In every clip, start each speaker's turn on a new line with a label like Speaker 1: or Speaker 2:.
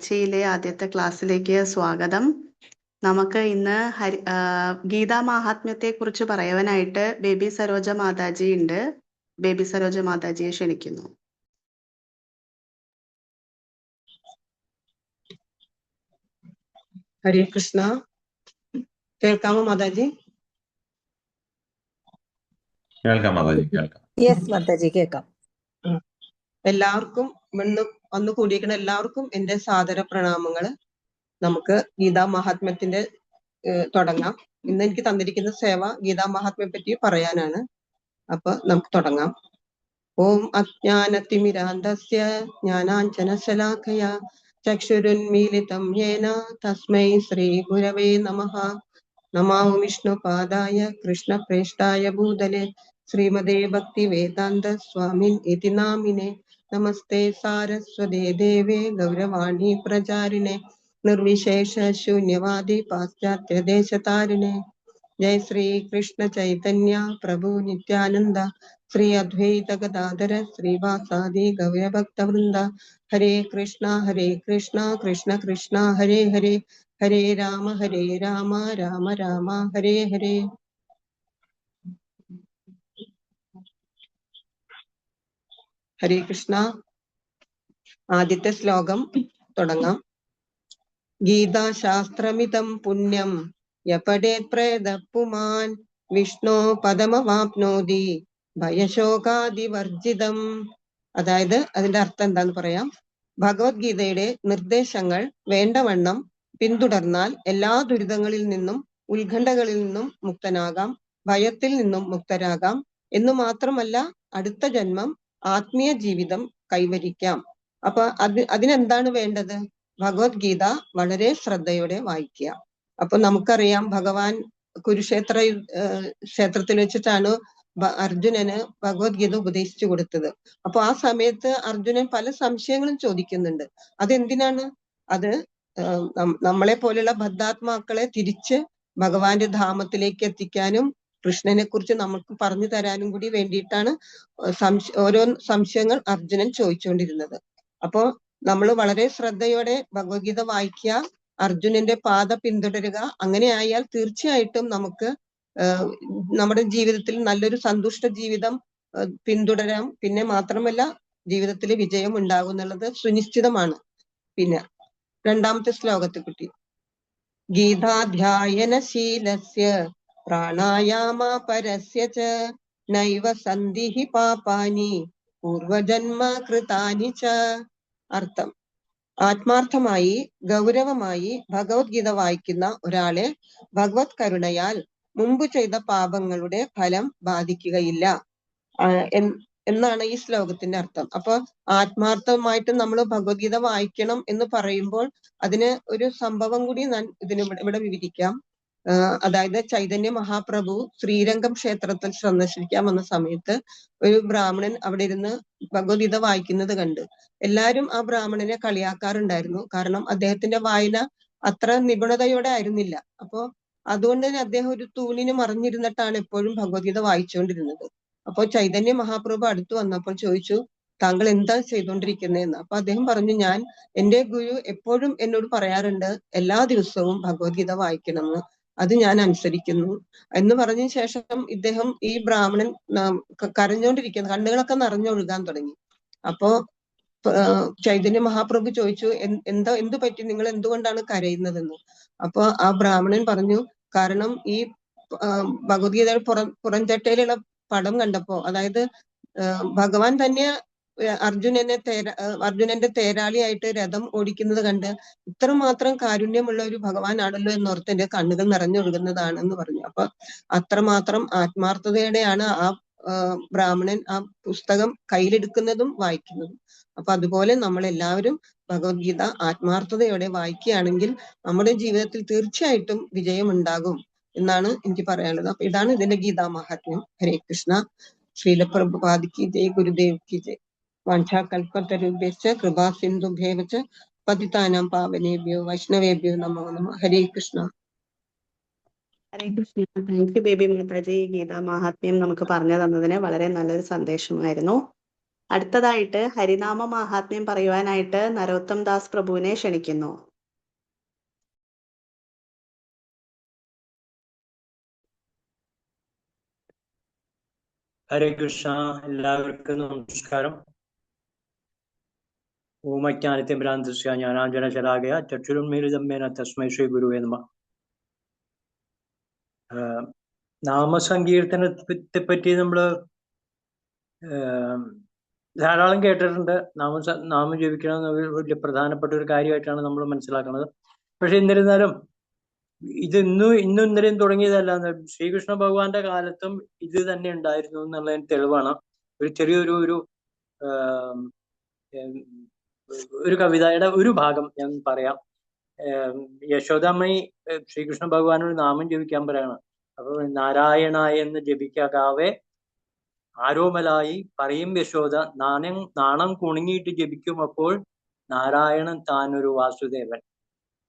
Speaker 1: യിലെ ആദ്യത്തെ ക്ലാസ്സിലേക്ക് സ്വാഗതം. നമുക്ക് ഇന്ന് ഗീതാ മാഹാത്മ്യത്തെ കുറിച്ച് പറയുവാനായിട്ട് ബേബി സരോജ മാതാജി ഉണ്ട്. ബേബി സരോജ മാതാജിയെ ക്ഷണിക്കുന്നു.
Speaker 2: ഹരേ കൃഷ്ണ. കേൾക്കാമോ മാതാജി?
Speaker 3: കേൾക്കാം മാതാജി, കേൾക്കാം.
Speaker 4: യെസ് മാതാജി, കേൾക്കാം.
Speaker 2: എല്ലാവർക്കും വന്നു കൂടിയിരിക്കുന്ന എല്ലാവർക്കും എന്റെ സാദര പ്രണാമങ്ങള്. നമുക്ക് ഗീതാ മഹാത്മ്യത്തിന്റെ തുടങ്ങാം. ഇന്ന് എനിക്ക് തന്നിരിക്കുന്ന സേവ ഗീതാ മഹാത്മ്യത്തെ പറ്റി പറയാനാണ്. അപ്പൊ നമുക്ക് തുടങ്ങാം. ഓം അജ്ഞാനതിമിരാന്ധസ്യ ജ്ഞാനാഞ്ജനശലാഖയ ചക്ഷുരുന്മീലിതം യേന തസ്മൈ ശ്രീ ഗുരവേ നമഃ. നമോ വിഷ്ണുപാദായ കൃഷ്ണപ്രേഷ്ഠായ ഭൂതലെ ശ്രീമതേ ഭക്തി വേദാന്ത സ്വാമിൻ ഇതി നാമിനെ. നമസ്തേ സാരസ്വതേ ദേവേ ഗൗരവാണി പ്രചാരിണേ നിർവിശേഷ ശൂന്യവാദി പാശ്ചാത്യ ദേശതാരിണേ. ജയ ശ്രീ കൃഷ്ണ ചൈതന്യ പ്രഭു നിത്യാനന്ദ ശ്രീ അദ്വൈത ഗദാധര ശ്രീവാസാദി ഗൗരഭക്തവൃന്ദ. ഹരേ കൃഷ്ണ കൃഷ്ണ കൃഷ്ണ ഹരേ ഹരേ, ഹരേ രാമ രാമ രാമ ഹരേ ഹരേ. ഹരേ കൃഷ്ണ. ആദ്യത്തെ ശ്ലോകം തുടങ്ങാം. ഗീതാശാസ്ത്രമിതം പുണ്യം യപഠേത് പ്രേതപുമാൻ വിഷ്ണു പദമവാപ്നോതി ഭയശോകാദിവർജിതം. അതായത് അതിന്റെ അർത്ഥം എന്താന്ന് പറയാം. ഭഗവത്ഗീതയുടെ നിർദ്ദേശങ്ങൾ വേണ്ടവണ്ണം പിന്തുടർന്നാൽ എല്ലാ ദുരിതങ്ങളിൽ നിന്നും ഉത്കണ്ഠകളിൽ നിന്നും മുക്തനാകാം, ഭയത്തിൽ നിന്നും മുക്തരാകാം എന്നു മാത്രമല്ല അടുത്ത ജന്മം ആത്മീയ ജീവിതം കൈവരിക്കാം. അപ്പൊ അതിനെന്താണ് വേണ്ടത്? ഭഗവത്ഗീത വളരെ ശ്രദ്ധയോടെ വായിക്കുക. അപ്പൊ നമുക്കറിയാം, ഭഗവാൻ ക്ഷേത്രത്തിൽ വെച്ചിട്ടാണ് അർജുനന് ഭഗവത്ഗീത ഉപദേശിച്ചു കൊടുത്തത്. അപ്പൊ ആ സമയത്ത് അർജുനൻ പല സംശയങ്ങളും ചോദിക്കുന്നുണ്ട്. അതെന്തിനാണ്? അത് നമ്മളെ പോലെയുള്ള ബദ്ധാത്മാക്കളെ തിരിച്ച് ഭഗവാന്റെ ധാമത്തിലേക്ക് എത്തിക്കാനും കൃഷ്ണനെ കുറിച്ച് നമുക്ക് പറഞ്ഞു തരാനും കൂടി വേണ്ടിയിട്ടാണ് ഓരോ സംശയങ്ങൾ അർജുനൻ ചോദിച്ചുകൊണ്ടിരുന്നത്. അപ്പോ നമ്മൾ വളരെ ശ്രദ്ധയോടെ ഭഗവത്ഗീത വായിക്കുക, അർജുനന്റെ പാത പിന്തുടരുക. അങ്ങനെ ആയാൽ തീർച്ചയായിട്ടും നമുക്ക് നമ്മുടെ ജീവിതത്തിൽ നല്ലൊരു സന്തുഷ്ട ജീവിതം പിന്തുടരാം. പിന്നെ മാത്രമല്ല ജീവിതത്തിൽ വിജയം ഉണ്ടാകും എന്നുള്ളത് സുനിശ്ചിതമാണ്. പിന്നെ രണ്ടാമത്തെ ശ്ലോകത്തെ കുട്ടി ഗീതാധ്യായനശീലസ്യ പ്രാണായാമ പരസ്യ ച നൈവ സന്ധിഹി പാപാനി പൂർവജന്മ കൃതാനി ച. അർത്ഥം: ആത്മാർത്ഥമായി ഗൗരവമായി ഭഗവത്ഗീത വായിക്കുന്ന ഒരാളെ ഭഗവത് കരുണയാൽ മുമ്പ് ചെയ്ത പാപങ്ങളുടെ ഫലം ബാധിക്കുകയില്ല എന്നാണ് ഈ ശ്ലോകത്തിന്റെ അർത്ഥം. അപ്പൊ ആത്മാർത്ഥമായിട്ട് നമ്മൾ ഭഗവത്ഗീത വായിക്കണം എന്ന് പറയുമ്പോൾ അതിന് ഒരു സംഭവം കൂടി ഞാൻ ഇവിടെ വിവരിക്കാം. അതായത് ചൈതന്യ മഹാപ്രഭു ശ്രീരംഗം ക്ഷേത്രത്തിൽ സന്ദർശിക്കാൻ വന്ന സമയത്ത് ഒരു ബ്രാഹ്മണൻ അവിടെ ഇരുന്ന് ഭഗവത്ഗീത വായിക്കുന്നത് കണ്ട് എല്ലാരും ആ ബ്രാഹ്മണനെ കളിയാക്കാറുണ്ടായിരുന്നു. കാരണം അദ്ദേഹത്തിന്റെ വായന അത്ര നിപുണതയോടെ ആയിരുന്നില്ല. അപ്പോ അതുകൊണ്ട് തന്നെ അദ്ദേഹം ഒരു തൂണിന് മറിഞ്ഞിരുന്നിട്ടാണ് എപ്പോഴും ഭഗവത്ഗീത വായിച്ചുകൊണ്ടിരുന്നത്. അപ്പോൾ ചൈതന്യ മഹാപ്രഭു അടുത്ത് വന്നപ്പോൾ ചോദിച്ചു, താങ്കൾ എന്താ ചെയ്തുകൊണ്ടിരിക്കുന്നതെന്ന്. അപ്പൊ അദ്ദേഹം പറഞ്ഞു, എന്റെ ഗുരു എപ്പോഴും എന്നോട് പറയാറുണ്ട് എല്ലാ ദിവസവും ഭഗവത്ഗീത വായിക്കണമെന്ന്, അത് ഞാൻ അനുസരിക്കുന്നു എന്ന് പറഞ്ഞ ശേഷം ഇദ്ദേഹം ഈ ബ്രാഹ്മണൻ കരഞ്ഞുകൊണ്ടിരിക്കുന്നു, കണ്ണുകളൊക്കെ നിറഞ്ഞൊഴുകാൻ തുടങ്ങി. അപ്പോ ചൈതന്യ മഹാപ്രഭു ചോദിച്ചു, എന്തു പറ്റി, നിങ്ങൾ എന്തുകൊണ്ടാണ് കരയുന്നതെന്ന്. അപ്പൊ ആ ബ്രാഹ്മണൻ പറഞ്ഞു, കാരണം ഈ ഭഗവത്ഗീതയുടെ പുറംചട്ടയിലുള്ള പടം കണ്ടപ്പോ, അതായത് ഭഗവാൻ തന്നെ അർജുനന്റെ തേരാളിയായിട്ട് രഥം ഓടിക്കുന്നത് കണ്ട് ഇത്രമാത്രം കാരുണ്യമുള്ള ഒരു ഭഗവാനാണല്ലോ എന്നോർത്ത് എന്റെ കണ്ണുകൾ നിറഞ്ഞൊഴുകുന്നതാണെന്ന് പറഞ്ഞു. അപ്പൊ അത്രമാത്രം ആത്മാർത്ഥതയോടെയാണ് ആ ബ്രാഹ്മണൻ ആ പുസ്തകം കയ്യിലെടുക്കുന്നതും വായിക്കുന്നതും. അപ്പൊ അതുപോലെ നമ്മൾ എല്ലാവരും ഭഗവത്ഗീത ആത്മാർത്ഥതയോടെ വായിക്കുകയാണെങ്കിൽ നമ്മുടെ ജീവിതത്തിൽ തീർച്ചയായിട്ടും വിജയം ഉണ്ടാകും എന്നാണ് എനിക്ക് പറയാനുള്ളത്. അപ്പൊ ഇതാണ് ഇതിന്റെ ഗീതാ മഹാത്മ്യം. ഹരേ കൃഷ്ണ. ശ്രീല പ്രഭുപാദ് കി ജയ്, ഗുരുദേവ് കി ജയ്. വാഞ്ചാകൽപതരുഭ്യശ്ച കൃപാ സിന്ധുഭ്യേവ ച പതിതാനാം പാവനേഭ്യോ വൈഷ്ണവേഭ്യോ നമോ നമഃ. Hare Krishna.
Speaker 1: Hare Krishna. Thank you Baby മാതാജി. ഗീതാ മാഹാത്മ്യം നമുക്ക് പറഞ്ഞു തന്നതിന് വളരെ നല്ലൊരു സന്ദേശമായിരുന്നു. അടുത്തതായിട്ട് ഹരിനാമ മാഹാത്മ്യം പറയുവാനായിട്ട് നരോത്തം ദാസ് പ്രഭുവിനെ ക്ഷണിക്കുന്നു.
Speaker 4: ഹരേ കൃഷ്ണ. എല്ലാവർക്കും നമസ്കാരം. ഓമജ്ഞാനത്തിമ്പ്രാന്തസ്യ ജ്ഞാനാഞ്ജനശലാകയ ചക്ഷുരുന്മീലിതമ്മേന തസ്മൈ ശ്രീ ഗുരുവേ നമഃ. നാമസങ്കീർത്തനത്തെ പറ്റി നമ്മള് ധാരാളം കേട്ടിട്ടുണ്ട്. നാമം ജപിക്കണം വലിയ പ്രധാനപ്പെട്ട ഒരു കാര്യമായിട്ടാണ് നമ്മൾ മനസ്സിലാക്കുന്നത്. പക്ഷെ എന്നിരുന്നാലും ഇത് ഇന്നും ഇന്നലെയും തുടങ്ങിയതല്ല. ശ്രീകൃഷ്ണ ഭഗവാന്റെ കാലത്തും ഇത് തന്നെ ഉണ്ടായിരുന്നു എന്നുള്ളതിന് തെളിവാണ്. ഒരു ചെറിയൊരു ഒരു കവിതയുടെ ഒരു ഭാഗം ഞാൻ പറയാം. യശോദാമ്മയി ശ്രീകൃഷ്ണ ഭഗവാനോട് നാമം ജപിക്കാൻ പറയാണ്. അപ്പൊ നാരായണായ എന്ന് ജപിക്കാവേ ആരോമലായി പറയും യശോദ, നാണം കുണുങ്ങിയിട്ട് ജപിക്കും അപ്പോൾ നാരായണൻ താനൊരു വാസുദേവൻ.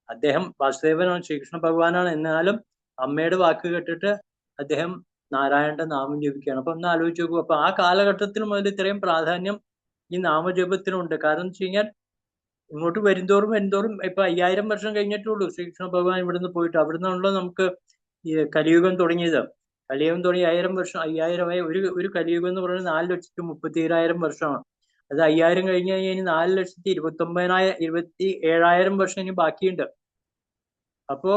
Speaker 4: അദ്ദേഹം വാസുദേവനാണ്, ശ്രീകൃഷ്ണ ഭഗവാനാണ്. എന്നാലും അമ്മയുടെ വാക്ക് കേട്ടിട്ട് അദ്ദേഹം നാരായണന്റെ നാമം ജപിക്കുകയാണ്. അപ്പൊ ഒന്ന് ആലോചിച്ച് നോക്കൂ. അപ്പൊ ആ കാലഘട്ടത്തിൽ മുതൽ ഇത്രയും പ്രാധാന്യം ഈ നാമജപത്തിനുണ്ട്. കാരണം എന്ന് വെച്ച് കഴിഞ്ഞാൽ ഇങ്ങോട്ട് വരുന്തോറും ഇപ്പൊ 5000 വർഷം കഴിഞ്ഞിട്ടുള്ളൂ ശ്രീകൃഷ്ണ ഭഗവാൻ ഇവിടുന്ന് പോയിട്ട്. അവിടുന്നാണല്ലോ നമുക്ക് ഈ കലിയുഗം തുടങ്ങിയത്. കലിയുഗം തുടങ്ങി 1000 വർഷം, 5000 ഒരു കലിയുഗം എന്ന് പറയുന്നത് 4,37,000 വർഷമാണ്. അത് 5000 കഴിഞ്ഞ് കഴിഞ്ഞാൽ ഇനി 4,29,27,000 വർഷം ഇനി ബാക്കിയുണ്ട്. അപ്പോ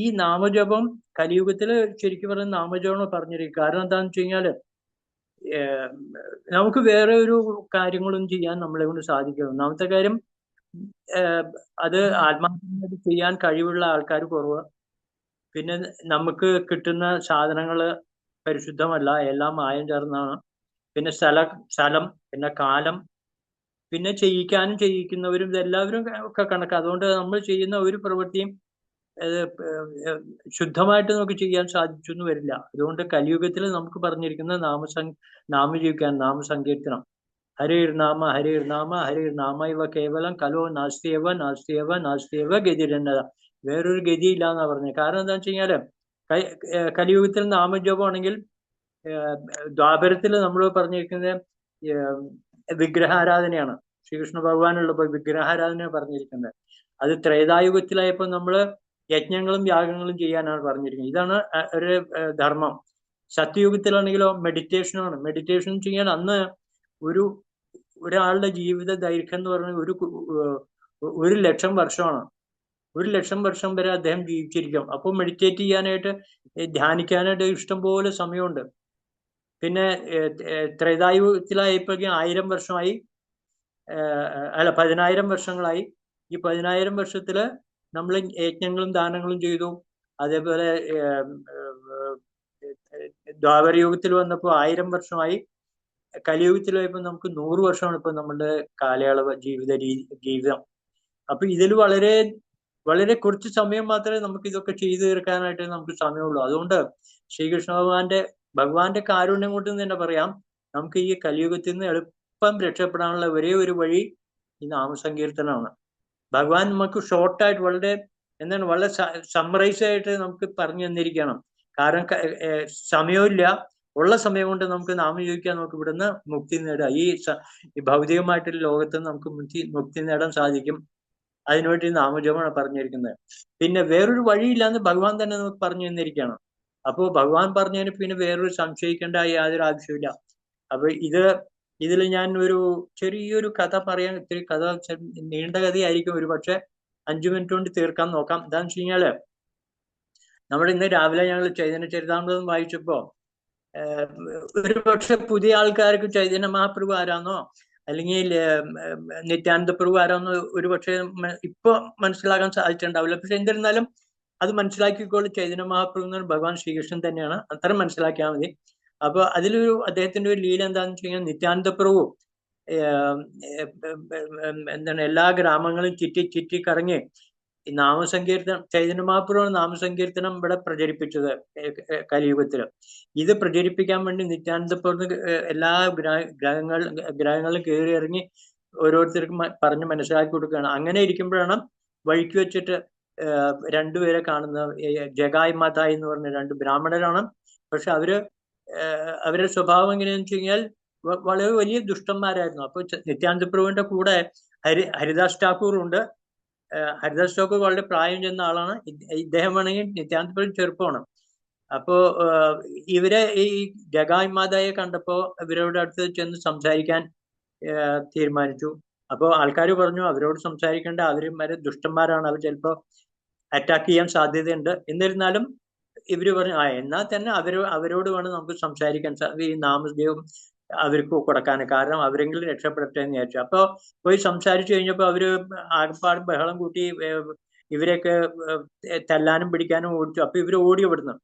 Speaker 4: ഈ നാമജപം കലിയുഗത്തില് ശരിക്കും പറഞ്ഞ നാമജപം പറഞ്ഞിരിക്കും. കാരണം എന്താണെന്ന് വെച്ച് കഴിഞ്ഞാല് നമുക്ക് വേറെ ഒരു കാര്യങ്ങളും ചെയ്യാൻ നമ്മളെ കൊണ്ട് സാധിക്കും. ഒന്നാമത്തെ കാര്യം, അത് ആത്മാർത്ഥമായിട്ട് ചെയ്യാൻ കഴിവുള്ള ആൾക്കാർ കുറവ്. പിന്നെ നമുക്ക് കിട്ടുന്ന സാധനങ്ങള് പരിശുദ്ധമല്ല, എല്ലാം മായം ചേർന്നാണ്. പിന്നെ സ്ഥലം, പിന്നെ കാലം, പിന്നെ ചെയ്യിക്കാനും ചെയ്യിക്കുന്നവരും ഇതെല്ലാവരും ഒക്കെ കണക്ക്. അതുകൊണ്ട് നമ്മൾ ചെയ്യുന്ന ഒരു പ്രവൃത്തിയും ശുദ്ധമായിട്ട് നമുക്ക് ചെയ്യാൻ സാധിച്ചു എന്ന് വരില്ല. അതുകൊണ്ട് കലിയുഗത്തിൽ നമുക്ക് പറഞ്ഞിരിക്കുന്ന നാമജപിക്കാൻ, നാമസങ്കീർത്തനം. ഹരിർനാമ ഹരിർനാമ ഹരിർനാമ ഇവ കേവലം കലോ നാസ്തിയവ ഗതിരന്നത. വേറൊരു ഗതിയില്ല എന്നാ പറഞ്ഞത്. കാരണം എന്താണെന്ന് വെച്ച് കഴിഞ്ഞാല് കലിയുഗത്തിൽ നാമജപമാണെങ്കിൽ ദ്വാപരത്തിൽ നമ്മൾ പറഞ്ഞിരിക്കുന്നത് വിഗ്രഹാരാധനയാണ്. ശ്രീകൃഷ്ണ ഭഗവാനുള്ളപ്പോൾ വിഗ്രഹാരാധന പറഞ്ഞിരിക്കുന്നത്. അത് ത്രേതായുഗത്തിലായപ്പോൾ നമ്മള് യജ്ഞങ്ങളും യാഗങ്ങളും ചെയ്യാനാണ് പറഞ്ഞിരിക്കുന്നത്. ഇതാണ് ഒരു ധർമ്മം. സത്യയുഗത്തിലാണെങ്കിലോ മെഡിറ്റേഷനാണ്. മെഡിറ്റേഷൻ ചെയ്യാൻ അന്ന് ഒരാളുടെ ജീവിത ദൈർഘ്യം എന്ന് പറയുന്നത് 1,00,000 വർഷമാണ്. 1,00,000 വർഷം വരെ അദ്ദേഹം ജീവിച്ചിരിക്കും. അപ്പോൾ മെഡിറ്റേറ്റ് ചെയ്യാനായിട്ട്, ധ്യാനിക്കാനായിട്ട് ഇഷ്ടംപോലെ സമയമുണ്ട്. പിന്നെ ത്രേതായുഗത്തിലായപ്പോഴേക്കും 1000 വർഷമായി, 10,000 വർഷങ്ങളായി. ഈ 10,000 വർഷത്തില് നമ്മൾ യജ്ഞങ്ങളും ദാനങ്ങളും ചെയ്തു. അതേപോലെ ദ്വാപരയുഗത്തിൽ വന്നപ്പോൾ 1000 വർഷമായി. കലിയുഗത്തിലായപ്പോൾ നമുക്ക് 100 വർഷമാണ് ഇപ്പൊ നമ്മളുടെ കാലയളവ്, ജീവിതം. അപ്പൊ ഇതിൽ വളരെ വളരെ കുറച്ച് സമയം മാത്രമേ നമുക്ക് ഇതൊക്കെ ചെയ്തു തീർക്കാനായിട്ട് നമുക്ക് സമയമുള്ളൂ. അതുകൊണ്ട് ശ്രീകൃഷ്ണ ഭഗവാന്റെ കാരുണ്യം കൊണ്ട് തന്നെ പറയാം, നമുക്ക് ഈ കലിയുഗത്തിൽ നിന്ന് എളുപ്പം രക്ഷപ്പെടാനുള്ള ഒരേ ഒരു വഴി ഈ നാമസങ്കീർത്തനമാണ്. ഭഗവാൻ നമുക്ക് ഷോർട്ടായിട്ട് വളരെ സമ്മറൈസ് ആയിട്ട് നമുക്ക് പറഞ്ഞു തന്നിരിക്കണം. കാരണം സമയമില്ല. ഉള്ള സമയം കൊണ്ട് നമുക്ക് നാമം ജപിക്കാൻ, നമുക്ക് ഇവിടുന്ന് മുക്തി നേടാം. ഈ ഭൗതികമായിട്ടുള്ള ലോകത്ത് നമുക്ക് മുക്തി നേടാൻ സാധിക്കും. അതിനുവേണ്ടി നാമജപമാണ് പറഞ്ഞിരിക്കുന്നത്. പിന്നെ വേറൊരു വഴിയില്ലാന്ന് ഭഗവാൻ തന്നെ നമുക്ക് പറഞ്ഞു തന്നിരിക്കുകയാണ്. അപ്പോൾ ഭഗവാൻ പറഞ്ഞതിന് പിന്നെ വേറൊരു സംശയിക്കേണ്ട യാതൊരു ആവശ്യമില്ല. അപ്പൊ ഇതിൽ ഞാൻ ഒരു ചെറിയൊരു കഥ പറയാൻ, ഇത്തിരി കഥ നീണ്ട കഥയായിരിക്കും, ഒരു പക്ഷെ 5 മിനിറ്റ് കൊണ്ട് തീർക്കാൻ നോക്കാം. എന്താന്ന് വെച്ച് കഴിഞ്ഞാല്, നമ്മൾ ഇന്ന് രാവിലെ ഞങ്ങൾ ചൈതന്യ ചരിതാമൃതം വായിച്ചപ്പോ ഒരു പക്ഷെ പുതിയ ആൾക്കാർക്ക് ചൈതന്യ മഹാപ്രഭു ആരാന്നോ അല്ലെങ്കിൽ നിത്യാനന്ദ പ്രഭു ആരാന്നോ ഒരു പക്ഷെ ഇപ്പൊ മനസ്സിലാക്കാൻ സാധിച്ചിട്ടുണ്ടാവില്ല. പക്ഷെ എന്നിരുന്നാലും അത് മനസ്സിലാക്കിക്കോളൂ. ചൈതന്യ മഹാപ്രഭു എന്ന് ഭഗവാൻ ശ്രീകൃഷ്ണൻ തന്നെയാണ്. അത്ര മനസ്സിലാക്കിയാൽ മതി. അപ്പൊ അദ്ദേഹത്തിന്റെ ഒരു ലീല എന്താണെന്ന് വെച്ച് കഴിഞ്ഞാൽ, നിത്യാനന്ദ പ്രഭു എല്ലാ ഗ്രാമങ്ങളും ചുറ്റി കറങ്ങി നാമസങ്കീർത്തനം, ചൈതന്യ മഹാപ്രഭുവാണ് നാമസങ്കീർത്തനം ഇവിടെ പ്രചരിപ്പിച്ചത് കലിയുഗത്തില്. ഇത് പ്രചരിപ്പിക്കാൻ വേണ്ടി നിത്യാനന്ദ പ്രഭു എല്ലാ ഗ്രഹങ്ങളിലും കയറി ഇറങ്ങി ഓരോരുത്തർക്കും പറഞ്ഞ് മനസ്സിലാക്കി കൊടുക്കുകയാണ്. അങ്ങനെ ഇരിക്കുമ്പോഴാണ് വഴിക്ക് വെച്ചിട്ട് രണ്ടുപേരെ കാണുന്നത്. ജഗായ് മതായ് എന്ന് പറഞ്ഞ 2 ബ്രാഹ്മണരാണ്. പക്ഷെ അവരുടെ സ്വഭാവം എങ്ങനെയാന്ന് വെച്ച് കഴിഞ്ഞാൽ വളരെ വലിയ ദുഷ്ടന്മാരായിരുന്നു. അപ്പൊ നിത്യാനന്ദ പ്രഭുവിന്റെ കൂടെ ഹരിദാസ് ഠാക്കൂർ ഉണ്ട്. ഹരിദാസ് ഠാക്കൂർ വളരെ പ്രായം ചെന്ന ആളാണ്. ഇദ്ദേഹം വേണമെങ്കിൽ നിത്യാനന്ദ പ്രഭു ചെറുപ്പമാണ്. അപ്പോ ഇവരെ ഈ ജഗായ് മാതായെ കണ്ടപ്പോ ഇവരോട് അടുത്ത് ചെന്ന് സംസാരിക്കാൻ തീരുമാനിച്ചു. അപ്പോൾ ആൾക്കാർ പറഞ്ഞു അവരോട് സംസാരിക്കേണ്ട, അവരും വരെ ദുഷ്ടന്മാരാണ്, അവർ ചിലപ്പോ അറ്റാക്ക് ചെയ്യാൻ സാധ്യതയുണ്ട്. എന്നിരുന്നാലും ഇവര് പറഞ്ഞു എന്നാൽ തന്നെ അവരോട് വേണം നമുക്ക് സംസാരിക്കാൻ, ഈ നാമദേവം അവർക്ക് കൊടുക്കാൻ, കാരണം അവരെങ്കിലും രക്ഷപ്പെടട്ടെ എന്ന് വിചാരിച്ചു. അപ്പൊ പോയി സംസാരിച്ചു കഴിഞ്ഞപ്പോ അവര് ആകപ്പാട് ബഹളം കൂട്ടി ഇവരെയൊക്കെ തല്ലാനും പിടിക്കാനും ഓടിച്ചു. അപ്പൊ ഇവര് ഓടി വിടുന്നു.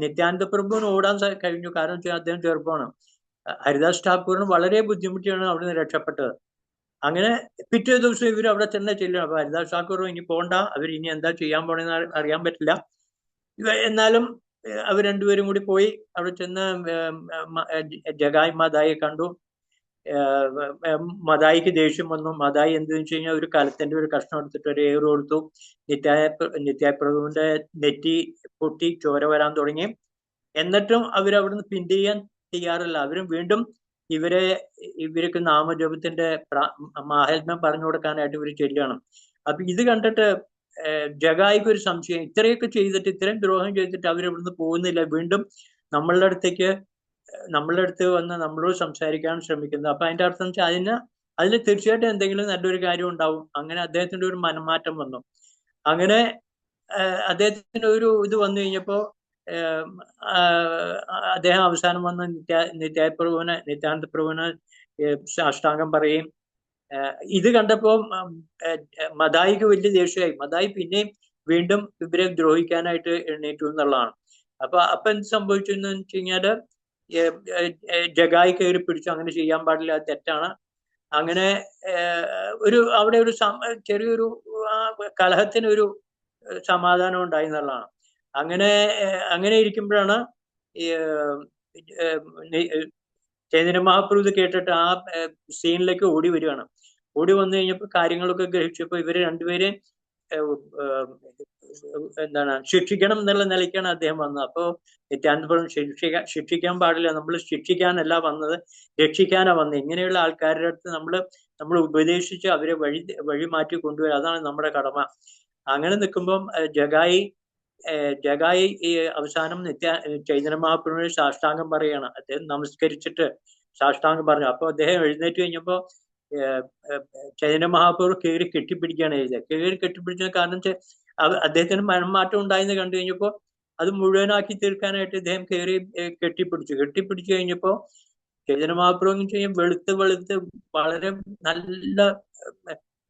Speaker 4: നിത്യാനന്ദ പ്രഭുവിന് ഓടാൻ കഴിഞ്ഞു, കാരണം വെച്ചാൽ അദ്ദേഹം ചെറുപ്പമാണ്. ഹരിദാസ് ഠാക്കൂറിന് വളരെ ബുദ്ധിമുട്ടിയാണ് അവിടുന്ന് രക്ഷപ്പെട്ടത്. അങ്ങനെ പിറ്റേ ദിവസം ഇവർ അവിടെ തന്നെ ചെല്ലുക. അപ്പൊ ഹരിദാസ് ഠാക്കൂർ ഇനി പോണ്ട, അവർ ഇനി എന്താ ചെയ്യാൻ പോണെന്ന് അറിയാൻ പറ്റില്ല. എന്നാലും അവർ രണ്ടുപേരും കൂടി പോയി അവിടെ ചെന്ന് ജഗായ് മാതായെ കണ്ടു. മതായിക്ക് ദേഷ്യം വന്നു. മതായി എന്തെന്ന് വെച്ച് കഴിഞ്ഞാൽ ഒരു കലത്തിന്റെ ഒരു കഷ്ണം എടുത്തിട്ട് ഒരു ഏറ് കൊടുത്തു. നിത്യാപ്രഭുവിന്റെ നെറ്റി പൊട്ടി ചോര വരാൻ തുടങ്ങി. എന്നിട്ടും അവരവിടുന്ന് പിന്തിരിയാൻ തയ്യാറല്ല. അവരും വീണ്ടും ഇവർക്ക് നാമജപത്തിന്റെ മാഹാത്മ്യം പറഞ്ഞു കൊടുക്കാനായിട്ട് ഇവർ ചെല്ലുകയാണ്. അപ്പൊ ഇത് കണ്ടിട്ട് ജഗായിക്ക് ഒരു സംശയം, ഇത്രയൊക്കെ ചെയ്തിട്ട്, ഇത്രയും ദ്രോഹം ചെയ്തിട്ട് അവരിവിടുന്ന് പോകുന്നില്ല, വീണ്ടും നമ്മളുടെ അടുത്ത് വന്ന് നമ്മളോട് സംസാരിക്കാൻ ശ്രമിക്കുന്നത്. അപ്പൊ അതിന്റെ അർത്ഥം വെച്ചാൽ അതിൽ തീർച്ചയായിട്ടും എന്തെങ്കിലും നല്ലൊരു കാര്യം ഉണ്ടാവും. അങ്ങനെ അദ്ദേഹത്തിന്റെ ഒരു മനംമാറ്റം വന്നു. അങ്ങനെ അദ്ദേഹത്തിന് ഒരു ഇത് വന്നു കഴിഞ്ഞപ്പോ അദ്ദേഹം അവസാനം വന്ന് നിത്യാനന്ദ പ്രഭുവിന് സാഷ്ടാംഗം പറയും. ഇത് കണ്ടപ്പോ മതായിക്ക് വലിയ ദേഷ്യമായി. മതായി പിന്നെയും വീണ്ടും ഇവരെ ദ്രോഹിക്കാനായിട്ട് എഴുന്നേറ്റു എന്നുള്ളതാണ്. അപ്പൊ എന്ത് സംഭവിച്ചു എന്ന് വെച്ച് കഴിഞ്ഞാല് ജഗായി കയറി പിടിച്ചു. അങ്ങനെ ചെയ്യാൻ പാടില്ല, അത് തെറ്റാണ്. അങ്ങനെ അവിടെ ഒരു ചെറിയൊരു കലഹത്തിന് ഒരു സമാധാനം ഉണ്ടായി എന്നുള്ളതാണ്. അങ്ങനെ ഇരിക്കുമ്പോഴാണ് ചൈതന്യ മഹാപ്രഭു ഇത് കേട്ടിട്ട് ആ സീനിലേക്ക് ഓടി വരികയാണ്. ഓടി വന്നു കഴിഞ്ഞപ്പോൾ കാര്യങ്ങളൊക്കെ ഗ്രഹിച്ചപ്പോൾ ഇവര് രണ്ടുപേരെയും ശിക്ഷിക്കണം എന്നുള്ള നിലയ്ക്കാണ് അദ്ദേഹം വന്നത്. അപ്പോ നിത്യാനന്ദപുരം ശിക്ഷിക്കാൻ പാടില്ല, നമ്മൾ ശിക്ഷിക്കാനല്ല വന്നത്, രക്ഷിക്കാനാ വന്നത്. ഇങ്ങനെയുള്ള ആൾക്കാരുടെ അടുത്ത് നമ്മൾ ഉപദേശിച്ച് അവരെ വഴി മാറ്റി കൊണ്ടുവരിക, അതാണ് നമ്മുടെ കടമ. അങ്ങനെ നിൽക്കുമ്പം ജഗായി ഈ അവസാനം ചൈതന്യ മഹാപ്രഭുവിന് സാഷ്ടാംഗം പറയാണ്. അദ്ദേഹം നമസ്കരിച്ചിട്ട് സാഷ്ടാംഗം പറഞ്ഞു. അപ്പൊ അദ്ദേഹം എഴുന്നേറ്റ് കഴിഞ്ഞപ്പോ ചൈതന്യ മഹാപ്രഭു കയറി കെട്ടിപ്പിടിക്കുകയാണ് ചെയ്തത്. കയറി കെട്ടിപ്പിടിച്ചത് കാരണം അദ്ദേഹത്തിന് മനംമാറ്റം ഉണ്ടായെന്ന് കണ്ടു കഴിഞ്ഞപ്പോ അത് മുഴുവനാക്കി തീർക്കാനായിട്ട് ഇദ്ദേഹം കയറി കെട്ടിപ്പിടിച്ചു കഴിഞ്ഞപ്പോ ചൈതന്യ മഹാപ്രഭു എന്ന് വെച്ച് കഴിഞ്ഞാൽ വെളുത്ത് വളരെ നല്ല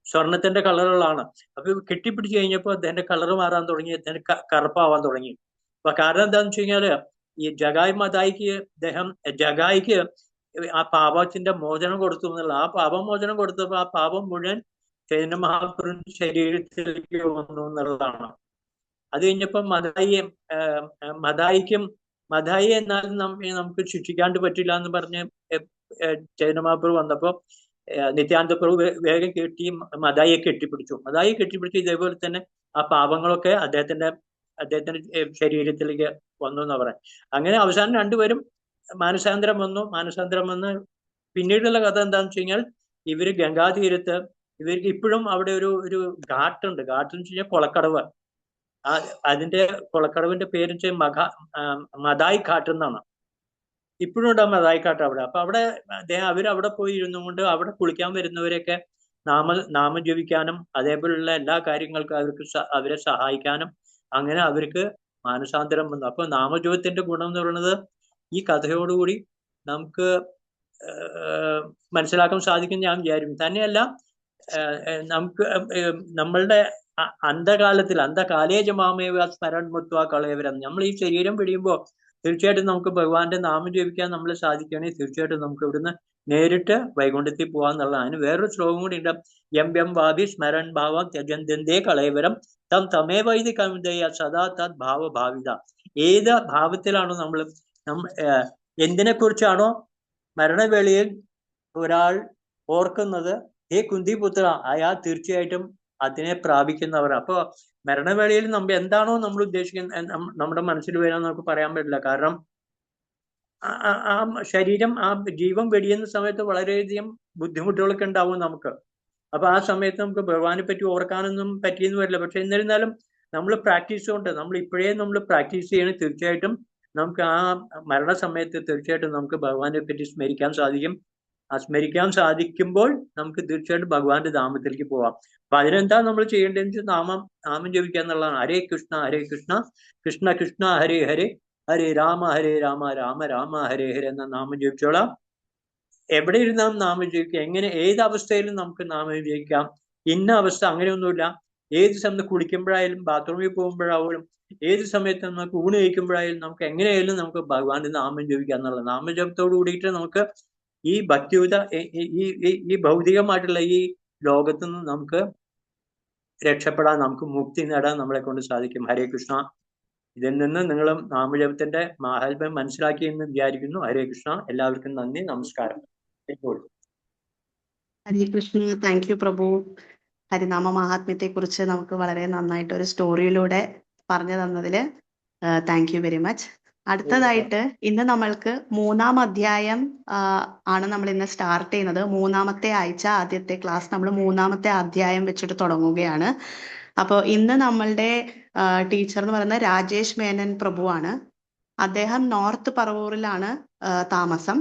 Speaker 4: സ്വർണത്തിന്റെ കളറുകളാണ്. അപ്പൊ കെട്ടിപ്പിടിച്ചു കഴിഞ്ഞപ്പോ അദ്ദേഹത്തിന്റെ കളർ മാറാൻ തുടങ്ങി, അദ്ദേഹം കറുപ്പാവാൻ തുടങ്ങി. അപ്പൊ കാരണം എന്താന്ന് വെച്ച് കഴിഞ്ഞാല് ഈ ജഗായിക്ക് ആ പാപത്തിന്റെ മോചനം കൊടുത്തു എന്നുള്ള, ആ പാപമോചനം കൊടുത്തപ്പോ ആ പാപം മുഴുവൻ ചൈതന്യ മഹാപ്രഭുവിന്റെ ശരീരത്തിലേക്ക് വന്നു എന്നുള്ളതാണ്. അത് കഴിഞ്ഞപ്പോ മതായിയെ എന്നാലും നമുക്ക് ശിക്ഷിക്കാണ്ട് പറ്റില്ല എന്ന് പറഞ്ഞ് ചൈതന്യ മഹാപ്രഭു വന്നപ്പോ നിത്യാനന്ദ പ്രഭു വേഗം മതായിയെ കെട്ടിപ്പിടിച്ചു. ഇതേപോലെ തന്നെ ആ പാപങ്ങളൊക്കെ അദ്ദേഹത്തിന്റെ ശരീരത്തിലേക്ക് വന്നു എന്ന് പറയാം. അങ്ങനെ അവസാനം രണ്ടുപേരും മാനസാന്തരം വന്ന് പിന്നീടുള്ള കഥ എന്താന്ന് വെച്ച് കഴിഞ്ഞാൽ ഇവര് ഗംഗാതീരത്ത്, ഇവർക്ക് ഇപ്പോഴും അവിടെ ഒരു ഘാട്ടുണ്ട്. ഘാട്ടെന്ന് വെച്ച് കഴിഞ്ഞാൽ കൊളക്കടവ്. അതിന്റെ കൊളക്കടവിന്റെ പേര് വെച്ചാൽ മതായി ഘാട്ട് എന്നാണ്. ഇപ്പോഴും ഉണ്ട് മതായി ഘാട്ട് അവിടെ. അപ്പൊ അവിടെ അവരവിടെ പോയി ഇരുന്നുകൊണ്ട് അവിടെ കുളിക്കാൻ വരുന്നവരെയൊക്കെ നാമം ജപിക്കാനും അതേപോലുള്ള എല്ലാ കാര്യങ്ങൾക്കും അവരെ സഹായിക്കാനും അങ്ങനെ അവർക്ക് മാനസാന്തരം വന്നു. അപ്പൊ നാമജപത്തിന്റെ ഗുണം എന്ന് പറയുന്നത് ഈ കഥയോടുകൂടി നമുക്ക് മനസ്സിലാക്കാൻ സാധിക്കും ഞാൻ വിചാരിക്കും. തന്നെയല്ല, നമുക്ക് നമ്മളുടെ അന്ധകാലേജ മാമേവ സ്മരൺ മുത്വ കളയവരം, നമ്മൾ ഈ ശരീരം പിടിയുമ്പോൾ തീർച്ചയായിട്ടും നമുക്ക് ഭഗവാന്റെ നാമം ജപിക്കാൻ നമ്മളെ സാധിക്കുകയാണെങ്കിൽ തീർച്ചയായിട്ടും നമുക്ക് ഇവിടുന്ന് നേരിട്ട് വൈകുണ്ഠത്തിൽ പോകാന്നുള്ളതാണ്. അതിന് വേറൊരു ശ്ലോകം കൂടി ഉണ്ട്. എം വാഭി സ്മരൺ ഭാവം ത്യജന്തേ കളയവരം തം തമേവൈതി കവിതയ സദാ തത് ഭാവഭാവിത. ഏത് ഭാവത്തിലാണോ എന്തിനെ കുറിച്ചാണോ മരണവേളയിൽ ഒരാൾ ഓർക്കുന്നത്, ഹേ കുന്തിപുത്ര, അയാൾ തീർച്ചയായിട്ടും അതിനെ പ്രാപിക്കുന്നവർ. അപ്പോ മരണവേളയിൽ എന്താണോ നമ്മൾ ഉദ്ദേശിക്കുന്നത് നമ്മുടെ മനസ്സിൽ വരാൻ നമുക്ക് പറയാൻ പറ്റില്ല. കാരണം ആ ശരീരം, ആ ജീവൻ വെടിയുന്ന സമയത്ത് വളരെയധികം ബുദ്ധിമുട്ടുകളൊക്കെ ഉണ്ടാവും നമുക്ക്. അപ്പൊ ആ സമയത്ത് നമുക്ക് ഭഗവാനെ പറ്റി ഓർക്കാനൊന്നും പറ്റിയെന്ന് വരില്ല. പക്ഷെ എന്നിരുന്നാലും നമ്മൾ പ്രാക്ടീസ് കൊണ്ട് നമ്മൾ ഇപ്പോഴേ നമ്മൾ പ്രാക്ടീസ് ചെയ്യണം. തീർച്ചയായിട്ടും നമുക്ക് ആ മരണസമയത്ത് തീർച്ചയായിട്ടും നമുക്ക് ഭഗവാനെ പറ്റി സ്മരിക്കാൻ സാധിക്കും. ആ സ്മരിക്കാൻ സാധിക്കുമ്പോൾ നമുക്ക് തീർച്ചയായിട്ടും ഭഗവാന്റെ ധാമത്തിലേക്ക് പോവാം. അപ്പൊ അതിനെന്താ നമ്മൾ ചെയ്യേണ്ടതെന്ന് വെച്ചാൽ നാമം ജപിക്കുക എന്നുള്ളതാണ്. ഹരേ കൃഷ്ണ കൃഷ്ണ കൃഷ്ണ ഹരേ ഹരേ ഹരേ രാമ രാമ രാമ ഹരേ ഹരേ എന്ന നാമം ജപിച്ചോളാം. എവിടെ ഇരുന്നാലും നാമം ജപിക്കുക. എങ്ങനെ ഏത് അവസ്ഥയിലും നമുക്ക് നാമം ജപിക്കാം. ഇന്ന അവസ്ഥ അങ്ങനെയൊന്നുമില്ല. ഏത് സമയത്ത് കുളിക്കുമ്പോഴായാലും ബാത്റൂമിൽ പോകുമ്പോഴായാലും ഏത് സമയത്ത് നമുക്ക് ഊണ് കഴിക്കുമ്പോഴായാലും നമുക്ക് എങ്ങനെയായാലും നമുക്ക് ഭഗവാന്റെ നാമം ജപിക്കുക എന്നുള്ളത്. നാമജപത്തോട് കൂടിയിട്ട് നമുക്ക് ഈ ഭക്തിയുത ഈ ഭൗതികമായിട്ടുള്ള ഈ ലോകത്തു നിന്ന് നമുക്ക് രക്ഷപ്പെടാൻ, നമുക്ക് മുക്തി നേടാൻ നമ്മളെ കൊണ്ട് സാധിക്കും. ഹരേ കൃഷ്ണ. ഇതിൽ നിന്ന് നിങ്ങളും നാമജപത്തിന്റെ മാഹാത്മ്യം മനസ്സിലാക്കി എന്ന് വിചാരിക്കുന്നു. ഹരേ കൃഷ്ണ. എല്ലാവർക്കും നന്ദി, നമസ്കാരം.
Speaker 1: ഹരേ കൃഷ്ണ. താങ്ക് യു പ്രഭു. ഹരിനാമ മഹാത്മ്യത്തെ കുറിച്ച് നമുക്ക് വളരെ നന്നായിട്ട് ഒരു സ്റ്റോറിയിലൂടെ പറഞ്ഞു തന്നതില് താങ്ക് യു വെരി മച്ച്. അടുത്തതായിട്ട് ഇന്ന് നമ്മൾക്ക് 3-ാം അധ്യായം ആണ് നമ്മൾ ഇന്ന് സ്റ്റാർട്ട് ചെയ്യുന്നത്. 3-ാമത്തെ ആഴ്ച ആദ്യത്തെ ക്ലാസ് നമ്മൾ 3-ാമത്തെ അധ്യായം വെച്ചിട്ട് തുടങ്ങുകയാണ്. അപ്പോൾ ഇന്ന് നമ്മളുടെ ടീച്ചർ എന്ന് പറയുന്നത് രാജേഷ് മേനൻ പ്രഭുവാണ്. അദ്ദേഹം നോർത്ത് പറവൂരിലാണ് താമസം.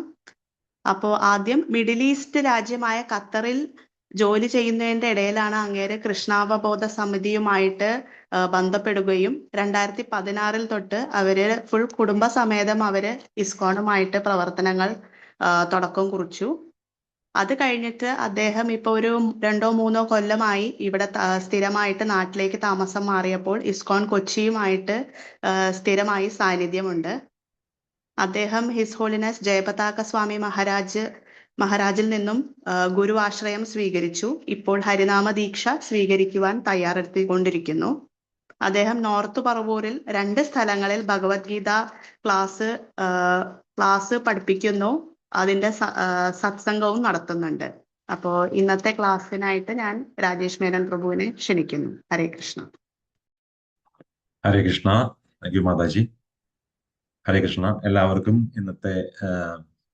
Speaker 1: അപ്പോൾ ആദ്യം മിഡിൽ ഈസ്റ്റ് രാജ്യമായ ഖത്തറിൽ ജോലി ചെയ്യുന്നതിന്റെ ഇടയിലാണ് അങ്ങേര് കൃഷ്ണാവബോധ സമിതിയുമായിട്ട് ബന്ധപ്പെടുകയും 2016 തൊട്ട് അവര് ഫുൾ കുടുംബസമേതം അവര് ഇസ്കോണുമായിട്ട് പ്രവർത്തനങ്ങൾ തുടക്കം കുറിച്ചു. അത് കഴിഞ്ഞിട്ട് അദ്ദേഹം ഇപ്പൊ ഒരു 2-3 കൊല്ലമായി ഇവിടെ സ്ഥിരമായിട്ട് നാട്ടിലേക്ക് താമസം മാറിയപ്പോൾ ഇസ്കോൺ കൊച്ചിയുമായിട്ട് സ്ഥിരമായി സാന്നിധ്യമുണ്ട്. അദ്ദേഹം ഹിസ് ഹോളിനെസ് ജയപതാക സ്വാമി മഹാരാജിൽ നിന്നും ഗുരുവാശ്രയം സ്വീകരിച്ചു. ഇപ്പോൾ ഹരിനാമ ദീക്ഷ സ്വീകരിക്കുവാൻ തയ്യാറെടുത്തിക്കൊണ്ടിരിക്കുന്നു. അദ്ദേഹം നോർത്ത് പറവൂരിൽ 2 സ്ഥലങ്ങളിൽ ഭഗവത്ഗീത ക്ലാസ് പഠിപ്പിക്കുന്നു. അതിന്റെ സത്സംഗവും നടത്തുന്നുണ്ട്. അപ്പോ ഇന്നത്തെ ക്ലാസ്സിനായിട്ട് ഞാൻ രാജേഷ് മേനൻ പ്രഭുവിനെ ക്ഷണിക്കുന്നു. ഹരേ കൃഷ്ണ.
Speaker 3: ഹരേ കൃഷ്ണ. താങ്ക് യു മാതാജി. ഹരേ കൃഷ്ണ. എല്ലാവർക്കും ഇന്നത്തെ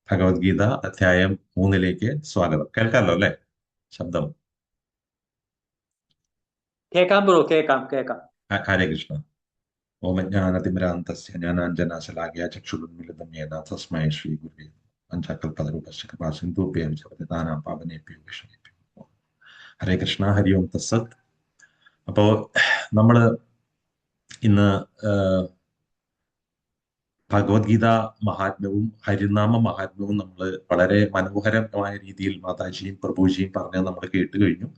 Speaker 3: ഭഗവത്ഗീത അധ്യായം 3 സ്വാഗതം. കേൾക്കാമല്ലോ അല്ലെ? ശബ്ദം
Speaker 4: കേൾക്കാം ബ്രോ, കേൾക്കാം.
Speaker 3: ഹരേ കൃഷ്ണ. ഓം ജ്ഞാനതിമിരാന്തസ്യ ജ്ഞാനാഞ്ജനാശലാകയ ചക്ഷുരുന്മിലിതം യേന തസ്മൈ ശ്രീ ഗുരുവേ പഞ്ചകൽപതരുപശ്ച കൃപാസിന്ധുഭ്യം ച പതിതാനാം പാവനേഭ്യോ വൈഷ്ണവേഭ്യോ. ഹരേ കൃഷ്ണ. ഹരി ഓം തസ്സത്. അപ്പോ നമ്മള് ഇന്ന് ഭഗവത്ഗീത മഹാത്മ്യവും ഹരിനാമ മഹാത്മ്യവും നമ്മൾ വളരെ മനോഹരമായ രീതിയിൽ മാതാജിയും പ്രഭുജിയും പറഞ്ഞത് നമ്മൾ കേട്ട് കഴിഞ്ഞു.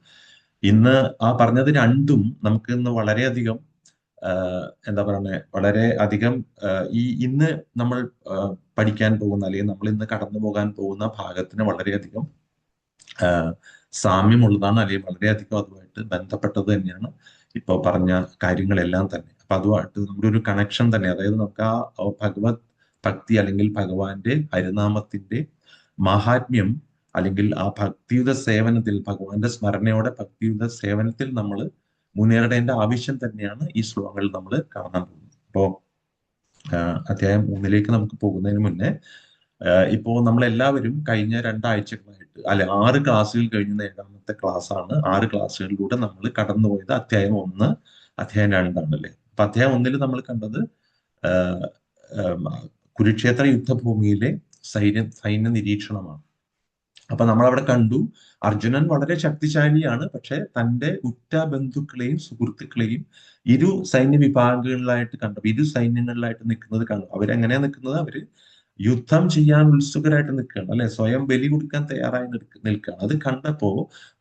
Speaker 3: ഇന്ന് ആ പറഞ്ഞത് രണ്ടും നമുക്ക് ഇന്ന് വളരെയധികം എന്താ പറയുന്നത്, വളരെ അധികം ഇന്ന് നമ്മൾ പഠിക്കാൻ പോകുന്ന അല്ലെങ്കിൽ നമ്മൾ ഇന്ന് കടന്നു പോകാൻ പോകുന്ന ഭാഗത്തിന് വളരെയധികം സാമ്യമുള്ളതാണ്, അല്ലെങ്കിൽ വളരെയധികം അതുമായിട്ട് ബന്ധപ്പെട്ടത് തന്നെയാണ് ഇപ്പൊ പറഞ്ഞ കാര്യങ്ങളെല്ലാം തന്നെ. അപ്പൊ അതുമായിട്ട് നമ്മുടെ ഒരു കണക്ഷൻ തന്നെ, അതായത് നമുക്ക് ആ ഭഗവത് ഭക്തി അല്ലെങ്കിൽ ഭഗവാന്റെ ഹരിനാമത്തിന്റെ മഹാത്മ്യം അല്ലെങ്കിൽ ആ ഭക്തിയുത സേവനത്തിൽ, ഭഗവാന്റെ സ്മരണയോടെ ഭക്തിയുത സേവനത്തിൽ നമ്മൾ മുന്നേറേണ്ട ആവശ്യം തന്നെയാണ് ഈ ശ്ലോകങ്ങളിൽ നമ്മൾ കാണാൻ പോകുന്നത്. ഇപ്പോ അധ്യായം 3 നമുക്ക് പോകുന്നതിന് മുന്നേ ഇപ്പോ നമ്മളെല്ലാവരും കഴിഞ്ഞ 2 ആഴ്ചകളായിട്ട് 6 ക്ലാസ്സുകൾ കഴിഞ്ഞ 7ാമത്തെ ക്ലാസ് ആണ്. 6 ക്ലാസ്സുകളിലൂടെ നമ്മൾ കടന്നുപോയത് അധ്യായം 1, അധ്യായം 2 ആണല്ലേ. അപ്പൊ അധ്യായം 1 നമ്മൾ കണ്ടത് കുരുക്ഷേത്ര യുദ്ധഭൂമിയിലെ സൈന്യ നിരീക്ഷണമാണ്. അപ്പൊ നമ്മളവിടെ കണ്ടു അർജുനൻ വളരെ ശക്തിശാലിയാണ്, പക്ഷെ തന്റെ ഉറ്റ ബന്ധുക്കളെയും സുഹൃത്തുക്കളെയും ഇരു സൈന്യ വിഭാഗങ്ങളിലായിട്ട് കണ്ടു, ഇരു സൈന്യങ്ങളിലായിട്ട് നിൽക്കുന്നത് കണ്ടു. അവരെങ്ങനെയാ നിൽക്കുന്നത്? അവര് യുദ്ധം ചെയ്യാൻ ഉത്സുകരായിട്ട് നിൽക്കുകയാണ് അല്ലെ, സ്വയം ബലി കൊടുക്കാൻ തയ്യാറായി നിൽക്കുകയാണ്. അത് കണ്ടപ്പോ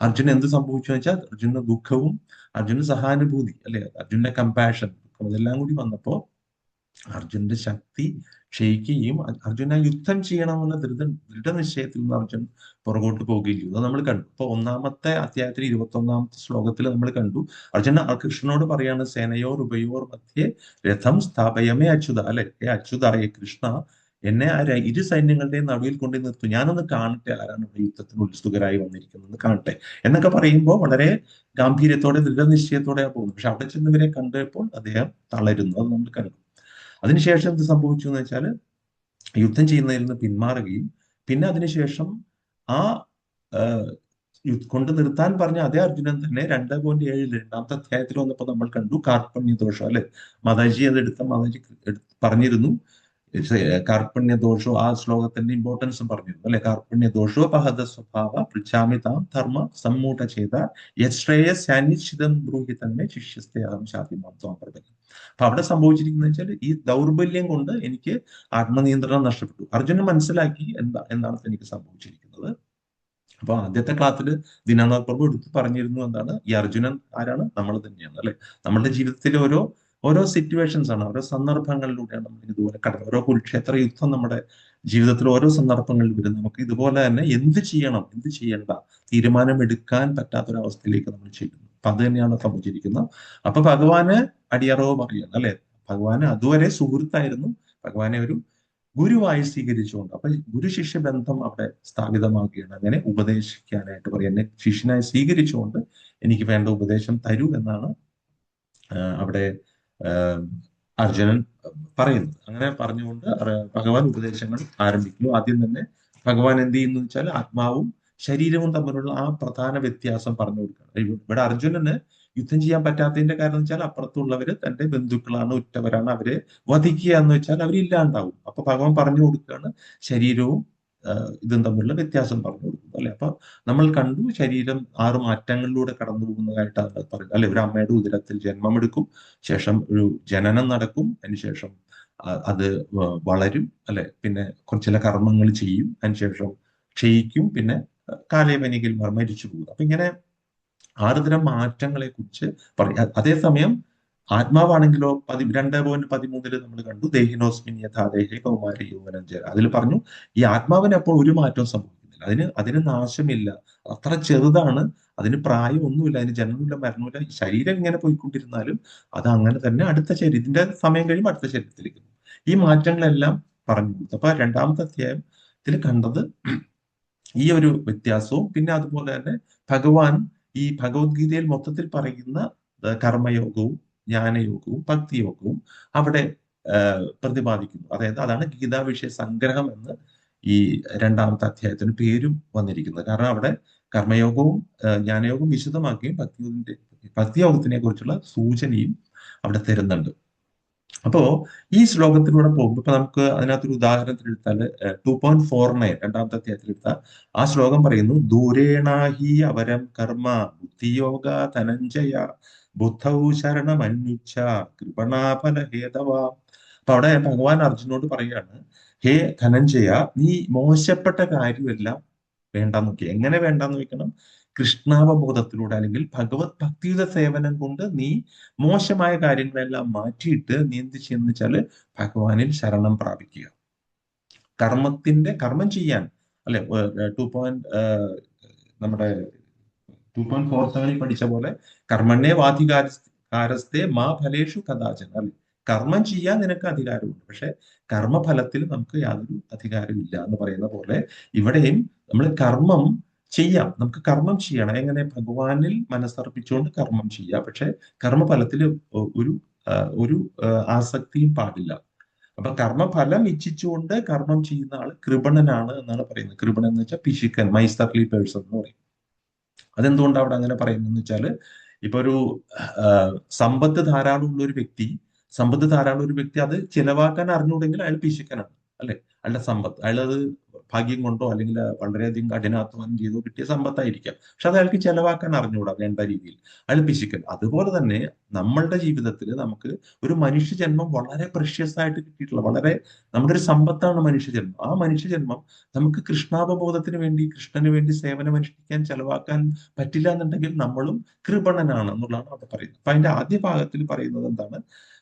Speaker 3: അർജുൻ എന്ത് സംഭവിച്ചു വെച്ചാൽ അർജുന്റെ ദുഃഖവും അർജുന്റെ സഹാനുഭൂതി അല്ലെ, അർജുന്റെ കമ്പാഷൻ, അതെല്ലാം കൂടി വന്നപ്പോ അർജുന്റെ ശക്തി ക്ഷയിക്കുകയും അർജുന യുദ്ധം ചെയ്യണമെന്നുള്ള ദൃഢനിശ്ചയത്തിൽ നിന്ന് അർജുൻ പുറകോട്ട് പോവുകയും ചെയ്തു. അത് നമ്മൾ കണ്ടു. ഇപ്പൊ 1-ാമത്തെ അധ്യായത്തിൽ 21-ാമത്തെ ശ്ലോകത്തിൽ നമ്മൾ കണ്ടു അർജുന കൃഷ്ണനോട് പറയാണ്, സേനയോർ ഉഭയോർ മധ്യേ രഥം സ്ഥാപയമേ അച്യുത അല്ലെ, അച്യുതായ കൃഷ്ണ, എന്നെ ആ ഇരു സൈന്യങ്ങളുടെയും നടുവിൽ കൊണ്ടു നിർത്തും, ഞാനൊന്ന് കാണട്ടെ ആരാണ് ഇവിടെ യുദ്ധത്തിന് ഉത്സുകരായി വന്നിരിക്കുന്നത് കാണട്ടെ എന്നൊക്കെ പറയുമ്പോൾ വളരെ ഗാംഭീര്യത്തോടെ ദൃഢനിശ്ചയത്തോടെയാണ് പോകുന്നത്. പക്ഷെ അവിടെ ചെന്നവരെ കണ്ടപ്പോൾ അദ്ദേഹം തളരുന്നു. അത് നമ്മൾ കണ്ടു. അതിനുശേഷം എന്ത് സംഭവിച്ചു എന്ന് വെച്ചാൽ യുദ്ധം ചെയ്യുന്നതിൽ നിന്ന് പിന്മാറുകയും പിന്നെ അതിനുശേഷം ആ കൊണ്ട് നിർത്താൻ പറഞ്ഞ അതേ അർജുനൻ തന്നെ 2.7 രണ്ടാമത്തെ അധ്യായത്തിൽ വന്നപ്പോൾ നമ്മൾ കണ്ടു കാർപ്പണ്യ ദോഷം അല്ലെ. മാതാജി മാതാജി പറഞ്ഞിരുന്നു കാർപ്പണ്യ ദോഷോ, ആ ശ്ലോകത്തിന്റെ ഇമ്പോർട്ടൻസും പറഞ്ഞിരുന്നു അല്ലെ. കാർപ്പണ്യ ദോഷോ പഹത സ്വഭാവ പൃച്ഛാമിതാം ധർമ്മ സമ്മൂഢ ചെയ്ത യശ്രേയസ്യാനിശ്ചിതം ബ്രൂഹി തന്നെ ശിഷ്യസ്തയാം ശാതിമാം സ്വാപ്രദം. അപ്പൊ അവിടെ സംഭവിച്ചിരിക്കുന്നത് വെച്ചാൽ ഈ ദൗർബല്യം കൊണ്ട് എനിക്ക് ആത്മനിയന്ത്രണം നഷ്ടപ്പെട്ടു. അർജുനൻ മനസ്സിലാക്കി എന്താണ് എനിക്ക് സംഭവിച്ചിരിക്കുന്നത്. അപ്പൊ ആദ്യത്തെ ക്ലാസ്സിൽ ദീനാനാഥ് പ്രഭു എടുത്ത് പറഞ്ഞിരുന്നു എന്താണ്, ഈ അർജുനൻ ആരാണ്? നമ്മൾ തന്നെയാണ് അല്ലെ. നമ്മളുടെ ജീവിതത്തിലെ ഓരോ സിറ്റുവേഷൻസ് ആണ്, ഓരോ സന്ദർഭങ്ങളിലൂടെയാണ് നമ്മൾ ഇതുപോലെ ഓരോ കുരുക്ഷേത്ര യുദ്ധം നമ്മുടെ ജീവിതത്തിൽ ഓരോ സന്ദർഭങ്ങളിൽ വരും. നമുക്ക് ഇതുപോലെ തന്നെ എന്ത് ചെയ്യണം എന്ത് ചെയ്യണ്ട തീരുമാനമെടുക്കാൻ പറ്റാത്തൊരവസ്ഥയിലേക്ക് നമ്മൾ ചെയ്യുന്നു. അപ്പൊ അത് തന്നെയാണ് സംഭവിച്ചിരിക്കുന്നത്. അപ്പൊ ഭഗവാന് അടിയറവ് പറയാണ് അല്ലെ. ഭഗവാന് അതുവരെ സുഹൃത്തായിരുന്നു, ഭഗവാനെ ഒരു ഗുരുവായി സ്വീകരിച്ചുകൊണ്ട് അപ്പൊ ഗുരു ശിഷ്യ ബന്ധം അവിടെ സ്ഥാപിതമാക്കുകയാണ്. അങ്ങനെ ഉപദേശിക്കാനായിട്ട് പറയും, എന്നെ ശിഷ്യനായി സ്വീകരിച്ചുകൊണ്ട് എനിക്ക് വേണ്ട ഉപദേശം തരൂ എന്നാണ് അവിടെ അർജുനൻ പറയുന്നത്. അങ്ങനെ പറഞ്ഞുകൊണ്ട് ഭഗവാൻ ഉപദേശങ്ങൾ ആരംഭിക്കുന്നു. ആദ്യം തന്നെ ഭഗവാൻ എന്ത് ചെയ്യുന്നു വെച്ചാൽ ആത്മാവും ശരീരവും തമ്മിലുള്ള ആ പ്രധാന വ്യത്യാസം പറഞ്ഞു കൊടുക്കുകയാണ്. ഇവിടെ അർജുനന് യുദ്ധം ചെയ്യാൻ പറ്റാത്തതിന്റെ കാരണം വെച്ചാൽ അപ്പുറത്തുള്ളവര് തന്റെ ബന്ധുക്കളാണ്, ഉറ്റവരാണ്, അവരെ വധിക്കുക എന്ന് വെച്ചാൽ അവരില്ലാണ്ടാവും. അപ്പൊ ഭഗവാൻ പറഞ്ഞു കൊടുക്കുകയാണ് ശരീരവും ഇതും തമ്മിലുള്ള വ്യത്യാസം പറഞ്ഞു കൊടുക്കുന്നു അല്ലെ. അപ്പൊ നമ്മൾ കണ്ടു ശരീരം 6 മാറ്റങ്ങളിലൂടെ കടന്നു പോകുന്നതായിട്ടാണ് പറയുന്നത് അല്ലെ. ഒരു അമ്മയുടെ ഉദരത്തിൽ ജന്മമെടുക്കും, ശേഷം ഒരു ജനനം നടക്കും, അതിനുശേഷം അത് വളരും അല്ലെ, പിന്നെ ചില കർമ്മങ്ങൾ ചെയ്യും, അതിനുശേഷം ക്ഷയിക്കും, പിന്നെ കാലേവനികിൽ മരിച്ചു പോകും. അപ്പൊ ഇങ്ങനെ 6 തരം മാറ്റങ്ങളെ കുറിച്ച് പറയും. അതേസമയം ആത്മാവാണെങ്കിലോ 2.13 നമ്മൾ കണ്ടു ദേഹിനോസ്മിൻ യഥാദേഹി കൗമാരി യൗവനഞ്ജര. അതിൽ പറഞ്ഞു ഈ ആത്മാവിന് അപ്പോൾ ഒരു മാറ്റവും സംഭവിക്കുന്നില്ല, അതിന് നാശമില്ല, അത്ര ചെറുതാണ്, അതിന് പ്രായമൊന്നുമില്ല, അതിന് ജനനമില്ല, മരണമില്ല. ശരീരം ഇങ്ങനെ പോയിക്കൊണ്ടിരുന്നാലും അത് അങ്ങനെ തന്നെ അടുത്ത ശരീരത്തിന്റെ സമയം കഴിയുമ്പോൾ അടുത്ത ശരീരത്തിലേക്ക് പോകും. ഈ മാറ്റങ്ങളെല്ലാം പറഞ്ഞു കൊടുത്തു. അപ്പൊ 2ാമത്തെ അധ്യായത്തിൽ കണ്ടത് ഈ ഒരു വ്യത്യാസവും പിന്നെ അതുപോലെ തന്നെ ഭഗവാൻ ഈ ഭഗവത്ഗീതയിൽ മൊത്തത്തിൽ പറയുന്ന കർമ്മയോഗവും ജ്ഞാനയോഗവും ഭക്തിയോഗവും അവിടെ പ്രതിപാദിക്കുന്നു. അതായത് അതാണ് ഗീതാ വിഷയ സംഗ്രഹം എന്ന് ഈ 2ാമത്തെ അധ്യായത്തിന് പേരും വന്നിരിക്കുന്നത്. കാരണം അവിടെ കർമ്മയോഗവും ജ്ഞാനയോഗവും വിശദമാക്കുകയും ഭക്തിയോഗത്തിനെ കുറിച്ചുള്ള സൂചനയും അവിടെ തരുന്നുണ്ട്. അപ്പോ ഈ ശ്ലോകത്തിലൂടെ പോകുമ്പോൾ ഇപ്പൊ നമുക്ക് അതിനകത്തൊരു ഉദാഹരണത്തിൽ എടുത്താൽ 2.49 2ാമത്തെ അധ്യായത്തിൽ എടുത്താൽ ആ ശ്ലോകം പറയുന്നു ദൂരേണാഹി അവരം കർമ്മ ബുദ്ധിയോഗ ധനഞ്ജയ ബുദ്ധൗ ശരണമന്വിച്ഛ കൃപണാഫല ഹേതവ. അപ്പൊ അവിടെ ഭഗവാൻ അർജുനോട് പറയാണ്, ഹേ ധനഞ്ജയ, നീ മോശപ്പെട്ട കാര്യമെല്ലാം വേണ്ടാന്ന് നോക്കി. എങ്ങനെ വേണ്ടാന്ന് വെക്കണം? കൃഷ്ണാവബോധത്തിലൂടെ അല്ലെങ്കിൽ ഭഗവത് ഭക്തിയുടെ സേവനം കൊണ്ട് നീ മോശമായ കാര്യങ്ങളെല്ലാം മാറ്റിയിട്ട് നീ എന്ത് ചെയ്യുന്ന വെച്ചാല് ഭഗവാനിൽ ശരണം പ്രാപിക്കുക. കർമ്മം ചെയ്യാൻ അല്ലെ. നമ്മുടെ 2.47 പഠിച്ച പോലെ കർമ്മണ്യേ വാധികാരസ്തേ മാ ഫലേഷു കഥാചന അല്ലെ. കർമ്മം ചെയ്യാൻ നിനക്ക് അധികാരമുണ്ട്, പക്ഷെ കർമ്മഫലത്തിൽ നമുക്ക് യാതൊരു അധികാരമില്ല എന്ന് പറയുന്ന പോലെ ഇവിടെയും നമ്മൾ കർമ്മം ചെയ്യാം, നമുക്ക് കർമ്മം ചെയ്യണം. എങ്ങനെ? ഭഗവാനിൽ മനസ്സർപ്പിച്ചുകൊണ്ട് കർമ്മം ചെയ്യാം, പക്ഷെ കർമ്മഫലത്തിൽ ഒരു ആസക്തിയും പാടില്ല. അപ്പൊ കർമ്മഫലം ഇച്ഛിച്ചുകൊണ്ട് കർമ്മം ചെയ്യുന്ന ആള് കൃപണനാണ് എന്നാണ് പറയുന്നത്. കൃപണൻ എന്ന് വെച്ചാൽ പിശുക്കൻ, മൈസ്റ്റർലി പേഴ്സൺ എന്ന് പറയും. അതെന്തുകൊണ്ടാണ് അവിടെ അങ്ങനെ പറയുന്നതെന്ന് വെച്ചാല് ഇപ്പൊ ഒരു സമ്പത്ത് ധാരാളമുള്ള ഒരു വ്യക്തി അത് ചിലവാക്കാൻ അറിഞ്ഞുകൂടെങ്കിൽ അയാൾ പിശുക്കനാണ് അല്ലെ. അയാളുടെ സമ്പത്ത് അയാളത് ഭാഗ്യം കൊണ്ടോ അല്ലെങ്കിൽ വളരെയധികം കഠിനാധ്വാനം ചെയ്തോ കിട്ടിയ സമ്പത്തായിരിക്കാം, പക്ഷെ അത് അയാൾക്ക് ചെലവാക്കാൻ അറിഞ്ഞുകൂടാ വേണ്ട രീതിയിൽ, അയാൾ പിശുക്കൻ. അതുപോലെ തന്നെ നമ്മളുടെ ജീവിതത്തിൽ നമുക്ക് ഒരു മനുഷ്യജന്മം വളരെ പ്രഷ്യസ് ആയിട്ട് കിട്ടിയിട്ടുള്ള നമ്മുടെ ഒരു സമ്പത്താണ് മനുഷ്യജന്മം. ആ മനുഷ്യജന്മം നമുക്ക് കൃഷ്ണാവബോധത്തിന് വേണ്ടി കൃഷ്ണന് വേണ്ടി സേവനമനുഷ്ഠിക്കാൻ ചെലവാക്കാൻ പറ്റില്ല എന്നുണ്ടെങ്കിൽ നമ്മളും കൃപണനാണ് എന്നുള്ളതാണ് അവിടെ പറയുന്നത്. അപ്പൊ അതിന്റെ ആദ്യ ഭാഗത്തിൽ പറയുന്നത് എന്താണ്?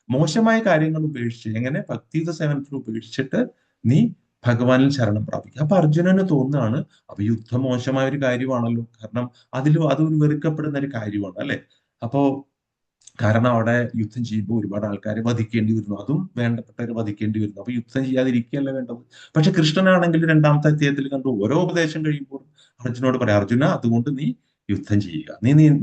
Speaker 3: മോശമായ കാര്യങ്ങൾ ഉപേക്ഷിച്ച്, എങ്ങനെ? ഭക്തിയുത സേവനത്തിൽ ഉപേക്ഷിച്ചിട്ട് നീ ഭഗവാനിൽ ശരണം പ്രാപിക്കുക. അപ്പൊ അർജുനന് തോന്നുകയാണ് അപ്പൊ യുദ്ധം മോശമായ ഒരു കാര്യമാണല്ലോ, കാരണം അതൊരു വെറുക്കപ്പെടുന്ന ഒരു കാര്യമാണ് അല്ലെ. അപ്പോ കാരണം അവിടെ യുദ്ധം ചെയ്യുമ്പോൾ ഒരുപാട് ആൾക്കാരെ വധിക്കേണ്ടി വരുന്നു, അതും വേണ്ടപ്പെട്ടവരെ വധിക്കേണ്ടി വരുന്നു. അപ്പൊ യുദ്ധം ചെയ്യാതിരിക്കുകയല്ല വേണ്ടത്. പക്ഷെ കൃഷ്ണനാണെങ്കിൽ 2ാമത്തെ അധ്യായത്തിൽ കണ്ടു ഓരോ ഉപദേശം കഴിയുമ്പോൾ അർജുനോട് പറയാം, അർജുന അതുകൊണ്ട് നീ യുദ്ധം ചെയ്യുക.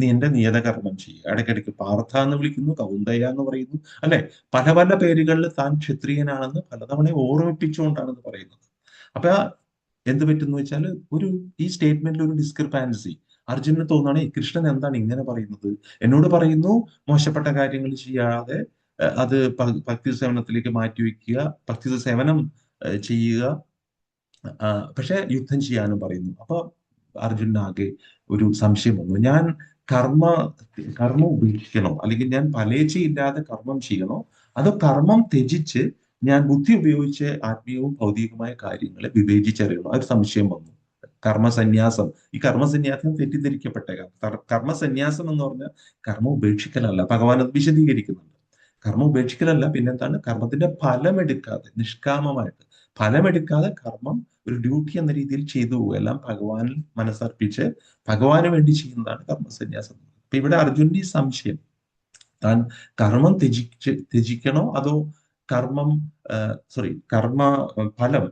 Speaker 3: നിന്റെ നിയതകർമ്മം ചെയ്യുക. ഇടയ്ക്കിടയ്ക്ക് പാർത്ഥ എന്ന് വിളിക്കുന്നു, കൗന്ദയ എന്ന് പറയുന്നു, അല്ലെ? പല പല പേരുകളിൽ താൻ ക്ഷത്രിയനാണെന്ന് പലതവണ ഓർമ്മിപ്പിച്ചുകൊണ്ടാണെന്ന് പറയുന്നത്. അപ്പൊ എന്ത് പറ്റുന്നു വെച്ചാൽ ഈ സ്റ്റേറ്റ്മെന്റിൽ ഒരു ഡിസ്ക്രിപ്പാൻസി അർജുനന് തോന്നുകയാണ്, കൃഷ്ണൻ എന്താണ് ഇങ്ങനെ പറയുന്നത്? എന്നോട് പറയുന്നു മോശപ്പെട്ട കാര്യങ്ങൾ ചെയ്യാതെ അത് ഭക്തി സേവനത്തിലേക്ക് മാറ്റിവെക്കുക, ഭക്തി സേവനം ചെയ്യുക, പക്ഷെ യുദ്ധം ചെയ്യാനും പറയുന്നു. അപ്പൊ അർജുനാകെ ഒരു സംശയം വന്നു. ഞാൻ കർമ്മം ഉപേക്ഷിക്കണോ, അല്ലെങ്കിൽ ഞാൻ ഫലേച്ഛയില്ലാതെ കർമ്മം ചെയ്യണോ, അതോ കർമ്മം ത്യജിച്ച് ഞാൻ ബുദ്ധി ഉപയോഗിച്ച് ആത്മീയവും ഭൗതികവുമായ കാര്യങ്ങളെ വിവേചിച്ചറിയണോ? ആ ഒരു സംശയം വന്നു. കർമ്മസന്യാസം, ഈ കർമ്മസന്യാസം തെറ്റിദ്ധരിക്കപ്പെട്ടേക്കാം. കർമ്മസന്യാസം എന്ന് പറഞ്ഞാൽ കർമ്മം ഉപേക്ഷിക്കലല്ല. ഭഗവാൻ അത് വിശദീകരിക്കുന്നുണ്ട്. കർമ്മം ഉപേക്ഷിക്കലല്ല, പിന്നെന്താണ്? കർമ്മത്തിന്റെ ഫലമെടുക്കാതെ, നിഷ്കാമമായിട്ട് ഫലമെടുക്കാതെ കർമ്മം ഒരു ഡ്യൂട്ടി എന്ന രീതിയിൽ ചെയ്തു പോകുക, എല്ലാം ഭഗവാനിൽ മനസ്സർപ്പിച്ച് ഭഗവാന് വേണ്ടി ചെയ്യുന്നതാണ് കർമ്മസന്യാസം. അപ്പൊ ഇവിടെ അർജുനന്റെ ഈ സംശയം, താൻ കർമ്മം ത്യജിക്കണോ അതോ കർമ്മ ഫലം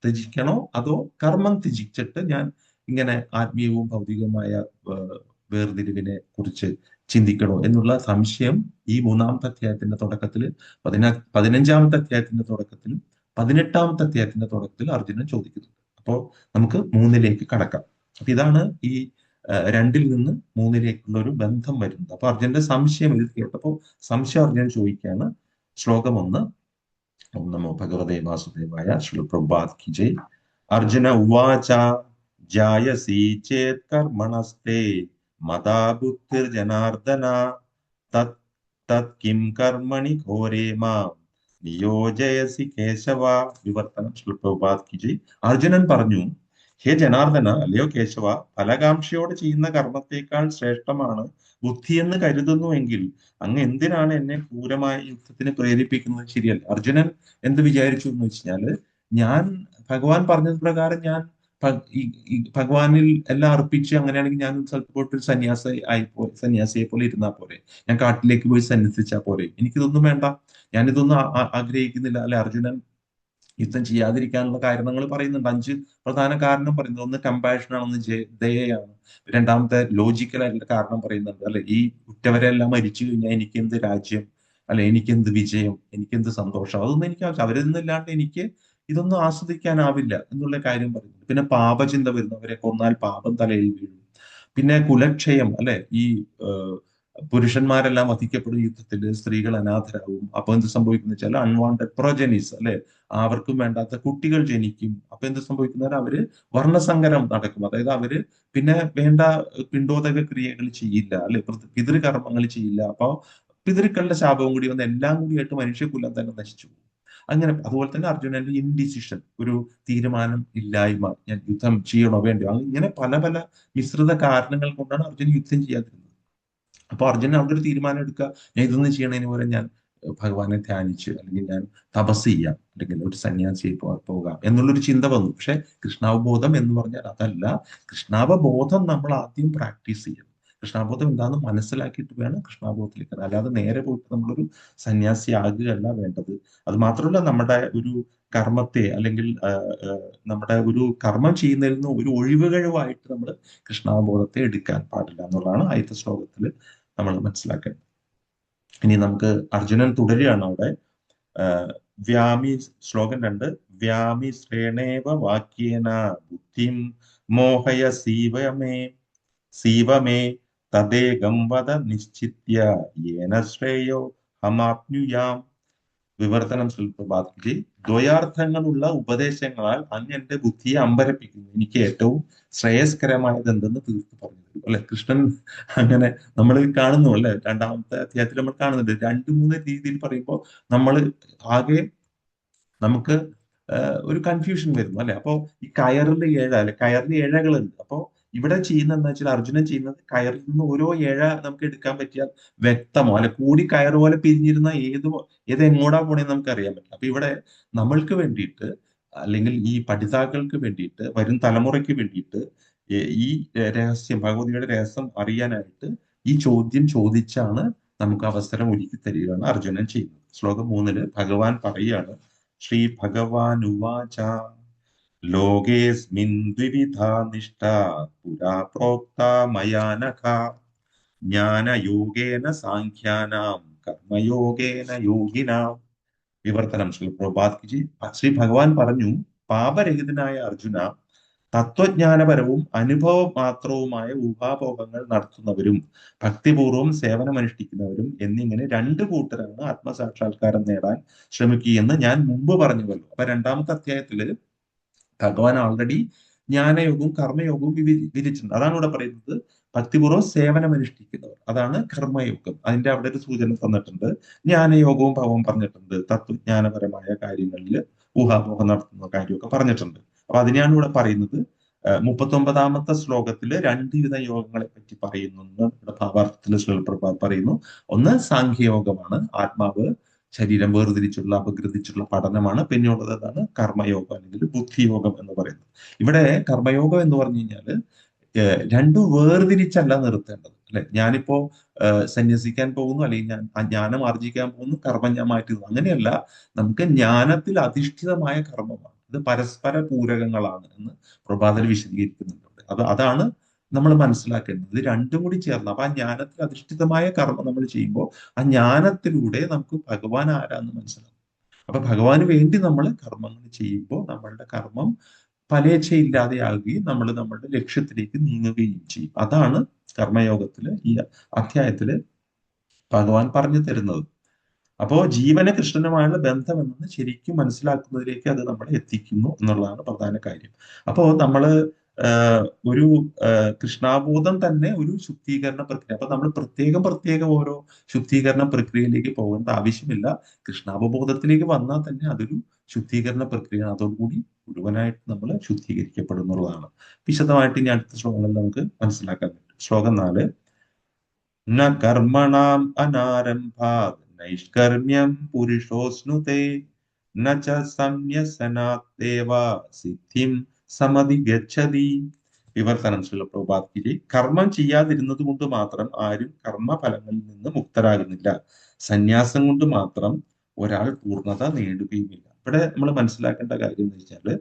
Speaker 3: ത്യജിക്കണോ അതോ കർമ്മം ത്യജിച്ചിട്ട് ഞാൻ ഇങ്ങനെ ആത്മീയവും ഭൗതികവുമായ വേർതിരിവിനെ കുറിച്ച് ചിന്തിക്കണോ എന്നുള്ള സംശയം ഈ 3-ാമത്തെ അധ്യായത്തിന്റെ തുടക്കത്തിൽ, 15-ാമത്തെ അധ്യായത്തിന്റെ തുടക്കത്തിലും 18-ാമത്തെ അധ്യായത്തിന്റെ തുടക്കത്തിൽ അർജുനൻ ചോദിക്കുന്നുണ്ട്. അപ്പോൾ നമുക്ക് 3-ലേക്ക് കടക്കാം. അപ്പൊ ഇതാണ് ഈ 2-ൽ നിന്ന് 3-ലേക്കുള്ള ഒരു ബന്ധം വരുന്നത്. അപ്പൊ അർജുനന്റെ സംശയം ഇത് കേട്ടപ്പോൾ സംശയം അർജുനൻ ചോദിക്കുകയാണ്. ശ്ലോകം 1. ഓം നമോ ഭഗവതേ വാസുദേവായ. ശ്രീ പ്രഭുപാദ് കി ജയ്. അർജുന ഉവാച ജായസി ചേത് കർമ്മണസ്തേ മതാ ബുദ്ധിർ ജനാർദ്ദന തത് കിം കർമ്മണി ഘോരേ മാം നിയോജയസി കേശവ. വിവർത്തനം. ശ്രീ പ്രഭുപാദ് കി ജയ്. അർജുനൻ പറഞ്ഞു, ഹേ ജനാർദ്ദന, അല്ലയോ കേശവ, ഫലകാംക്ഷയോട് ചെയ്യുന്ന കർമ്മത്തേക്കാൾ ശ്രേഷ്ഠമാണ് ബുദ്ധി എന്ന് കരുതുന്നുവെങ്കിൽ അങ്ങ് എന്തിനാണ് എന്നെ ക്രൂരമായ യുദ്ധത്തിന് പ്രേരിപ്പിക്കുന്നത്? ശരിയല്ല. അർജുനൻ എന്ത് വിചാരിച്ചു എന്ന് വെച്ചാല്, ഞാൻ ഭഗവാൻ പറഞ്ഞത് പ്രകാരം ഞാൻ ഭഗവാനിൽ എല്ലാം അർപ്പിച്ച് അങ്ങനെയാണെങ്കിൽ ഞാൻ സ്ഥലത്ത് പോയിട്ട് ഒരു സന്യാസിയെ പോലെ ഇരുന്നാൽ പോരെ, ഞാൻ കാട്ടിലേക്ക് പോയി സന്യസിച്ചാൽ പോരെ, എനിക്കിതൊന്നും വേണ്ട, ഞാനിതൊന്നും ആഗ്രഹിക്കുന്നില്ല. അല്ലെ? അർജുനൻ യുദ്ധം ചെയ്യാതിരിക്കാനുള്ള കാരണങ്ങൾ പറയുന്നുണ്ട്. 5 പ്രധാന കാരണം പറയുന്നത്. 1 കമ്പാഷൻ ആണ്, 1 ദയയാണ്, 2-ാമത്തെ ലോജിക്കലായിട്ടുള്ള കാരണം പറയുന്നുണ്ട്. അല്ലെ? ഈ ഉറ്റവരെല്ലാം മരിച്ചു കഴിഞ്ഞാൽ എനിക്കെന്ത് രാജ്യം, അല്ലെ, എനിക്കെന്ത് വിജയം, എനിക്കെന്ത് സന്തോഷം, അതൊന്നും എനിക്ക് അവരൊന്നുമില്ലാണ്ട് എനിക്ക് ഇതൊന്നും ആസ്വദിക്കാനാവില്ല എന്നുള്ള കാര്യം പറയുന്നുണ്ട്. പിന്നെ പാപചിന്ത വരുന്നു, അവരെ കൊന്നാൽ പാപം തലയിൽ വീഴും. പിന്നെ കുലക്ഷയം, അല്ലെ, ഈ പുരുഷന്മാരെല്ലാം വധിക്കപ്പെടും യുദ്ധത്തിൽ, സ്ത്രീകൾ അനാഥരാകും. അപ്പൊ എന്ത് സംഭവിക്കുന്ന വെച്ചാൽ അൺവാണ്ടഡ് പ്രൊജനീസ്, അല്ലെ, അവർക്കും വേണ്ടാത്ത കുട്ടികൾ ജനിക്കും. അപ്പൊ എന്ത് സംഭവിക്കുന്നത്? അവര് വർണ്ണസങ്കരം നടക്കും. അതായത് അവര് പിന്നെ വേണ്ട പിണ്ടോദക ക്രിയകൾ ചെയ്യില്ല, അല്ലെ, പിതൃകർമ്മങ്ങൾ ചെയ്യില്ല. അപ്പൊ പിതൃക്കളുടെ ശാപവും കൂടി വന്ന് എല്ലാം കൂടിയായിട്ട് മനുഷ്യകുലം തന്നെ നശിച്ചു പോകും. അങ്ങനെ. അതുപോലെ തന്നെ അർജുനന്റെ ഇൻഡിസിഷൻ, ഒരു തീരുമാനം ഇല്ലായ്മ, ഞാൻ യുദ്ധം ചെയ്യണോ വേണ്ടയോ, ഇങ്ങനെ പല പല മിശ്രിത കാരണങ്ങൾ കൊണ്ടാണ് അർജുൻ യുദ്ധം ചെയ്യാതിരുന്നത്. അപ്പൊ അർജുനൻ അവിടെ ഒരു തീരുമാനം എടുക്കുക, ഞാൻ ഇതൊന്നും ചെയ്യണതിന് പോലെ ഞാൻ ഭഗവാനെ ധ്യാനിച്ച്, അല്ലെങ്കിൽ ഞാൻ തപസ് ചെയ്യാം, അല്ലെങ്കിൽ ഒരു സന്യാസിയെ പോകാം എന്നുള്ളൊരു ചിന്ത വന്നു. പക്ഷെ കൃഷ്ണാവബോധം എന്ന് പറഞ്ഞാൽ അതല്ല. കൃഷ്ണാവബോധം നമ്മൾ ആദ്യം പ്രാക്ടീസ് ചെയ്യണം. കൃഷ്ണാബോധം എന്താണെന്ന് മനസ്സിലാക്കിയിട്ട് വേണം കൃഷ്ണാബോധത്തിലേക്ക്. അല്ലാതെ നേരെ പോയിട്ട് നമ്മളൊരു സന്യാസി ആകുകയല്ല വേണ്ടത്. അത് മാത്രമല്ല, നമ്മുടെ ഒരു കർമ്മത്തെ, അല്ലെങ്കിൽ നമ്മുടെ ഒരു കർമ്മം ചെയ്യുന്നതിൽ നിന്ന് ഒരു ഒഴിവുകഴിവായിട്ട് നമ്മൾ കൃഷ്ണാബോധത്തെ എടുക്കാൻ പാടില്ല എന്നുള്ളതാണ് ആദ്യത്തെ ശ്ലോകത്തിൽ നമ്മൾ മനസ്സിലാക്കേണ്ടത്. ഇനി നമുക്ക് അർജുനൻ തുടരുകയാണ് അവിടെ. ശ്ലോകം 2. വ്യാമി ശ്രേണേവ വാക്യേന ബുദ്ധിം മോഹയ സീവമേ തദേകം വദ നിശ്ചിത്യ യേന ശ്രേയോ ഹമാപ്നുയാം. വിവർത്തനം. ശ്രീ ദ്വയാർത്ഥങ്ങളുള്ള ഉപദേശങ്ങളാൽ അങ്ങ് എന്റെ ബുദ്ധിയെ അമ്പരപ്പിക്കുന്നു. എനിക്ക് ഏറ്റവും ശ്രേയസ്കരമായത് എന്തെന്ന് തീർത്ത് പറഞ്ഞു തരും. അല്ലെ? കൃഷ്ണൻ അങ്ങനെ നമ്മൾ കാണുന്നു, അല്ലെ? 2-ാമത്തെ അധ്യായത്തിൽ നമ്മൾ കാണുന്നുണ്ട്. 2-3 രീതിയിൽ പറയുമ്പോൾ നമ്മൾ ആകെ നമുക്ക് ഒരു കൺഫ്യൂഷൻ വരുന്നു, അല്ലെ? അപ്പോ ഈ കയറിന്റെ 7, അല്ലെ, കയറിന് 7 ഇഴകളുണ്ട്. അപ്പോ ഇവിടെ ചെയ്യുന്നത് എന്താ വെച്ചാൽ, അർജുനൻ ചെയ്യുന്നത് കയറിൽ നിന്ന് ഓരോ 7 നമുക്ക് എടുക്കാൻ പറ്റിയാൽ വ്യക്തമോ, അല്ലെ, കൂടി കയർ പോലെ പിരിഞ്ഞിരുന്ന ഏത് എങ്ങോട്ടാ പോണെന്ന് നമുക്ക് അറിയാൻ പറ്റില്ല. അപ്പൊ ഇവിടെ നമ്മൾക്ക് വേണ്ടിയിട്ട്, അല്ലെങ്കിൽ ഈ പഠിതാക്കൾക്ക് വേണ്ടിയിട്ട്, വരും തലമുറയ്ക്ക് വേണ്ടിയിട്ട് ഈ രഹസ്യം, ഭഗവതിയുടെ രഹസ്യം അറിയാനായിട്ട് ഈ ചോദ്യം ചോദിച്ചാണ് നമുക്ക് അവസരം ഒരുക്കി തരികയാണ് അർജുനൻ ചെയ്യുന്നത്. ശ്ലോകം 3 ഭഗവാൻ പറയുകയാണ്. ശ്രീ ഭഗവാൻ ഉവാച ലോകേസ്മിൻ ദ്വിവിധാ നിഷ്ഠ പുരാ പ്രോക്ത മയാ നഘ ജ്ഞാനയോഗേന സാഖ്യാനാം കർമ്മയോഗേന യോഗിനാം. വിവർത്തനം ശ്രീ പ്രഭാത്ജി. ശ്രീ ഭഗവാൻ പറഞ്ഞു, പാപരഹിതനായ അർജുന, തത്വജ്ഞാനപരവും അനുഭവ മാത്രവുമായ ഊഹാപോഹങ്ങൾ നടത്തുന്നവരും ഭക്തിപൂർവ്വം സേവനമനുഷ്ഠിക്കുന്നവരും എന്നിങ്ങനെ രണ്ടു കൂട്ടരാണ് ആത്മസാക്ഷാത്കാരം നേടാൻ ശ്രമിക്കുകയെന്ന് ഞാൻ മുമ്പ് പറഞ്ഞുവല്ലോ. അപ്പൊ രണ്ടാമത്തെ അധ്യായത്തില് ഭഗവാൻ ഓൾറെഡി ജ്ഞാനയോഗവും കർമ്മയോഗവും വിധിച്ചിട്ടുണ്ട്. അതാണ് ഇവിടെ പറയുന്നത്, ഭക്തിപൂർവ്വം സേവനമനുഷ്ഠിക്കുന്നവർ, അതാണ് കർമ്മയോഗം. അതിന്റെ അവിടെ ഒരു സൂചന തന്നിട്ടുണ്ട്. ജ്ഞാനയോഗവും ഭഗവാൻ പറഞ്ഞിട്ടുണ്ട്, തത്വജ്ഞാനപരമായ കാര്യങ്ങളിൽ ഊഹാപോഹം നടത്തുന്ന കാര്യമൊക്കെ പറഞ്ഞിട്ടുണ്ട്. അപ്പൊ അതിനെയാണ് ഇവിടെ പറയുന്നത്. 39ാമത്തെ ശ്ലോകത്തില് രണ്ടുവിധ യോഗങ്ങളെ പറ്റി പറയുന്നു. ഇവിടെ ഭാവാർത്ഥത്തിൽ ശ്രീപ്രഭാത് പറയുന്നു, ഒന്ന് സാഖ്യയോഗമാണ്, ആത്മാവ് ശരീരം വേർതിരിച്ചുള്ള അപഗ്രഥിച്ചുള്ള പഠനമാണ്. പിന്നെയുള്ളത് എന്താണ്? കർമ്മയോഗം അല്ലെങ്കിൽ ബുദ്ധിയോഗം എന്ന് പറയുന്നത്. ഇവിടെ കർമ്മയോഗം എന്ന് പറഞ്ഞു കഴിഞ്ഞാല് രണ്ടു വേർതിരിച്ചല്ല നിർത്തേണ്ടത്, അല്ലെ? ഞാനിപ്പോ സന്യസിക്കാൻ പോകുന്നു, അല്ലെങ്കിൽ ഞാൻ ആ ജ്ഞാനം ആർജിക്കാൻ പോകുന്നു, കർമ്മം ഞാൻ മാറ്റുന്നു, അങ്ങനെയല്ല. നമുക്ക് ജ്ഞാനത്തിൽ അധിഷ്ഠിതമായ കർമ്മമാണ്. ഇത് പരസ്പര പൂരകങ്ങളാണ് എന്ന് പ്രഭാതൽ വിശദീകരിക്കുന്നുണ്ട്. അതാണ് നമ്മൾ മനസ്സിലാക്കേണ്ടത്. ഇത് രണ്ടും കൂടി ചേർന്ന്, അപ്പൊ ആ ജ്ഞാനത്തിൽ അധിഷ്ഠിതമായ കർമ്മം നമ്മൾ ചെയ്യുമ്പോൾ ആ ജ്ഞാനത്തിലൂടെ നമുക്ക് ഭഗവാൻ ആരാന്ന് മനസ്സിലാക്കും. അപ്പൊ ഭഗവാന് വേണ്ടി നമ്മൾ കർമ്മങ്ങൾ ചെയ്യുമ്പോൾ നമ്മളുടെ കർമ്മം ഫലേച്ഛയില്ലാതെയാകുകയും നമ്മൾ നമ്മളുടെ ലക്ഷ്യത്തിലേക്ക് നീങ്ങുകയും ചെയ്യും. അതാണ് കർമ്മയോഗത്തില് ഈ അധ്യായത്തില് ഭഗവാൻ പറഞ്ഞു തരുന്നത്. അപ്പോ ജീവന കൃഷ്ണനുമായുള്ള ബന്ധം എന്നത് ശരിക്കും മനസ്സിലാക്കുന്നതിലേക്ക് അത് നമ്മളെ എത്തിക്കുന്നു എന്നുള്ളതാണ് പ്രധാന കാര്യം. അപ്പോ നമ്മള് ഒരു കൃഷ്ണാബോധം തന്നെ ഒരു ശുദ്ധീകരണ പ്രക്രിയ. അപ്പൊ നമ്മൾ പ്രത്യേകം ഓരോ ശുദ്ധീകരണ പ്രക്രിയയിലേക്ക് പോകേണ്ട ആവശ്യമില്ല. കൃഷ്ണാവബോധത്തിലേക്ക് വന്നാൽ തന്നെ അതൊരു ശുദ്ധീകരണ പ്രക്രിയ. അതോടുകൂടി മുഴുവനായിട്ട് നമ്മൾ ശുദ്ധീകരിക്കപ്പെടുന്നുള്ളതാണ്. വിശദമായിട്ട് ഇനി അടുത്ത ശ്ലോകങ്ങളിൽ നമുക്ക് മനസ്സിലാക്കാൻ പറ്റും. ശ്ലോകം 4. ന കർമ്മണാം അനാരംഭാത് നൈഷ്കർമ്മ്യം പുരുഷോസ്നുതേ ന ച സംന്യസനാത്തേവ സിദ്ധിം സമധിഗച്ഛതി. വിവർത്തനം ശ്രീ പ്രഭാത്ജി. കർമ്മം ചെയ്യാതിരുന്നത് കൊണ്ട് മാത്രം ആരും കർമ്മഫലങ്ങളിൽ നിന്ന് മുക്തരാകുന്നില്ല. സന്യാസം കൊണ്ട് മാത്രം ഒരാൾ പൂർണ്ണത നേടുകയുമില്ല. ഇവിടെ നമ്മൾ മനസ്സിലാക്കേണ്ട കാര്യം എന്ന് വെച്ചാല്,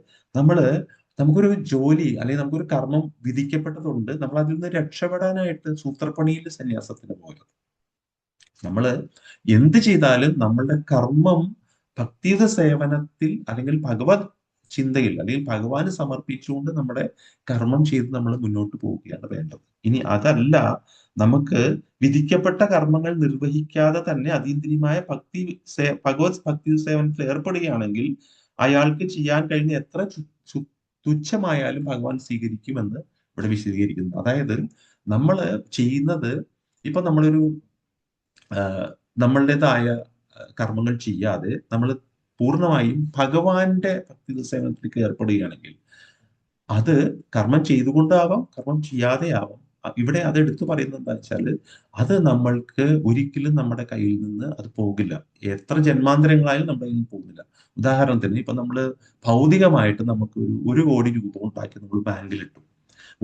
Speaker 3: നമുക്കൊരു ജോലി അല്ലെങ്കിൽ നമുക്കൊരു കർമ്മം വിധിക്കപ്പെട്ടതുണ്ട്, നമ്മൾ അതിൽ നിന്ന് രക്ഷപ്പെടാനായിട്ട് സൂത്രപ്പണിയിൽ സന്യാസത്തിന് പോയത്. നമ്മൾ എന്ത് ചെയ്താലും നമ്മളുടെ കർമ്മം ഭക്തിയുത സേവനത്തിൽ അല്ലെങ്കിൽ ഭഗവത് ചിന്തയിൽ അല്ലെങ്കിൽ ഭഗവാന് സമർപ്പിച്ചുകൊണ്ട് നമ്മുടെ കർമ്മം ചെയ്ത് നമ്മൾ മുന്നോട്ട് പോവുകയാണ് വേണ്ടത്. ഇനി അതല്ല, നമുക്ക് വിധിക്കപ്പെട്ട കർമ്മങ്ങൾ നിർവഹിക്കാതെ തന്നെ അതീന്ദ്രിയമായ ഭഗവത് ഭക്തി സേവനത്തിൽ ഏർപ്പെടുകയാണെങ്കിൽ അയാൾക്ക് ചെയ്യാൻ കഴിഞ്ഞ എത്ര തുച്ഛമായാലും ഭഗവാൻ സ്വീകരിക്കുമെന്ന് ഇവിടെ വിശദീകരിക്കുന്നു. അതായത് നമ്മൾ ചെയ്യുന്നത്, ഇപ്പൊ നമ്മളൊരു നമ്മളുടേതായ കർമ്മങ്ങൾ ചെയ്യാതെ നമ്മൾ പൂർണ്ണമായും ഭഗവാന്റെ ഭക്തി സേവനത്തിലേക്ക് ഏർപ്പെടുകയാണെങ്കിൽ അത് കർമ്മം ചെയ്തുകൊണ്ടാവാം, കർമ്മം ചെയ്യാതെ ആവാം. ഇവിടെ അത് എടുത്തു പറയുന്നത് എന്താ വെച്ചാല്, അത് നമ്മൾക്ക് ഒരിക്കലും നമ്മുടെ കയ്യിൽ നിന്ന് അത് പോകില്ല. എത്ര ജന്മാന്തരങ്ങളായാലും നമ്മുടെ കയ്യിൽ നിന്ന് പോകുന്നില്ല. ഉദാഹരണത്തിന് ഇപ്പൊ നമ്മൾ ഭൗതികമായിട്ട് നമുക്ക് 1 കോടി രൂപ ഉണ്ടാക്കി നമ്മൾ ബാങ്കിലിട്ടു.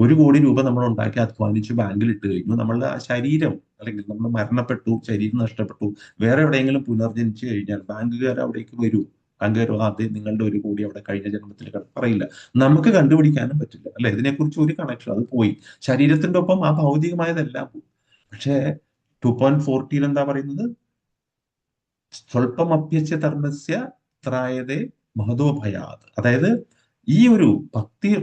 Speaker 3: 1 കോടി രൂപ നമ്മൾ ഉണ്ടാക്കി അധ്വാനിച്ച് ബാങ്കിൽ ഇട്ട് കഴിഞ്ഞു. നമ്മളുടെ ആ ശരീരം അല്ലെങ്കിൽ നമ്മൾ മരണപ്പെട്ടു, ശരീരം നഷ്ടപ്പെട്ടു, വേറെ എവിടെയെങ്കിലും പുനർജനിച്ചു കഴിഞ്ഞാൽ ബാങ്കുകാർ അവിടേക്ക് വരൂ. ബാങ്കുകാർ ആദ്യം നിങ്ങളുടെ 1 കോടി അവിടെ കഴിഞ്ഞ ജന്മത്തിൽ പറയില്ല. നമുക്ക് കണ്ടുപിടിക്കാനും പറ്റില്ല, അല്ലെ? ഇതിനെക്കുറിച്ച് ഒരു കണക്ഷൻ, അത് പോയി. ശരീരത്തിന്റെ ഒപ്പം ആ ഭൗതികമായതെല്ലാം പോയി. പക്ഷേ 2.14 എന്താ പറയുന്നത്? സ്വല്പം അഭ്യസ്യ ധർമ്മസ്യ ത്രായതേ മഹതോ ഭയാത്. അതായത് ഈ ഒരു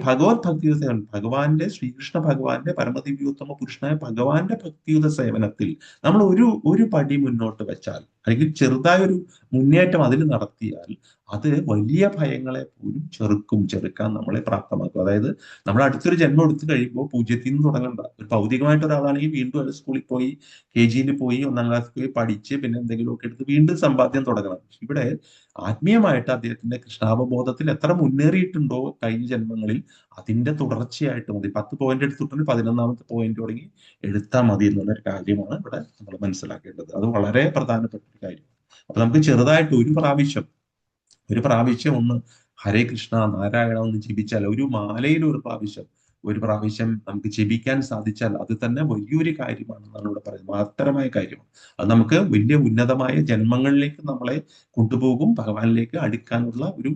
Speaker 3: ഭഗവത് ഭക്തിയുത സേവനം, ഭഗവാന്റെ ശ്രീകൃഷ്ണ ഭഗവാന്റെ പരമദിവ്യോത്തമ പുരുഷനായ ഭഗവാന്റെ ഭക്തിയുത സേവനത്തിൽ നമ്മൾ ഒരു പടി മുന്നോട്ട് വെച്ചാൽ, അല്ലെങ്കിൽ ചെറുതായൊരു മുന്നേറ്റം അതിൽ നടത്തിയാൽ, അത് വലിയ ഭയങ്ങളെ പോലും ചെറുക്കാൻ നമ്മളെ പ്രാപ്തമാക്കും. അതായത് നമ്മൾ അടുത്തൊരു ജന്മം എടുത്തു കഴിയുമ്പോൾ 0-ൽ നിന്ന് തുടങ്ങണ്ട. ഒരു ഭൗതികമായിട്ട് ഒരാളാണെങ്കിൽ വീണ്ടും അത് സ്കൂളിൽ പോയി, KGയിൽ പോയി, 1ാം ക്ലാസ്സിൽ പോയി പഠിച്ച് പിന്നെ എന്തെങ്കിലുമൊക്കെ എടുത്ത് വീണ്ടും സമ്പാദ്യം തുടങ്ങണം. ഇവിടെ ആത്മീയമായിട്ട് അദ്ദേഹത്തിന്റെ കൃഷ്ണാവബോധത്തിൽ എത്ര മുന്നേറിയിട്ടുണ്ടോ കഴിഞ്ഞ ജന്മങ്ങളിൽ, അതിന്റെ തുടർച്ചയായിട്ട് മതി. 10 പോയിന്റ് എടുത്തിട്ടുണ്ടെങ്കിൽ 11ാമത്തെ പോയിന്റ് തുടങ്ങി എടുത്താൽ മതി എന്നുള്ളൊരു കാര്യമാണ് ഇവിടെ നമ്മൾ മനസ്സിലാക്കേണ്ടത്. അത് വളരെ പ്രധാനപ്പെട്ട ഒരു കാര്യമാണ്. അപ്പൊ നമുക്ക് ചെറുതായിട്ട് ഒരു പ്രാവശ്യം ഒന്ന് ഹരേ കൃഷ്ണ നാരായണ ഒന്ന് ജപിച്ചാൽ, ഒരു മാലയിൽ ഒരു പ്രാവശ്യം നമുക്ക് ജപിക്കാൻ സാധിച്ചാൽ അത് തന്നെ വലിയൊരു കാര്യമാണെന്നാണ് ഇവിടെ പറയുന്നത്. മഹത്തരമായ കാര്യമാണ്. അത് നമുക്ക് വലിയ ഉന്നതമായ ജന്മങ്ങളിലേക്ക് നമ്മളെ കൊണ്ടുപോകും, ഭഗവാനിലേക്ക് അടുക്കാനുള്ള ഒരു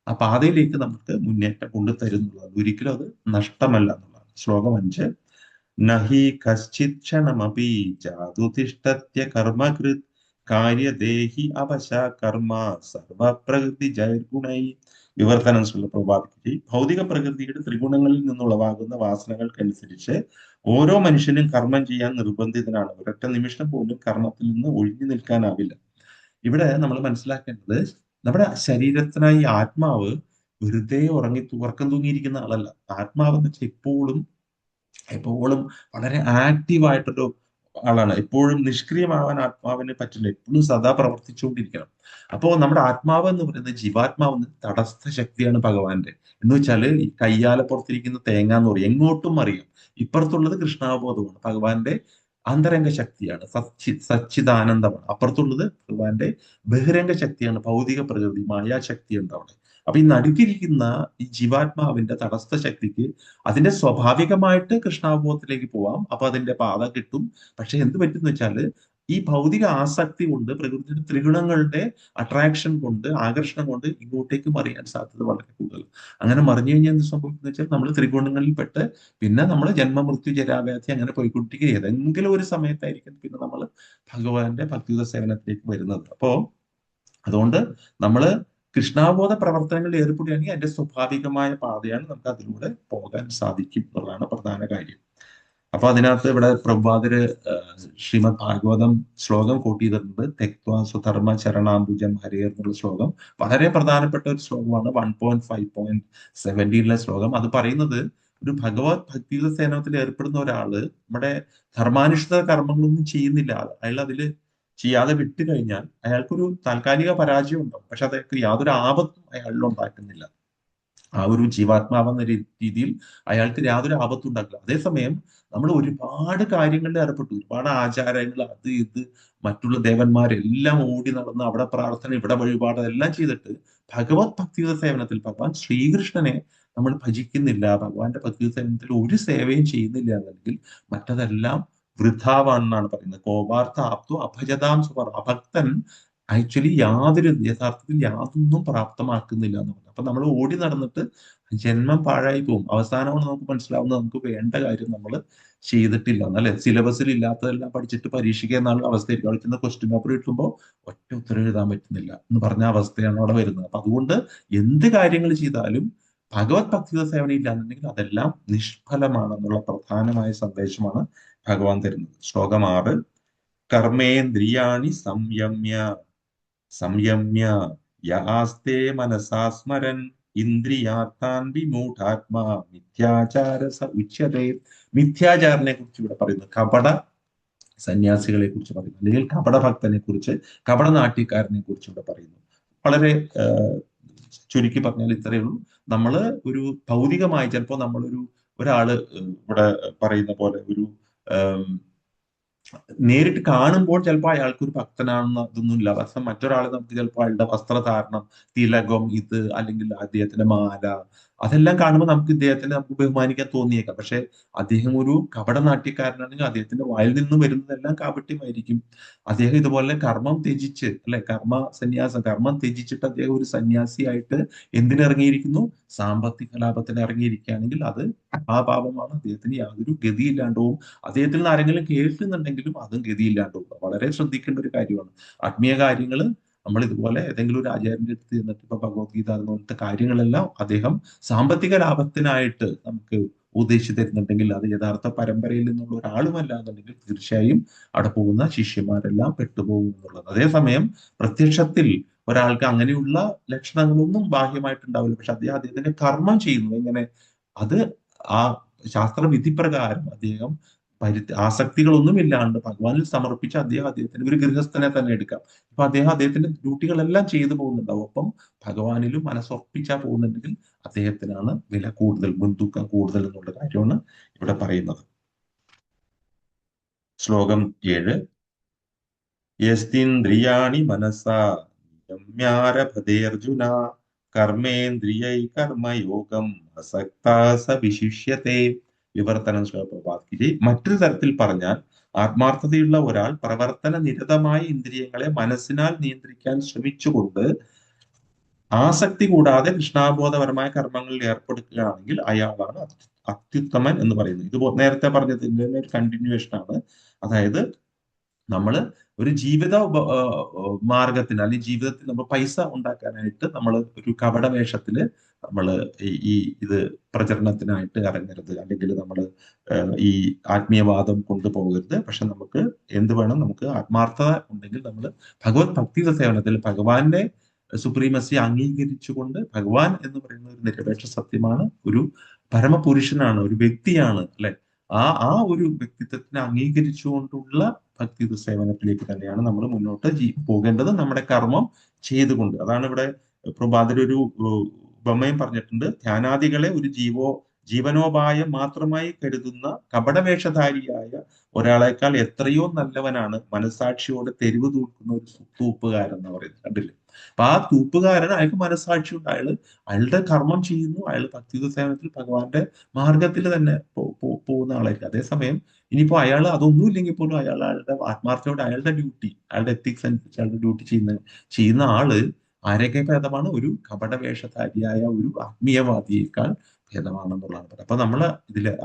Speaker 3: ആ പാതയിലേക്ക് നമുക്ക് മുന്നേറ്റം കൊണ്ടുതരുന്നുള്ളതാണ്. ഒരിക്കലും അത് നഷ്ടമല്ല എന്നുള്ളതാണ്. ശ്ലോകം 5. നഹി കശ്ചിത് ക്ഷണമപി ജാതുതിഷ്ഠത്യ കർമ്മകൃത് കാര്യദേഹി അവശ കർമ്മ സർവപ്രകൃതി ജൈർഗുണൈ. വിവർത്തനം പ്രഭാതിക്ക്. ഭൗതിക പ്രകൃതിയുടെ ത്രിഗുണങ്ങളിൽ നിന്നുളവാകുന്ന വാസനകൾക്കനുസരിച്ച് ഓരോ മനുഷ്യനും കർമ്മം ചെയ്യാൻ നിർബന്ധിതനാണ്. ഒരൊറ്റ നിമിഷം പോലും കർമ്മത്തിൽ നിന്ന് ഒഴിഞ്ഞു നിൽക്കാനാവില്ല. ഇവിടെ നമ്മൾ മനസ്സിലാക്കേണ്ടത്, നമ്മുടെ ശരീരത്തിനായി ആത്മാവ് വെറുതെ ഉറക്കം തൂങ്ങിയിരിക്കുന്ന ആളല്ല. ആത്മാവ് എന്ന് വെച്ചാൽ എപ്പോഴും വളരെ ആക്റ്റീവായിട്ടൊരു ആളാണ്. എപ്പോഴും നിഷ്ക്രിയമാവാൻ ആത്മാവിന് പറ്റില്ല. എപ്പോഴും സദാ പ്രവർത്തിച്ചുകൊണ്ടിരിക്കണം. അപ്പോൾ നമ്മുടെ ആത്മാവ് എന്ന് പറയുന്നത്, ജീവാത്മാവ് തടസ്ഥ ശക്തിയാണ് ഭഗവാന്റെ. എന്ന് വെച്ചാൽ ഈ കയ്യാലെ പുറത്തിരിക്കുന്ന തേങ്ങ എന്ന് പറയും, എങ്ങോട്ടും അറിയാം. ഇപ്പുറത്തുള്ളത് കൃഷ്ണാബോധമാണ്, ഭഗവാന്റെ അന്തരംഗ ശക്തിയാണ്, സച്ചിദാനന്ദമാണ്. അപ്പുറത്തുള്ളത് ഭഗവാന്റെ ബഹിരംഗ ശക്തിയാണ്, ഭൗതിക പ്രകൃതി, മായാശക്തിയുണ്ട് അവിടെ. അപ്പൊ ഈ നടുക്കിരിക്കുന്ന ഈ ജീവാത്മാവിന്റെ തടസ്ഥ ശക്തിക്ക് അതിന്റെ സ്വാഭാവികമായിട്ട് കൃഷ്ണാവബോധത്തിലേക്ക് പോവാം. അപ്പൊ അതിന്റെ പാത കിട്ടും. പക്ഷെ എന്ത് പറ്റുന്ന വെച്ചാല് ഈ ഭൗതിക ആസക്തി കൊണ്ട്, പ്രകൃതിയുടെ ത്രിഗുണങ്ങളുടെ അട്രാക്ഷൻ കൊണ്ട്, ആകർഷണം കൊണ്ട് ഇങ്ങോട്ടേക്ക് മറിയാൻ സാധ്യത വളരെ കൂടുതൽ. അങ്ങനെ മറിഞ്ഞു കഴിഞ്ഞാൽ എന്ത് സംഭവിക്കുന്ന വെച്ചാൽ നമ്മൾ ത്രിഗുണങ്ങളിൽപ്പെട്ട് പിന്നെ നമ്മൾ ജന്മമൃത്യു ജരാവ്യാധി അങ്ങനെ പോയിക്കൊണ്ടിരിക്കുക. ഏതെങ്കിലും ഒരു സമയത്തായിരിക്കും പിന്നെ നമ്മൾ ഭഗവാന്റെ ഭക്തിയുത സേവനത്തിലേക്ക് വരുന്നത്. അപ്പോ അതുകൊണ്ട് നമ്മള് കൃഷ്ണാബോധ പ്രവർത്തനങ്ങളിൽ ഏർപ്പെടുകയാണെങ്കിൽ അതിന്റെ സ്വാഭാവികമായ പാതയാണ്, നമുക്ക് അതിലൂടെ പോകാൻ സാധിക്കും എന്നുള്ളതാണ് പ്രധാന കാര്യം. അപ്പൊ അതിനകത്ത് ഇവിടെ പ്രഭുപാദര് ശ്രീമദ് ഭാഗവതം ശ്ലോകം കോട്ട് ചെയ്തിട്ടുണ്ട്. തെക്വാ സ്വധർമ്മ ചരണാംബുജം ഹരേ എന്നുള്ള ശ്ലോകം വളരെ പ്രധാനപ്പെട്ട ഒരു ശ്ലോകമാണ്. 1.5.17 ശ്ലോകം. അത് പറയുന്നത്, ഒരു ഭഗവത് ഭക്തിയുത സേവനത്തിൽ ഏർപ്പെടുന്ന ഒരാള് നമ്മുടെ ധർമാനുഷ്ഠിത കർമ്മങ്ങളൊന്നും ചെയ്യുന്നില്ല, അയാൾ അതില് ചെയ്യാതെ വിട്ടു കഴിഞ്ഞാൽ അയാൾക്കൊരു താൽക്കാലിക പരാജയം ഉണ്ടാവും. പക്ഷെ അതൊക്കെ യാതൊരു ആപത്തും അയാളിൽ ഉണ്ടാക്കുന്നില്ല. ആ ഒരു ജീവാത്മാവെന്ന രീതിയിൽ അയാൾക്ക് യാതൊരു ആപത്തും ഉണ്ടാക്കില്ല. അതേസമയം നമ്മൾ ഒരുപാട് കാര്യങ്ങളിൽ ഏർപ്പെട്ടു, ഒരുപാട് ആചാരങ്ങൾ, അത് ഇത് മറ്റുള്ള ദേവന്മാരെല്ലാം ഓടി നടന്ന് അവിടെ പ്രാർത്ഥന, ഇവിടെ വഴിപാട്, എല്ലാം ചെയ്തിട്ട് ഭഗവത് ഭക്തിയുത സേവനത്തിൽ ഭഗവാൻ ശ്രീകൃഷ്ണനെ നമ്മൾ ഭജിക്കുന്നില്ല, ഭഗവാന്റെ ഭക്തിയുത സേവനത്തിൽ ഒരു സേവയും ചെയ്യുന്നില്ല എന്നെങ്കിൽ മറ്റതെല്ലാം വൃഥാവാണെന്നാണ് പറയുന്നത്. കോപാർത്ഥ ആപ്തു അഭജതാം സുപർ. അഭക്തൻ ആക്ച്വലി യഥാർത്ഥത്തിൽ യാതൊന്നും പ്രാപ്തമാക്കുന്നില്ല എന്ന് പറഞ്ഞു. അപ്പൊ നമ്മൾ ഓടി നടന്നിട്ട് ജന്മം പാഴായി പോകും. അവസാനമാണ് നമുക്ക് മനസ്സിലാവുന്നത് നമുക്ക് വേണ്ട കാര്യം നമ്മൾ ചെയ്തിട്ടില്ല എന്നല്ലേ. സിലബസിൽ ഇല്ലാത്തതെല്ലാം പഠിച്ചിട്ട് പരീക്ഷയ്ക്ക് എന്നുള്ള അവസ്ഥയായിരിക്കും. അവിടെ ചെന്ന് ക്വസ്റ്റ്യൻ പേപ്പർ കിട്ടുമ്പോൾ ഒറ്റ ഉത്തരം എഴുതാൻ പറ്റുന്നില്ല എന്ന് പറഞ്ഞ അവസ്ഥയാണ് അവിടെ വരുന്നത്. അപ്പൊ അതുകൊണ്ട് എന്ത് കാര്യങ്ങൾ ചെയ്താലും ഭഗവത് ഭക്തിയുത സേവനം ഇല്ലാന്നുണ്ടെങ്കിൽ അതെല്ലാം നിഷ്ഫലമാണെന്നുള്ള പ്രധാനമായ സന്ദേശമാണ് ഭഗവാൻ തരുന്നത്. ശ്ലോകം 6. കർമ്മേന്ദ്രിയാണി സംയമ്യ യാസ്തേ മനസാ സ്മരൻ ഇന്ദ്രിയാർത്ഥാൻ വിമൂഢാത്മാ മിഥ്യാചാര സ ഉച്യതേ. മിഥ്യാചാരനെ കുറിച്ച് ഇവിടെ പറയുന്നു, കപട സന്യാസികളെ കുറിച്ച് പറയുന്നു, അല്ലെങ്കിൽ കപട ഭക്തനെ കുറിച്ച്, കപട നാട്യക്കാരനെ കുറിച്ച് ഇവിടെ പറയുന്നു. വളരെ ചുരുക്കി പറഞ്ഞാൽ ഇത്രയേ ഉള്ളൂ. നമ്മള് ഒരു ഭൗതികമായി ചിലപ്പോൾ ഒരാള് ഇവിടെ പറയുന്ന പോലെ ഒരു നേരിട്ട് കാണുമ്പോൾ ചിലപ്പോൾ അയാൾക്ക് ഒരു ഭക്തനാണെന്ന് അതൊന്നുമില്ല. പക്ഷെ മറ്റൊരാളെ നമുക്ക് ചിലപ്പോൾ അയാളുടെ വസ്ത്രധാരണം, തിലകം, ഇത് അല്ലെങ്കിൽ അദ്ദേഹത്തിന്റെ മാല, അതെല്ലാം കാണുമ്പോൾ നമുക്ക് നമുക്ക് ബഹുമാനിക്കാൻ തോന്നിയേക്കാം. പക്ഷെ അദ്ദേഹം ഒരു കപടനാട്യക്കാരനാണെങ്കിൽ അദ്ദേഹത്തിന്റെ വായിൽ നിന്ന് വരുന്നതെല്ലാം കാപട്യമായിരിക്കും. അദ്ദേഹം ഇതുപോലെ കർമ്മം ത്യജിച്ച്, അല്ലെ, കർമ്മം ത്യജിച്ചിട്ട് അദ്ദേഹം ഒരു സന്യാസിയായിട്ട് എന്തിനിറങ്ങിയിരിക്കുന്നു? സാമ്പത്തിക ലാഭത്തിന് ഇറങ്ങിയിരിക്കുകയാണെങ്കിൽ അത് മഹാപാപമാണ്. അദ്ദേഹത്തിന് യാതൊരു ഗതിയില്ലാണ്ട് പോകും. അദ്ദേഹത്തിൽ നിന്ന് ആരെങ്കിലും കേൾക്കുന്നുണ്ടെങ്കിലും അതും ഗതിയില്ലാണ്ട് പോകും. വളരെ ശ്രദ്ധിക്കേണ്ട ഒരു കാര്യമാണ്. ആത്മീയ കാര്യങ്ങൾ നമ്മൾ ഇതുപോലെ ഏതെങ്കിലും ഒരു ആചാര്യന്റെ അടുത്ത് ചെന്നിട്ട് ഇപ്പൊ ഭഗവത്ഗീത അതുപോലത്തെ കാര്യങ്ങളെല്ലാം അദ്ദേഹം സാമ്പത്തിക ലാഭത്തിനായിട്ട് നമുക്ക് ഉപദേശിച്ചു തരുന്നുണ്ടെങ്കിൽ അത് യഥാർത്ഥ പരമ്പരയിൽ നിന്നുള്ള ഒരാളുമല്ല എന്നുണ്ടെങ്കിൽ തീർച്ചയായും അവിടെ പോകുന്ന ശിഷ്യന്മാരെല്ലാം പെട്ടുപോകും എന്നുള്ളത്. അതേസമയം പ്രത്യക്ഷത്തിൽ ഒരാൾക്ക് അങ്ങനെയുള്ള ലക്ഷണങ്ങളൊന്നും ബാഹ്യമായിട്ടുണ്ടാവില്ല. പക്ഷെ അദ്ദേഹത്തിന്റെ കർമ്മം ചെയ്യുന്നു എങ്ങനെ, അത് ആ ശാസ്ത്രവിധി പ്രകാരം അദ്ദേഹം ആസക്തികളൊന്നും ഇല്ലാണ്ട് ഭഗവാനിൽ സമർപ്പിച്ച് അദ്ദേഹത്തിന് ഒരു ഗൃഹസ്ഥനെ തന്നെ എടുക്കാം. അപ്പൊ അദ്ദേഹത്തിന്റെ ഡ്യൂട്ടികളെല്ലാം ചെയ്തു പോകുന്നുണ്ടാവും. ഒപ്പം ഭഗവാനിലും മനസ്സുറപ്പിച്ചാ പോകുന്നുണ്ടെങ്കിൽ അദ്ദേഹത്തിനാണ് വില കൂടുതൽ, മുൻതൂക്കം കൂടുതൽ എന്നുള്ള കാര്യമാണ് ഇവിടെ പറയുന്നത്. ശ്ലോകം 7. യസ്തിന്ദ്രിയാണി മനസാ യമ്യാരഭതേർജുന കർമ്മേന്ദ്രിയൈ കർമ്മയോഗം അസക്താ സ വിശിഷ്യത്തെ. വിവർത്തനം പ്രഭാതിക്ക്. മറ്റൊരു തരത്തിൽ പറഞ്ഞാൽ, ആത്മാർത്ഥതയുള്ള ഒരാൾ പ്രവർത്തന നിരതമായ ഇന്ദ്രിയങ്ങളെ മനസ്സിനാൽ നിയന്ത്രിക്കാൻ ശ്രമിച്ചുകൊണ്ട് ആസക്തി കൂടാതെ കൃഷ്ണാബോധപരമായ കർമ്മങ്ങളിൽ ഏർപ്പെടുകയാണെങ്കിൽ അയാളാണ് അത്യുത്തമൻ എന്ന് പറയുന്നത്. ഇത് നേരത്തെ പറഞ്ഞതിന്റെ ഒരു കണ്ടിന്യൂവേഷൻ ആണ്. അതായത് നമ്മൾ ഒരു ജീവിത മാർഗത്തിന് അല്ലെങ്കിൽ ജീവിതത്തിൽ നമ്മൾ പൈസ ഉണ്ടാക്കാനായിട്ട് നമ്മൾ ഒരു കപടവേഷത്തില് നമ്മൾ ഇത് പ്രചരണത്തിനായിട്ട് ഇറങ്ങരുത്, അല്ലെങ്കിൽ നമ്മൾ ഈ ആത്മീയവാദം കൊണ്ടുപോകരുത്. പക്ഷെ നമുക്ക് എന്ത് വേണം, നമുക്ക് ആത്മാർത്ഥത ഉണ്ടെങ്കിൽ നമ്മൾ ഭഗവത് ഭക്തിയുടെ സേവനത്തിൽ ഭഗവാന്റെ സുപ്രീമസി അംഗീകരിച്ചുകൊണ്ട്, ഭഗവാൻ എന്ന് പറയുന്ന ഒരു നിരപേക്ഷ സത്യമാണ്, ഒരു പരമപുരുഷനാണ്, ഒരു വ്യക്തിയാണ്, അല്ലെ, ആ ഒരു വ്യക്തിത്വത്തിനെ അംഗീകരിച്ചുകൊണ്ടുള്ള ഭക്തി സേവനത്തിലേക്ക് തന്നെയാണ് നമ്മൾ മുന്നോട്ട് പോകേണ്ടത്, നമ്മുടെ കർമ്മം ചെയ്തുകൊണ്ട്. അതാണ് ഇവിടെ പ്രഭാതർ ഒരു ഉപമയും പറഞ്ഞിട്ടുണ്ട്. ധ്യാനാദികളെ ഒരു ജീവനോപായം മാത്രമായി കരുതുന്ന കപടവേഷധാരിയായ ഒരാളെക്കാൾ എത്രയോ നല്ലവനാണ് മനസാക്ഷിയോടെ തെരുവ് തൂക്കുന്ന ഒരു തൂപ്പുകാരൻ എന്ന് പറയുന്നത്. കണ്ടില്ലേ? അപ്പൊ ആ തൂപ്പുകാരൻ, അയാൾക്ക് മനസാക്ഷി ഉണ്ട്, അയാളുടെ കർമ്മം ചെയ്യുന്നു, അയാൾ ഭക്തി സേവനത്തിൽ ഭഗവാന്റെ മാർഗത്തിൽ തന്നെ പോകുന്ന ആളായിരിക്കും. അതേസമയം ഇനിയിപ്പോ അയാൾ അതൊന്നും ഇല്ലെങ്കിൽ പോലും അയാളുടെ ആത്മാർത്ഥയോടെ അയാളുടെ ഡ്യൂട്ടി, അയാളുടെ എത്തിക്സ് അനുസരിച്ച് അയാളുടെ ഡ്യൂട്ടി ചെയ്യുന്ന ആള് ആരൊക്കെ ഭേദമാണ്? ഒരു കപടവേഷധാരിയായ ഒരു ആത്മീയവാദിയേക്കാൾ ഭേദമാണെന്നുള്ളതാണ്. അപ്പൊ നമ്മൾ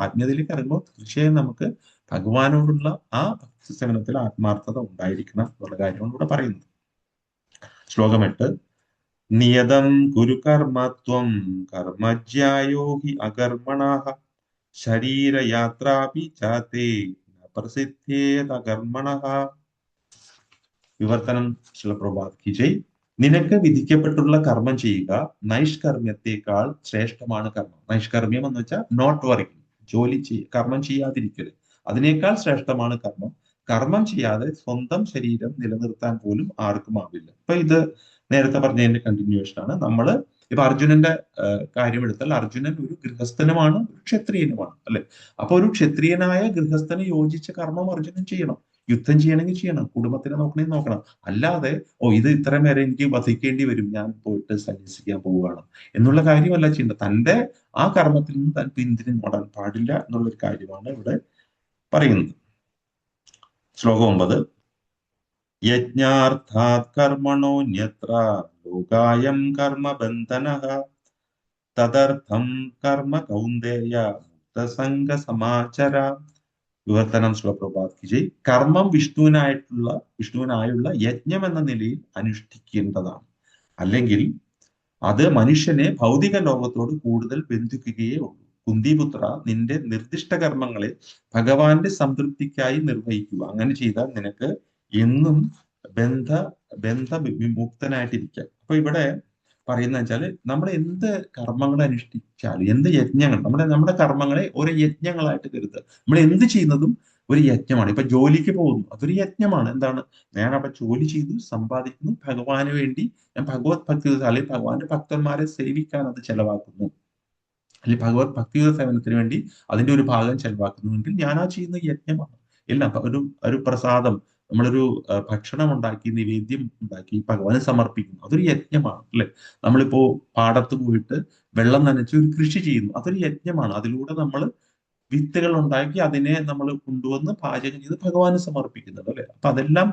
Speaker 3: ആത്മീയതയിലേക്ക് ഇറങ്ങുമ്പോൾ തീർച്ചയായും നമുക്ക് ഭഗവാനോടുള്ള ആ ഭക്തി സേവനത്തിൽ ആത്മാർത്ഥത ഉണ്ടായിരിക്കണം എന്നുള്ള കാര്യമാണ് ഇവിടെ പറയുന്നത്. ശ്ലോകം 8. നിയതം കുരു കർമ്മത്വം കർമ്മജ്യായോ ഹി അകർമ്മണഃ ശരീരയാത്രാപി ചാതേ പ്രസിദ്ധേതകർമ്മണഃ. വിവർത്തനം ശ്രീല പ്രഭുപാദ് കി ജയ്. നിനക്ക് വിധിക്കപ്പെട്ടുള്ള കർമ്മം ചെയ്യുക നൈഷ്കർമ്മ്യത്തെക്കാൾ ശ്രേഷ്ഠമാണ് കർമ്മം. നൈഷ്കർമ്മ്യം എന്ന് വെച്ചാൽ നോട്ട് വർക്കിംഗ്, കർമ്മം ചെയ്യാതിരിക്കരുത്, അതിനേക്കാൾ ശ്രേഷ്ഠമാണ് കർമ്മം. കർമ്മം ചെയ്യാതെ സ്വന്തം ശരീരം നിലനിർത്താൻ പോലും ആർക്കും ആവില്ല. അപ്പൊ ഇത് നേരത്തെ പറഞ്ഞതിന്റെ കണ്ടിന്യൂവേഷൻ ആണ്. നമ്മള് ഇപ്പൊ അർജുനന്റെ കാര്യം എടുത്താൽ, അർജുനൻ ഒരു ഗൃഹസ്ഥനുമാണ്, ഒരു ക്ഷത്രിയനുമാണ്, അല്ലെ? അപ്പൊ ഒരു ക്ഷത്രിയനായ ഗൃഹസ്ഥന് യോജിച്ച കർമ്മം അർജുനൻ ചെയ്യണം. യുദ്ധം ചെയ്യണമെങ്കിൽ ചെയ്യണം, കുടുംബത്തിനെ നോക്കണമെങ്കിൽ നോക്കണം. അല്ലാതെ ഇത് ഇത്രയും വരെ എനിക്ക് വധിക്കേണ്ടി വരും, ഞാൻ പോയിട്ട് സന്യസിക്കാൻ പോവുകയാണ് എന്നുള്ള കാര്യമല്ല ചെയ്യേണ്ടത്. തന്റെ ആ കർമ്മത്തിൽ നിന്ന് താൻ പിന്തിരിഞ്ഞോടാൻ പാടില്ല എന്നുള്ളൊരു കാര്യമാണ് ഇവിടെ പറയുന്നത്. ശ്ലോകം 9. യജ്ഞാർത്ഥാത് കർമ്മണോന്യത്ര ലോകായം കർമ്മബന്ധനഃ തദർത്ഥം കർമ്മ കൗന്ദേയ മുക്തസംഗ സമാചര. വിവർത്തനം ശ്രീല പ്രഭുപാദ് കി ജയ്. കർമ്മം വിഷ്ണുവിനായുള്ള യജ്ഞം എന്ന നിലയിൽ അനുഷ്ഠിക്കേണ്ടതാണ്, അല്ലെങ്കിൽ അത് മനുഷ്യനെ ഭൗതിക ലോകത്തോട് കൂടുതൽ ബന്ധിക്കുകയേ ഉള്ളൂ. കുന്തിപുത്ര, നിന്റെ നിർദ്ദിഷ്ട കർമ്മങ്ങളെ ഭഗവാന്റെ സംതൃപ്തിക്കായി നിർവഹിക്കുക. അങ്ങനെ ചെയ്താൽ നിനക്ക് എന്നും വിമുക്തനായിട്ടിരിക്കാം. അപ്പൊ ഇവിടെ പറയുന്ന വെച്ചാല്, നമ്മൾ എന്ത് കർമ്മങ്ങൾ അനുഷ്ഠിച്ചാലും, എന്ത് യജ്ഞങ്ങൾ, നമ്മുടെ കർമ്മങ്ങളെ ഓരോ യജ്ഞങ്ങളായിട്ട് കരുതുക. നമ്മൾ എന്ത് ചെയ്യുന്നതും ഒരു യജ്ഞമാണ്. ഇപ്പൊ ജോലിക്ക് പോകുന്നു, അതൊരു യജ്ഞമാണ്. എന്താണ്? ഞാൻ അവിടെ ജോലി ചെയ്തു സമ്പാദിക്കുന്നു, ഭഗവാന് വേണ്ടി ഞാൻ ഭഗവത് ഭക്തി, അല്ലെങ്കിൽ ഭഗവാന്റെ ഭക്തന്മാരെ സേവിക്കാൻ അത് ചെലവാക്കുന്നു, അല്ലെങ്കിൽ ഭഗവത് ഭക്തിയുടെ സേവനത്തിന് വേണ്ടി അതിന്റെ ഒരു ഭാഗം ചെലവാക്കുന്നുവെങ്കിൽ ഞാൻ ആ ചെയ്യുന്ന യജ്ഞമാണ്. എല്ലാം ഒരു പ്രസാദം, നമ്മളൊരു ഭക്ഷണം ഉണ്ടാക്കി, നിവേദ്യം ഉണ്ടാക്കി ഭഗവാന് സമർപ്പിക്കുന്നു, അതൊരു യജ്ഞമാണ്, അല്ലെ? നമ്മളിപ്പോ പാടത്ത് പോയിട്ട് വെള്ളം നനച്ച് ഒരു കൃഷി ചെയ്യുന്നു, അതൊരു യജ്ഞമാണ്. അതിലൂടെ നമ്മൾ വിത്തുകൾ ഉണ്ടാക്കി അതിനെ നമ്മൾ കൊണ്ടുവന്ന് പാചകം ചെയ്ത് ഭഗവാന് സമർപ്പിക്കുന്നത്, അല്ലെ? അപ്പൊ അതെല്ലാം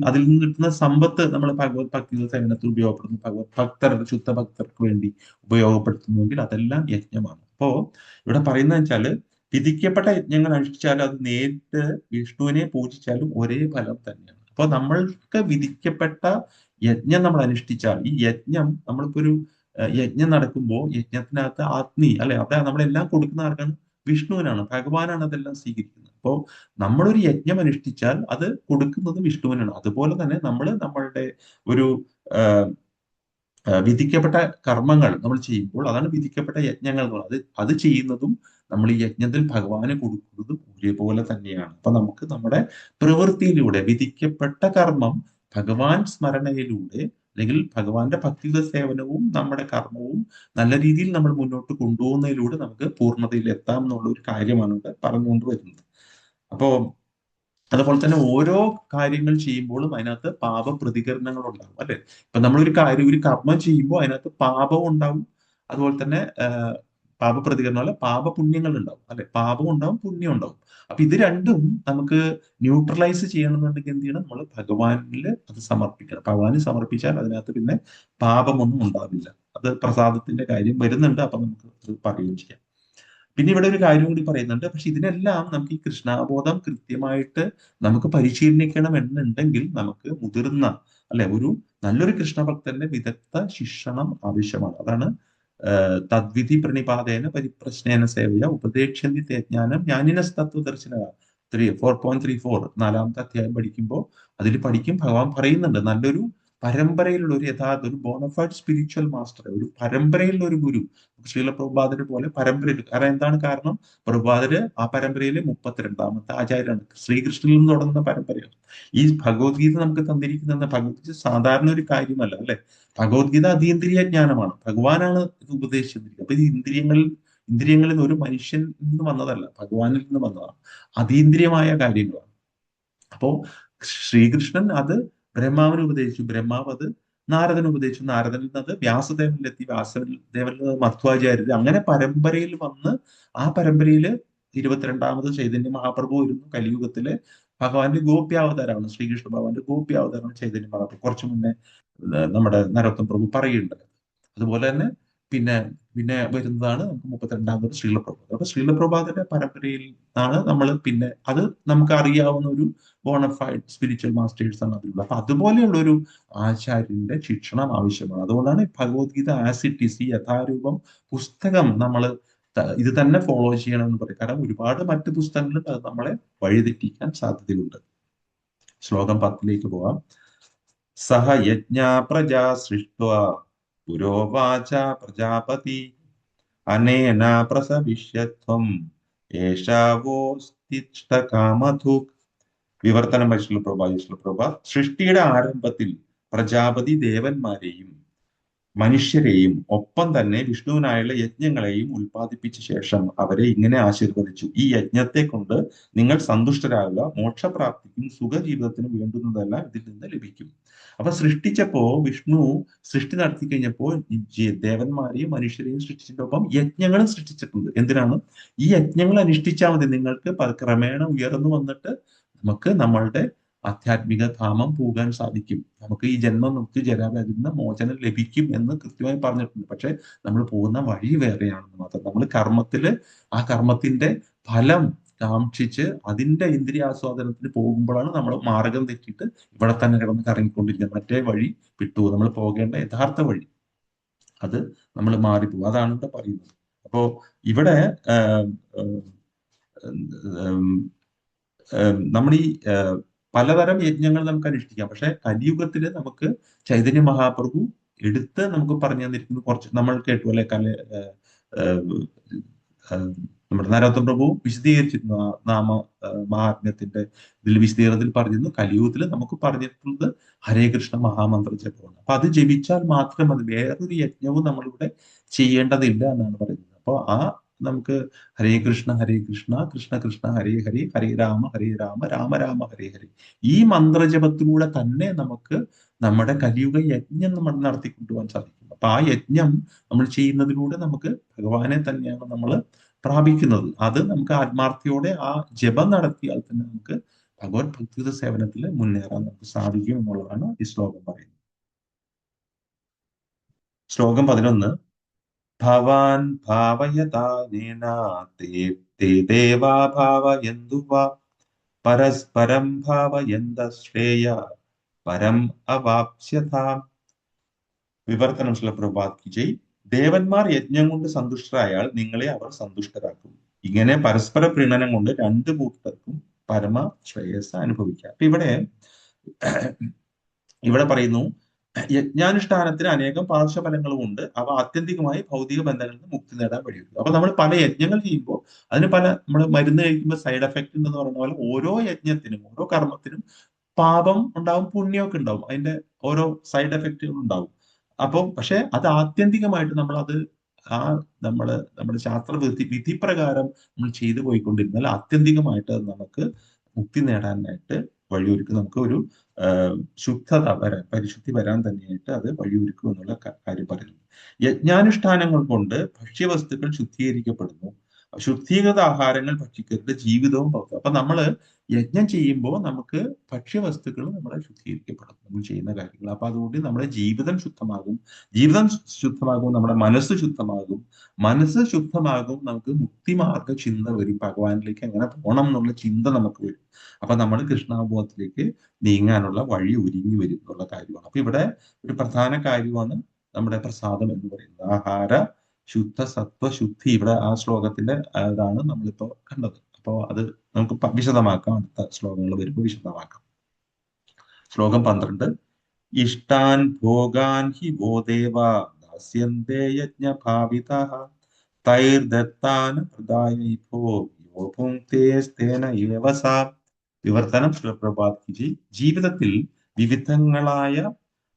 Speaker 3: അതിൽ നിന്ന് കിട്ടുന്ന സമ്പത്ത് നമ്മൾ ഭഗവത് ഭക്തിയുടെ സേവനത്തിൽ ഉപയോഗപ്പെടുന്നു, ഭഗവത് ശുദ്ധ ഭക്തർക്ക് വേണ്ടി ഉപയോഗപ്പെടുത്തുന്നുവെങ്കിൽ അതെല്ലാം യജ്ഞമാണ്. അപ്പോ ഇവിടെ പറയുന്നത് വെച്ചാല്, വിധിക്കപ്പെട്ട യജ്ഞങ്ങൾ അനുഷ്ഠിച്ചാലും അത് നേരിട്ട് വിഷ്ണുവിനെ പൂജിച്ചാലും ഒരേ ഫലം തന്നെയാണ്. അപ്പൊ നമ്മൾക്ക് വിധിക്കപ്പെട്ട യജ്ഞം നമ്മൾ അനുഷ്ഠിച്ചാൽ, ഈ യജ്ഞം നമ്മളിപ്പോ ഒരു യജ്ഞം നടക്കുമ്പോൾ യജ്ഞത്തിനകത്ത് അല്ലെ, അവിടെ നമ്മളെല്ലാം കൊടുക്കുന്ന ആർക്കാണ്? വിഷ്ണുവിനാണ്, ഭഗവാനാണ് അതെല്ലാം സ്വീകരിക്കുന്നത്. അപ്പോ നമ്മളൊരു യജ്ഞം അനുഷ്ഠിച്ചാൽ അത് കൊടുക്കുന്നത് വിഷ്ണുവിനാണ്. അതുപോലെ തന്നെ നമ്മളുടെ ഒരു വിധിക്കപ്പെട്ട കർമ്മങ്ങൾ നമ്മൾ ചെയ്യുമ്പോൾ, അതാണ് വിധിക്കപ്പെട്ട യജ്ഞങ്ങൾ എന്ന് പറയുന്നത്. അത് ചെയ്യുന്നതും നമ്മൾ ഈ യജ്ഞത്തിൽ ഭഗവാന് കൊടുക്കുന്നതും ഒരേപോലെ തന്നെയാണ്. അപ്പൊ നമുക്ക് നമ്മുടെ പ്രവൃത്തിയിലൂടെ വിധിക്കപ്പെട്ട കർമ്മം ഭഗവാൻ സ്മരണയിലൂടെ, അല്ലെങ്കിൽ ഭഗവാന്റെ ഭക്തിയുടെ സേവനവും നമ്മുടെ കർമ്മവും നല്ല രീതിയിൽ നമ്മൾ മുന്നോട്ട് കൊണ്ടുപോകുന്നതിലൂടെ നമുക്ക് പൂർണ്ണതയിൽ എത്താം എന്നുള്ള ഒരു കാര്യമാണ് ഇവിടെ പറഞ്ഞുകൊണ്ട് വരുന്നത്. അപ്പോ അതുപോലെ തന്നെ ഓരോ കാര്യങ്ങൾ ചെയ്യുമ്പോഴും അതിനകത്ത് പാപ പ്രതികരണങ്ങൾ ഉണ്ടാവും, അല്ലെ? ഇപ്പൊ നമ്മളൊരു കർമ്മം ചെയ്യുമ്പോൾ അതിനകത്ത് പാപവും ഉണ്ടാവും, അതുപോലെ തന്നെ പാപപ്രതികരണം പാപപുണ്യങ്ങൾ ഉണ്ടാവും അല്ലെ, പാപം ഉണ്ടാവും, പുണ്യം ഉണ്ടാവും. അപ്പൊ ഇത് രണ്ടും നമുക്ക് ന്യൂട്രലൈസ് ചെയ്യണമെന്നുണ്ടെങ്കിൽ എന്ത് ചെയ്യണം, നമ്മൾ ഭഗവാനിൽ അത് സമർപ്പിക്കണം. ഭഗവാന് സമർപ്പിച്ചാൽ അതിനകത്ത് പിന്നെ പാപമൊന്നും ഉണ്ടാവില്ല. അത് പ്രസാദത്തിന്റെ കാര്യം വരുന്നുണ്ട്, അപ്പൊ നമുക്ക് അത് പറയുകയും ചെയ്യാം. പിന്നെ ഇവിടെ ഒരു കാര്യം കൂടി പറയുന്നുണ്ട്. പക്ഷെ ഇതിനെല്ലാം നമുക്ക് ഈ കൃഷ്ണാബോധം കൃത്യമായിട്ട് നമുക്ക് പരിശീലനിക്കണം എന്നുണ്ടെങ്കിൽ നമുക്ക് മുതിർന്ന ഒരു നല്ലൊരു കൃഷ്ണഭക്തന്റെ വിദഗ്ധ ശിക്ഷണം ആവശ്യമാണ്. അതാണ് തദ്വിധി പ്രണിപാതേന പരിപ്രശ്നേന സേവയ ഉപദേക്ഷന്തി തേജ്ഞാനം ജ്ഞാനിനസ്തത്വദർശന 4.34 4ാമത്തെ അധ്യായം പഠിക്കുമ്പോൾ അതിൽ ഭഗവാൻ പറയുന്നുണ്ട്, നല്ലൊരു പരമ്പരയിലുള്ള ഒരു യഥാർത്ഥ ഒരു ബോണഫൈഡ് സ്പിരിച്വൽ മാസ്റ്റർ, ഒരു പരമ്പരയിലുള്ള ഒരു ഗുരു, ശ്രീല പ്രഭുപാദരെ പോലെ പരമ്പരയിൽ. കാരണം എന്താണ് കാരണം, പ്രഭുപാദര് ആ പരമ്പരയിലെ 32ാമത്തെ ആചാര്യനാണ്. ശ്രീകൃഷ്ണനിൽ നിന്ന് തുടങ്ങുന്ന പരമ്പരയാണ്. ഈ ഭഗവത്ഗീത നമുക്ക് തന്നിരിക്കുന്ന ഭഗവത്ഗീത സാധാരണ ഒരു കാര്യമല്ല അല്ലെ. ഭഗവത്ഗീത അതീന്ദ്രിയ ജ്ഞാനമാണ്, ഭഗവാനാണ് ഇത് ഉപദേശിച്ചിരിക്കുന്നത്. അപ്പൊ ഈ ഇന്ദ്രിയങ്ങളിൽ നിന്ന് ഒരു മനുഷ്യനിൽ നിന്ന് വന്നതല്ല, ഭഗവാനിൽ നിന്ന് വന്നതാണ്, അതീന്ദ്രിയമായ കാര്യങ്ങളാണ്. അപ്പോ ശ്രീകൃഷ്ണൻ അത് ബ്രഹ്മാവിന് ഉപദേശിച്ചു, ബ്രഹ്മാവ് അത് നാരദന് ഉപദേശിച്ചു, നാരദനിൽ നിന്ന് അത് വ്യാസദേവനിലെത്തി, വ്യാസദേവനിൽ നിന്ന് മധ്വാചാര്യർ, അങ്ങനെ പരമ്പരയിൽ വന്ന് ആ പരമ്പരയില് 22ാമത് ചൈതന്യ മഹാപ്രഭു വരുന്നു. കലിയുഗത്തിലെ ഭഗവാന്റെ ഗോപ്യാവതാരമാണ്, ശ്രീകൃഷ്ണ ഭഗവാന്റെ ഗോപ്യാവതാരമാണ് ചൈതന്യ മഹാപ്രഭു. കുറച്ചു മുന്നേ നമ്മുടെ നരോത്തം പ്രഭു പറയുന്നുണ്ട്. അതുപോലെ തന്നെ പിന്നെ വരുന്നതാണ് നമുക്ക് 32ാമത് ശ്രീല പ്രഭുപാദ്. അപ്പൊ ശ്രീല പ്രഭുപാദിന്റെ പരമ്പരയിൽ ആണ് നമ്മൾ പിന്നെ അത് നമുക്ക് അറിയാവുന്ന ഒരു ബോണഫൈഡ് സ്പിരിച്വൽ മാസ്റ്റേഴ്സ് ആണ് അതിലുള്ളത്. അപ്പൊ അതുപോലെയുള്ള ഒരു ആചാര്യന്റെ ശിക്ഷണം ആവശ്യമാണ്. അതുകൊണ്ടാണ് ഭഗവത്ഗീത ആസ് ഇറ്റ് ഈസ്, ഈ യഥാരൂപം പുസ്തകം നമ്മൾ ഇത് തന്നെ ഫോളോ ചെയ്യണം എന്ന് പറയും. കാരണം ഒരുപാട് മറ്റു പുസ്തകങ്ങളിൽ അത് നമ്മളെ വഴിതെറ്റിക്കാൻ സാധ്യതയുണ്ട്. ശ്ലോകം 10ലേക്ക് പോവാം. സഹ യജ്ഞ പ്രജാ സൃഷ്ട്വാ പുരോവാച പ്രജാപതി അനേന പ്രസവിഷ്യത്വം ഏഷാവോസ്തിഷ്ഠകാമധുക്. വിവർത്തനം ശ്രീലപ്രഭുപാദ്. സൃഷ്ടിയുടെ ആരംഭത്തിൽ പ്രജാപതി ദേവന്മാരെയും മനുഷ്യരെയും ഒപ്പം തന്നെ വിഷ്ണുവിനായുള്ള യജ്ഞങ്ങളെയും ഉൽപ്പാദിപ്പിച്ച ശേഷം അവരെ ഇങ്ങനെ ആശീർവദിച്ചു: ഈ യജ്ഞത്തെ കൊണ്ട് നിങ്ങൾ സന്തുഷ്ടരാകുക, മോക്ഷപ്രാപ്തിക്കും സുഖജീവിതത്തിനും വേണ്ടുന്നതെല്ലാം ഇതിൽ നിന്ന് ലഭിക്കും. അപ്പൊ സൃഷ്ടിച്ചപ്പോ വിഷ്ണു സൃഷ്ടി നടത്തി കഴിഞ്ഞപ്പോൾ ദേവന്മാരെയും മനുഷ്യരെയും സൃഷ്ടിച്ചതിനൊപ്പം യജ്ഞങ്ങളും സൃഷ്ടിച്ചിട്ടുണ്ട്. എന്തിനാണ്? ഈ യജ്ഞങ്ങൾ അനുഷ്ഠിച്ചാൽ മതി, നിങ്ങൾക്ക് ക്രമേണ ഉയർന്നു വന്നിട്ട് നമുക്ക് നമ്മളുടെ ആധ്യാത്മിക ധാമം പോകാൻ സാധിക്കും, നമുക്ക് ഈ ജന്മം നമുക്ക് ജരാവ്യാധിയിൽ മോചനം ലഭിക്കും എന്ന് കൃത്യമായി പറഞ്ഞിട്ടുണ്ട്. പക്ഷെ നമ്മൾ പോകുന്ന വഴി വേറെയാണെന്ന് മാത്രം. നമ്മൾ ആ കർമ്മത്തിന്റെ ഫലം കാക്ഷിച്ച് അതിന്റെ ഇന്ദ്രിയാസ്വാദനത്തിന് പോകുമ്പോഴാണ് നമ്മൾ മാർഗം തെറ്റിയിട്ട് ഇവിടെ തന്നെ കിടന്ന് കറങ്ങിക്കൊണ്ടിരിക്കുന്നത്. മറ്റേ വഴി വിട്ടു, നമ്മൾ പോകേണ്ട യഥാർത്ഥ വഴി അത് നമ്മൾ മാറിപ്പോകും. അതാണ് ഇവിടെ പറയുന്നത്. അപ്പോ ഇവിടെ നമ്മൾ ഈ പലതരം യജ്ഞങ്ങൾ നമുക്ക് അനുഷ്ഠിക്കാം. പക്ഷെ കലിയുഗത്തില് നമുക്ക് ചൈതന്യ മഹാപ്രഭു എടുത്ത് നമുക്ക് പറഞ്ഞു തന്നിരിക്കുന്നു. കുറച്ച് നമ്മൾ കേട്ടു അല്ലെ, നമ്മുടെ നരോത്തം പ്രഭു വിശദീകരിച്ചിരുന്നു നാമ മഹാത്മ്യത്തിന്റെ ഇതിൽ വിശദീകരണത്തിൽ പറഞ്ഞിരുന്നു. കലിയുഗത്തിൽ നമുക്ക് പറഞ്ഞിട്ടുള്ളത് ഹരേ കൃഷ്ണ മഹാമന്ത്ര ജപമാണ്. അപ്പൊ അത് ജപിച്ചാൽ മാത്രം മതി, വേറൊരു യജ്ഞവും നമ്മളിവിടെ ചെയ്യേണ്ടതില്ല എന്നാണ് പറയുന്നത്. അപ്പൊ നമുക്ക് ഹരേ കൃഷ്ണ കൃഷ്ണ കൃഷ്ണ ഹരേ ഹരേ, ഹരേ രാമ രാമ രാമ ഹരേ ഹരേ, ഈ മന്ത്രജപത്തിലൂടെ തന്നെ നമുക്ക് നമ്മുടെ കലിയുഗ യജ്ഞം നമ്മൾ നടത്തിക്കൊണ്ടുപോകാൻ സാധിക്കും. അപ്പൊ ആ യജ്ഞം നമ്മൾ ചെയ്യുന്നതിലൂടെ നമുക്ക് ഭഗവാനെ തന്നെയാണ് നമ്മൾ പ്രാപിക്കുന്നത്. അത് നമുക്ക് ആത്മാർത്ഥയോടെ ആ ജപം നടത്തിയാൽ തന്നെ നമുക്ക് ഭഗവത് ഭക്തിയുത സേവനത്തിൽ മുന്നേറാൻ നമുക്ക് സാധിക്കും എന്നുള്ളതാണ് ഈ ശ്ലോകം പറയുന്നത്. ശ്ലോകം 11. ഭവാൻ ഭാവയതാനേന തേ ദേവാ ഭാവയന്തു വാ പരസ്പരം ഭാവയന്ത ശ്രേയ പരം അവാപ്സ്യതാം. വിവർത്തനം ശ്രീലപ്രഭുപാദ് കി ജയ്. ദേവന്മാർ യജ്ഞം കൊണ്ട് സന്തുഷ്ടരായാൽ നിങ്ങളെ അവർ സന്തുഷ്ടരാക്കും. ഇങ്ങനെ പരസ്പര പ്രീണനം കൊണ്ട് രണ്ടു കൂട്ടർക്കും പരമ ശ്രേയസ് അനുഭവിക്കാം. അപ്പൊ ഇവിടെ പറയുന്നു, യജ്ഞാനുഷ്ഠാനത്തിന് അനേകം പാർശ്വഫലങ്ങളും ഉണ്ട്. അവ ആത്യന്തികമായി ഭൗതിക ബന്ധങ്ങളിൽ നിന്ന് മുക്തി നേടാൻ വഴിയുണ്ട്. അപ്പൊ നമ്മൾ പല യജ്ഞങ്ങൾ ചെയ്യുമ്പോൾ അതിന് നമ്മൾ മരുന്ന് കഴിക്കുമ്പോൾ സൈഡ് എഫക്ട് ഉണ്ടെന്ന് പറഞ്ഞ പോലെ ഓരോ യജ്ഞത്തിനും ഓരോ കർമ്മത്തിനും പാപം ഉണ്ടാവും, പുണ്യമൊക്കെ ഉണ്ടാവും, അതിന്റെ ഓരോ സൈഡ് എഫക്റ്റുകൾ ഉണ്ടാവും. അപ്പോൾ പക്ഷെ അത് ആത്യന്തികമായിട്ട് നമ്മുടെ ശാസ്ത്ര വിധി പ്രകാരം നമ്മൾ ചെയ്തു പോയിക്കൊണ്ടിരുന്നാൽ ആത്യന്തികമായിട്ട് അത് നമുക്ക് മുക്തി നേടാനായിട്ട് വഴിയൊരുക്കും. നമുക്ക് ഒരു ശുദ്ധത വരാൻ, പരിശുദ്ധി വരാൻ തന്നെയായിട്ട് അത് വഴിയൊരുക്കും എന്നുള്ള കാര്യം പറയുന്നു. യജ്ഞാനുഷ്ഠാനങ്ങൾ കൊണ്ട് ഭക്ഷ്യവസ്തുക്കൾ ശുദ്ധീകരിക്കപ്പെടുന്നു. ശുദ്ധീകൃത ആഹാരങ്ങൾ ഭക്ഷിക്കരുത്, ജീവിതവും പൗത്രം. അപ്പൊ നമ്മള് യജ്ഞം ചെയ്യുമ്പോൾ നമുക്ക് ഭക്ഷ്യവസ്തുക്കൾ നമ്മളെ ശുദ്ധീകരിക്കപ്പെടും, നമ്മൾ ചെയ്യുന്ന കാര്യങ്ങൾ. അപ്പൊ അതുകൊണ്ട് നമ്മുടെ ജീവിതം ശുദ്ധമാകും. ജീവിതം ശുദ്ധമാകും, നമ്മുടെ മനസ്സ് ശുദ്ധമാകും. മനസ്സ് ശുദ്ധമാകും, നമുക്ക് മുക്തിമാർഗ ചിന്ത വരും, ഭഗവാനിലേക്ക് എങ്ങനെ പോകണം എന്നുള്ള ചിന്ത നമുക്ക് വരും. അപ്പൊ നമ്മൾ കൃഷ്ണാബോധത്തിലേക്ക് നീങ്ങാനുള്ള വഴി ഒരുങ്ങി വരും എന്നുള്ള കാര്യമാണ്. അപ്പൊ ഇവിടെ ഒരു പ്രധാന കാര്യമാണ് നമ്മുടെ പ്രസാദം എന്ന് പറയുന്നത്. ആഹാര ശുദ്ധ സത്വ ശുദ്ധി, ഇവിടെ ആ ശ്ലോകത്തിന്റെ ഇതാണ് നമ്മളിപ്പോ കണ്ടത്. അപ്പോ അത് നമുക്ക് വിശദമാക്കാം, അടുത്ത ശ്ലോകങ്ങൾ വരുമ്പോൾ വിശദമാക്കാം. ശ്ലോകം 12. ഇഷ്ടാൻ ഭോഗാൻ ഹി വോ ദേവ ദാസ്യന്തേ യജ്ഞഭാവിതഃ തൈർദത്താന പ്രദായൈഭോ യോ ഭുങ്ക്തേസ്തേന ഏവ സാ. വിവർത്തനം പ്രഭാത് കിജി. ജീവിതത്തിൽ വിവിധങ്ങളായ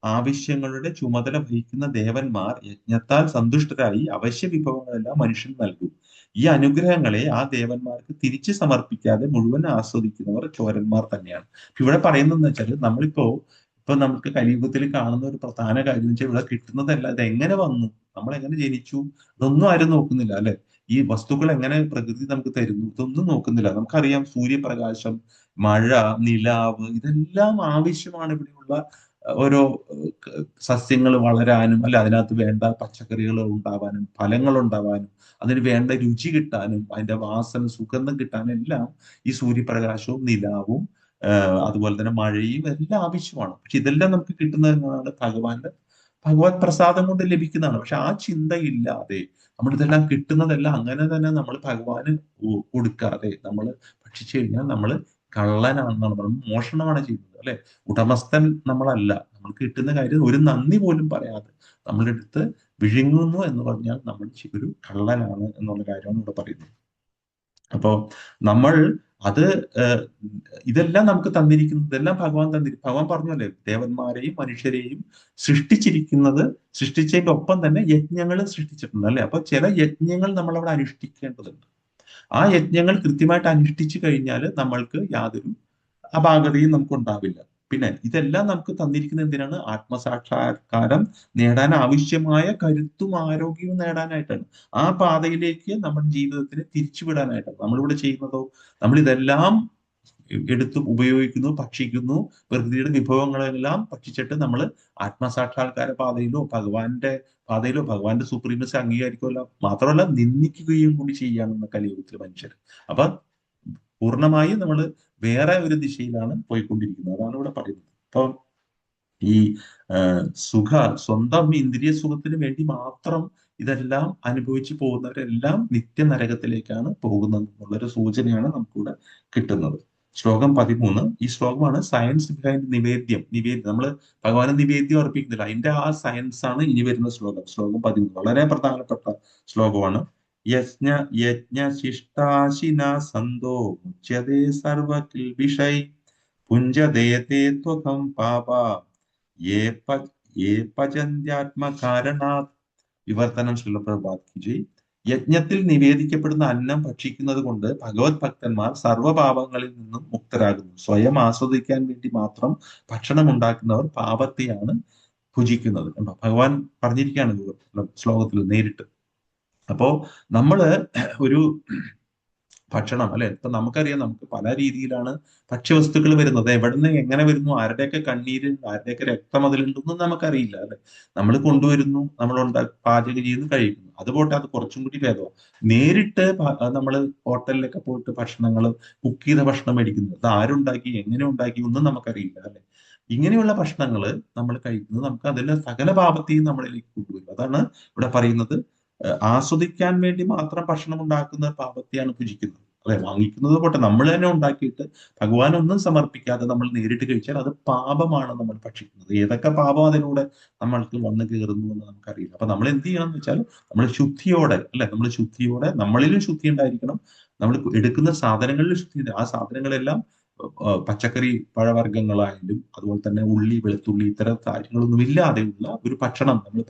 Speaker 3: ആവശ്യങ്ങളുടെ ചുമതല വഹിക്കുന്ന ദേവന്മാർ യജ്ഞത്താൽ സന്തുഷ്ടരായി അവശ്യ വിഭവങ്ങളെല്ലാം മനുഷ്യൻ നൽകും. ഈ അനുഗ്രഹങ്ങളെ ആ ദേവന്മാർക്ക് തിരിച്ചു സമർപ്പിക്കാതെ മുഴുവൻ ആസ്വദിക്കുന്നവർ ചോരന്മാർ തന്നെയാണ്. ഇവിടെ പറയുന്നതെന്ന് വെച്ചാൽ ഇപ്പൊ നമുക്ക് കലിയുഗത്തിൽ കാണുന്ന ഒരു പ്രധാന കാര്യം എന്ന് വെച്ചാൽ ഇവിടെ കിട്ടുന്നതല്ല, ഇത് എങ്ങനെ വന്നു, നമ്മൾ എങ്ങനെ ജനിച്ചു, ഇതൊന്നും ആരും നോക്കുന്നില്ല അല്ലെ. ഈ വസ്തുക്കൾ എങ്ങനെ പ്രകൃതി നമുക്ക് തരുന്നു, ഇതൊന്നും നോക്കുന്നില്ല. നമുക്കറിയാം സൂര്യപ്രകാശം, മഴ, നിലാവ്, ഇതെല്ലാം ആവശ്യമാണ് ഇവിടെയുള്ള ഓരോ സസ്യങ്ങൾ വളരാനും, അല്ലെ അതിനകത്ത് വേണ്ട പച്ചക്കറികൾ ഉണ്ടാവാനും, ഫലങ്ങൾ ഉണ്ടാവാനും, അതിന് വേണ്ട രുചി കിട്ടാനും, അതിന്റെ വാസന സുഗന്ധം കിട്ടാനും എല്ലാം ഈ സൂര്യപ്രകാശവും നിലാവും അതുപോലെ തന്നെ മഴയും എല്ലാം ആവശ്യമാണ്. പക്ഷെ ഇതെല്ലാം നമുക്ക് കിട്ടുന്നതാണ് ഭഗവത് പ്രസാദം കൊണ്ട് ലഭിക്കുന്നതാണ്. പക്ഷെ ആ ചിന്തയില്ലാതെ നമ്മളിതെല്ലാം കിട്ടുന്നതെല്ലാം അങ്ങനെ തന്നെ നമ്മൾ ഭഗവാന് കൊടുക്കാതെ നമ്മൾ ഭക്ഷിച്ചു കഴിഞ്ഞാൽ നമ്മൾ കള്ളനാണെന്നാണ് പറയുന്നത്, മോഷണമാണ് ചെയ്യുന്നത് അല്ലെ. ഉടമസ്ഥൻ നമ്മളല്ല. നമ്മൾക്ക് കിട്ടുന്ന കാര്യം ഒരു നന്ദി പോലും പറയാതെ നമ്മളെടുത്ത് വിഴുങ്ങുന്നു എന്ന് പറഞ്ഞാൽ നമ്മൾ ഒരു കള്ളനാണ് എന്നുള്ള കാര്യമാണ് ഇവിടെ പറയുന്നത്. അപ്പോ നമ്മൾ അത് ഇതെല്ലാം നമുക്ക് തന്നിരിക്കുന്നത്, ഇതെല്ലാം ഭഗവാൻ പറഞ്ഞല്ലേ, ദേവന്മാരെയും മനുഷ്യരെയും സൃഷ്ടിച്ചതിന്റെ ഒപ്പം തന്നെ യജ്ഞങ്ങൾ സൃഷ്ടിച്ചിട്ടുണ്ട് അല്ലെ. അപ്പൊ ചില യജ്ഞങ്ങൾ നമ്മൾ അവിടെ അനുഷ്ഠിക്കേണ്ടതുണ്ട്. ആ യജ്ഞങ്ങൾ കൃത്യമായിട്ട് അനുഷ്ഠിച്ചു കഴിഞ്ഞാൽ നമ്മൾക്ക് യാതൊരു അപാകതയും നമുക്ക് ഉണ്ടാവില്ല. പിന്നെ ഇതെല്ലാം നമുക്ക് തന്നിരിക്കുന്നത് എന്തിനാണ്? ആത്മസാക്ഷാത്കാരം നേടാൻ ആവശ്യമായ കരുത്തും ആരോഗ്യവും നേടാനായിട്ടാണ്. ആ പാതയിലേക്ക് നമ്മുടെ ജീവിതത്തിനെ തിരിച്ചുവിടാനായിട്ടാണ്. നമ്മളിവിടെ ചെയ്യുന്നതോ, നമ്മൾ ഇതെല്ലാം എടുത്ത് ഉപയോഗിക്കുന്നു, ഭക്ഷിക്കുന്നു, പ്രകൃതിയുടെ വിഭവങ്ങളെല്ലാം ഭക്ഷിച്ചിട്ട് നമ്മൾ ആത്മസാക്ഷാത്കാര പാതയിലോ ഭഗവാന്റെ പാതയിലോ ഭഗവാന്റെ സുപ്രീമസി അംഗീകരിക്കുമല്ലോ, മാത്രമല്ല നിന്ദിക്കുകയും കൂടി ചെയ്യുകയാണെന്ന കലിയുഗത്തിലെ മനുഷ്യർ. അപ്പൊ പൂർണ്ണമായും നമ്മൾ വേറെ ഒരു ദിശയിലാണ് പോയിക്കൊണ്ടിരിക്കുന്നത്. അതാണ് ഇവിടെ പറയുന്നത്. അപ്പൊ ഈ സ്വന്തം ഇന്ദ്രിയ സുഖത്തിന് വേണ്ടി മാത്രം ഇതെല്ലാം അനുഭവിച്ചു പോകുന്നവരെല്ലാം നിത്യനരകത്തിലേക്കാണ് പോകുന്നത് എന്നുള്ളൊരു സൂചനയാണ് നമുക്കിവിടെ കിട്ടുന്നത്. ശ്ലോകം 13. ഈ ശ്ലോകമാണ് സയൻസ് ബിഹൈൻഡ് നിവേദ്യം. നമ്മൾ ഭഗവാന് നിവേദ്യം അർപ്പിക്കുന്നില്ല, അതിന്റെ ആ സയൻസ് ആണ് ഇനി വരുന്ന ശ്ലോകം. ശ്ലോകം 13 വളരെ പ്രധാനപ്പെട്ട ശ്ലോകമാണ്. യജ്ഞശിഷ്ടാശിന സന്തോ മുച്യതേ സർവകിൽബിഷൈ പുഞ്ചദേതേ ത്വകം പാപ യേ പചന്ത്യാത്മകാരണാത്. വിവർത്തനം പ്രഭാത് കിജി. യജ്ഞത്തിൽ നിവേദിക്കപ്പെടുന്ന അന്നം ഭക്ഷിക്കുന്നത് കൊണ്ട് ഭഗവത് ഭക്തന്മാർ സർവ്വപാപങ്ങളിൽ നിന്നും മുക്തരാകുന്നു. സ്വയം ആസ്വദിക്കാൻ വേണ്ടി മാത്രം ഭക്ഷണം ഉണ്ടാക്കുന്നവർ പാപത്തെയാണ് ഭുജിക്കുന്നത്. കണ്ടോ, ഭഗവാൻ പറഞ്ഞിരിക്കുകയാണ് ശ്ലോകത്തിൽ നേരിട്ട്. അപ്പോ നമ്മള് ഒരു ഭക്ഷണം അല്ലെ, ഇപ്പൊ നമുക്കറിയാം നമുക്ക് പല രീതിയിലാണ് ഭക്ഷ്യവസ്തുക്കൾ വരുന്നത്. എവിടുന്ന് എങ്ങനെ വരുന്നു, ആരുടെയൊക്കെ കണ്ണീര്, ആരുടെയൊക്കെ രക്തം അതിലുണ്ടെന്നും നമുക്കറിയില്ല അല്ലെ. നമ്മൾ കൊണ്ടുവരുന്നു, നമ്മൾ പാചകം ചെയ്യുന്നു, കഴിക്കുന്നു. അതുപോട്ടെ, അത് കുറച്ചും കൂടി ഭേദമാണ്. നേരിട്ട് നമ്മൾ ഹോട്ടലിലൊക്കെ പോയിട്ട് ഭക്ഷണങ്ങൾ, കുക്ക് ചെയ്ത ഭക്ഷണം മേടിക്കുന്നത്, അത് ആരുണ്ടാക്കി, എങ്ങനെ ഉണ്ടാക്കി ഒന്നും നമുക്കറിയില്ല അല്ലെ. ഇങ്ങനെയുള്ള ഭക്ഷണങ്ങൾ നമ്മൾ കഴിക്കുന്നത് നമുക്ക് അതിലെ സകല പാപത്തെയും നമ്മളിലേക്ക് കൊണ്ടുവരും. അതാണ് ഇവിടെ പറയുന്നത്. ആസ്വദിക്കാൻ വേണ്ടി മാത്രം ഭക്ഷണം ഉണ്ടാക്കുന്ന പാപത്തെയാണ് ഭുജിക്കുന്നത് അല്ലെ. വാങ്ങിക്കുന്നത് പോട്ടെ, നമ്മൾ തന്നെ ഉണ്ടാക്കിയിട്ട് ഭഗവാനൊന്നും സമർപ്പിക്കാതെ നമ്മൾ നേരിട്ട് കഴിച്ചാൽ അത് പാപമാണ് നമ്മൾ ഭക്ഷിക്കുന്നത്. ഏതൊക്കെ പാപം അതിലൂടെ നമ്മൾക്ക് വന്നു കയറുന്നു എന്ന് നമുക്കറിയില്ല. അപ്പൊ നമ്മൾ എന്ത് ചെയ്യണം എന്ന് വെച്ചാൽ നമ്മൾ ശുദ്ധിയോടെ അല്ലെ, നമ്മളിലും ശുദ്ധി ഉണ്ടായിരിക്കണം, നമ്മൾ എടുക്കുന്ന സാധനങ്ങളിൽ ശുദ്ധി. ആ സാധനങ്ങളെല്ലാം പച്ചക്കറി പഴവർഗ്ഗങ്ങളായാലും അതുപോലെ തന്നെ ഉള്ളി, വെളുത്തുള്ളി, ഇത്തരം കാര്യങ്ങളൊന്നും ഇല്ലാതെയുള്ള ഒരു ഭക്ഷണം നമ്മൾ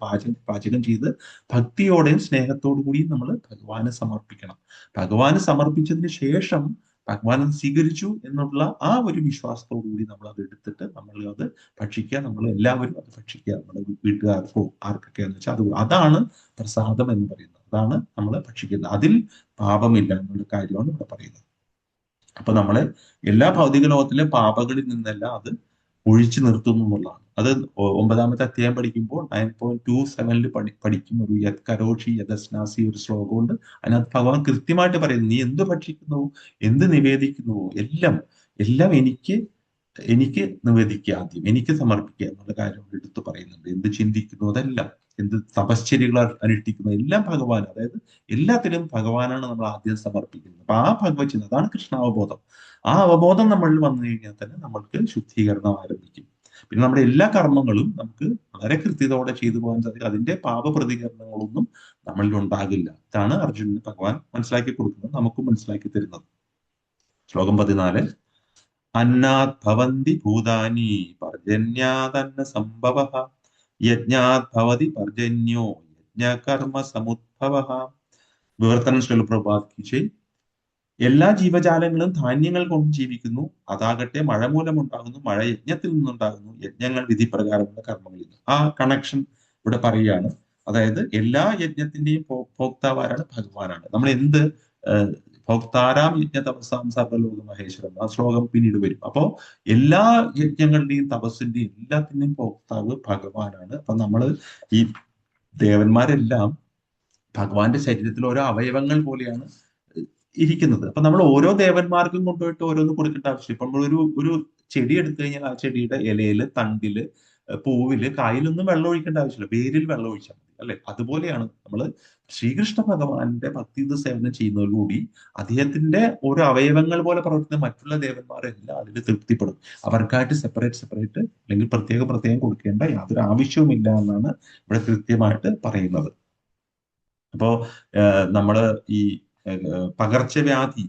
Speaker 3: പാചകം ചെയ്ത് ഭക്തിയോടെയും സ്നേഹത്തോടു കൂടിയും നമ്മൾ ഭഗവാന് സമർപ്പിക്കണം. ഭഗവാന് സമർപ്പിച്ചതിന് ശേഷം ഭഗവാൻ അത് സ്വീകരിച്ചു എന്നുള്ള ആ ഒരു വിശ്വാസത്തോടു കൂടി നമ്മൾ അത് എടുത്തിട്ട് നമ്മൾ അത് ഭക്ഷിക്കുക, നമ്മൾ എല്ലാവരും അത് ഭക്ഷിക്കുക, നമ്മുടെ വീട്ടുകാർക്കോ ആർക്കൊക്കെയാന്ന് വെച്ചാൽ അത് അതാണ് പ്രസാദം എന്ന് പറയുന്നത്. അതാണ് നമ്മൾ ഭക്ഷിക്കുന്നത്. അതിൽ പാപമില്ല എന്നുള്ള കാര്യമാണ് ഇവിടെ പറയുന്നത്. അപ്പൊ നമ്മളെ എല്ലാ ഭൗതിക ലോകത്തിലെ പാപങ്ങളിൽ നിന്നെല്ലാം അത് ഒഴിച്ചു നിർത്തുന്നു എന്നുള്ളതാണ്. അത് 9ാമത്തെ അധ്യായം പഠിക്കുമ്പോൾ 9.27 പഠിക്കും ഒരു യത് കരോഷി യദസ്നാസി ഒരു ശ്ലോകമുണ്ട്. അതിനകത്ത് ഭഗവാൻ കൃത്യമായിട്ട് പറയുന്നു, നീ എന്ത് ഭക്ഷിക്കുന്നുവോ എന്ത് നിവേദിക്കുന്നുവോ എല്ലാം എല്ലാം എനിക്ക് നിവേദിക്കുക, ആദ്യം എനിക്ക് സമർപ്പിക്കുക എന്നുള്ള കാര്യം എടുത്തു പറയുന്നുണ്ട്. എന്ത് ചിന്തിക്കുന്നു അതെല്ലാം, എന്ത് തപശ്ചര്യകൾ അനുഷ്ഠിക്കുന്നു എല്ലാം ഭഗവാൻ, അതായത് എല്ലാത്തിലും ഭഗവാനാണ് നമ്മൾ ആദ്യം സമർപ്പിക്കുന്നത്. അപ്പൊ ആ ഭഗവത് ചിന്ത, അതാണ് കൃഷ്ണാവബോധം. ആ അവബോധം നമ്മളിൽ വന്നു കഴിഞ്ഞാൽ തന്നെ നമ്മൾക്ക് ശുദ്ധീകരണം ആരംഭിക്കും. പിന്നെ നമ്മുടെ എല്ലാ കർമ്മങ്ങളും നമുക്ക് വളരെ കൃത്യതയോടെ ചെയ്തു പോകാൻ സാധിക്കും. അതിന്റെ പാപപ്രതികരണങ്ങളൊന്നും നമ്മളിൽ ഉണ്ടാകില്ല. ഇതാണ് അർജുനന് ഭഗവാൻ മനസ്സിലാക്കി കൊടുക്കുന്നത്, നമുക്കും മനസ്സിലാക്കി തരുന്നത്. ശ്ലോകം 14. അന്നാത് ഭവന്തി ഭൂതാനി പർജന്യാദന്ന സംഭവഃ യജ്ഞാത് ഭവതി പർജന്യോ യജ്ഞകർമ്മ സമുദ്ഭവഃ. വിവർത്തനം ശ്രീല പ്രഭുപാദ് കി. എല്ലാ ജീവജാലങ്ങളും ധാന്യങ്ങൾ കൊണ്ട് ജീവിക്കുന്നു. അതാകട്ടെ മഴ മൂലമുണ്ടാകുന്നു, മഴ യജ്ഞത്തിൽ നിന്നുണ്ടാകുന്നു, യജ്ഞങ്ങൾ വിധിപ്രകാരമുള്ള കർമ്മങ്ങളിൽ നിന്ന്. ആ കണക്ഷൻ ഇവിടെ പറയുകയാണ്. അതായത് എല്ലാ യജ്ഞത്തിന്റെയും ഭോക്താവാരാണ്? ഭഗവാനാണ്. നമ്മൾ എന്ത് ഭോക്താരാം യജ്ഞ തപസാം സർവലോക മഹേശ്വരം, ആ ശ്ലോകം പിന്നീട് വരും. അപ്പോ എല്ലാ യജ്ഞങ്ങളുടെയും തപസ്സിന്റെയും എല്ലാത്തിന്റെയും ഭോക്താവ് ഭഗവാനാണ്. അപ്പൊ നമ്മള് ഈ ദേവന്മാരെല്ലാം ഭഗവാന്റെ ശരീരത്തിൽ ഓരോ അവയവങ്ങൾ പോലെയാണ് ഇരിക്കുന്നത്. അപ്പൊ നമ്മൾ ഓരോ ദേവന്മാർക്കും കൊണ്ടുപോയിട്ട് ഓരോന്ന് കൊടുക്കേണ്ട ആവശ്യം. ഇപ്പൊ നമ്മൾ ഒരു ചെടി എടുത്തു കഴിഞ്ഞാൽ ആ ചെടിയുടെ ഇലയില്, തണ്ടില്, പൂവില്, കായിലൊന്നും വെള്ളം ഒഴിക്കേണ്ട ആവശ്യമില്ല, വേരിൽ വെള്ളം ഒഴിച്ചാൽ മതി, അല്ലെ? അതുപോലെയാണ് നമ്മൾ ശ്രീകൃഷ്ണ ഭഗവാന്റെ ഭക്തിയുത സേവനം ചെയ്യുന്നതോടുകൂടി അദ്ദേഹത്തിന്റെ ഓരോ അവയവങ്ങൾ പോലെ പ്രവർത്തിക്കുന്ന മറ്റുള്ള ദേവന്മാരെല്ലാം അതിൽ തൃപ്തിപ്പെടും. അവർക്കായിട്ട് സെപ്പറേറ്റ് അല്ലെങ്കിൽ പ്രത്യേകം കൊടുക്കേണ്ട യാതൊരു ആവശ്യവുമില്ല എന്നാണ് ഇവിടെ കൃത്യമായിട്ട് പറയുന്നത്. അപ്പോ നമ്മള് ഈ പകർച്ചവ്യാധി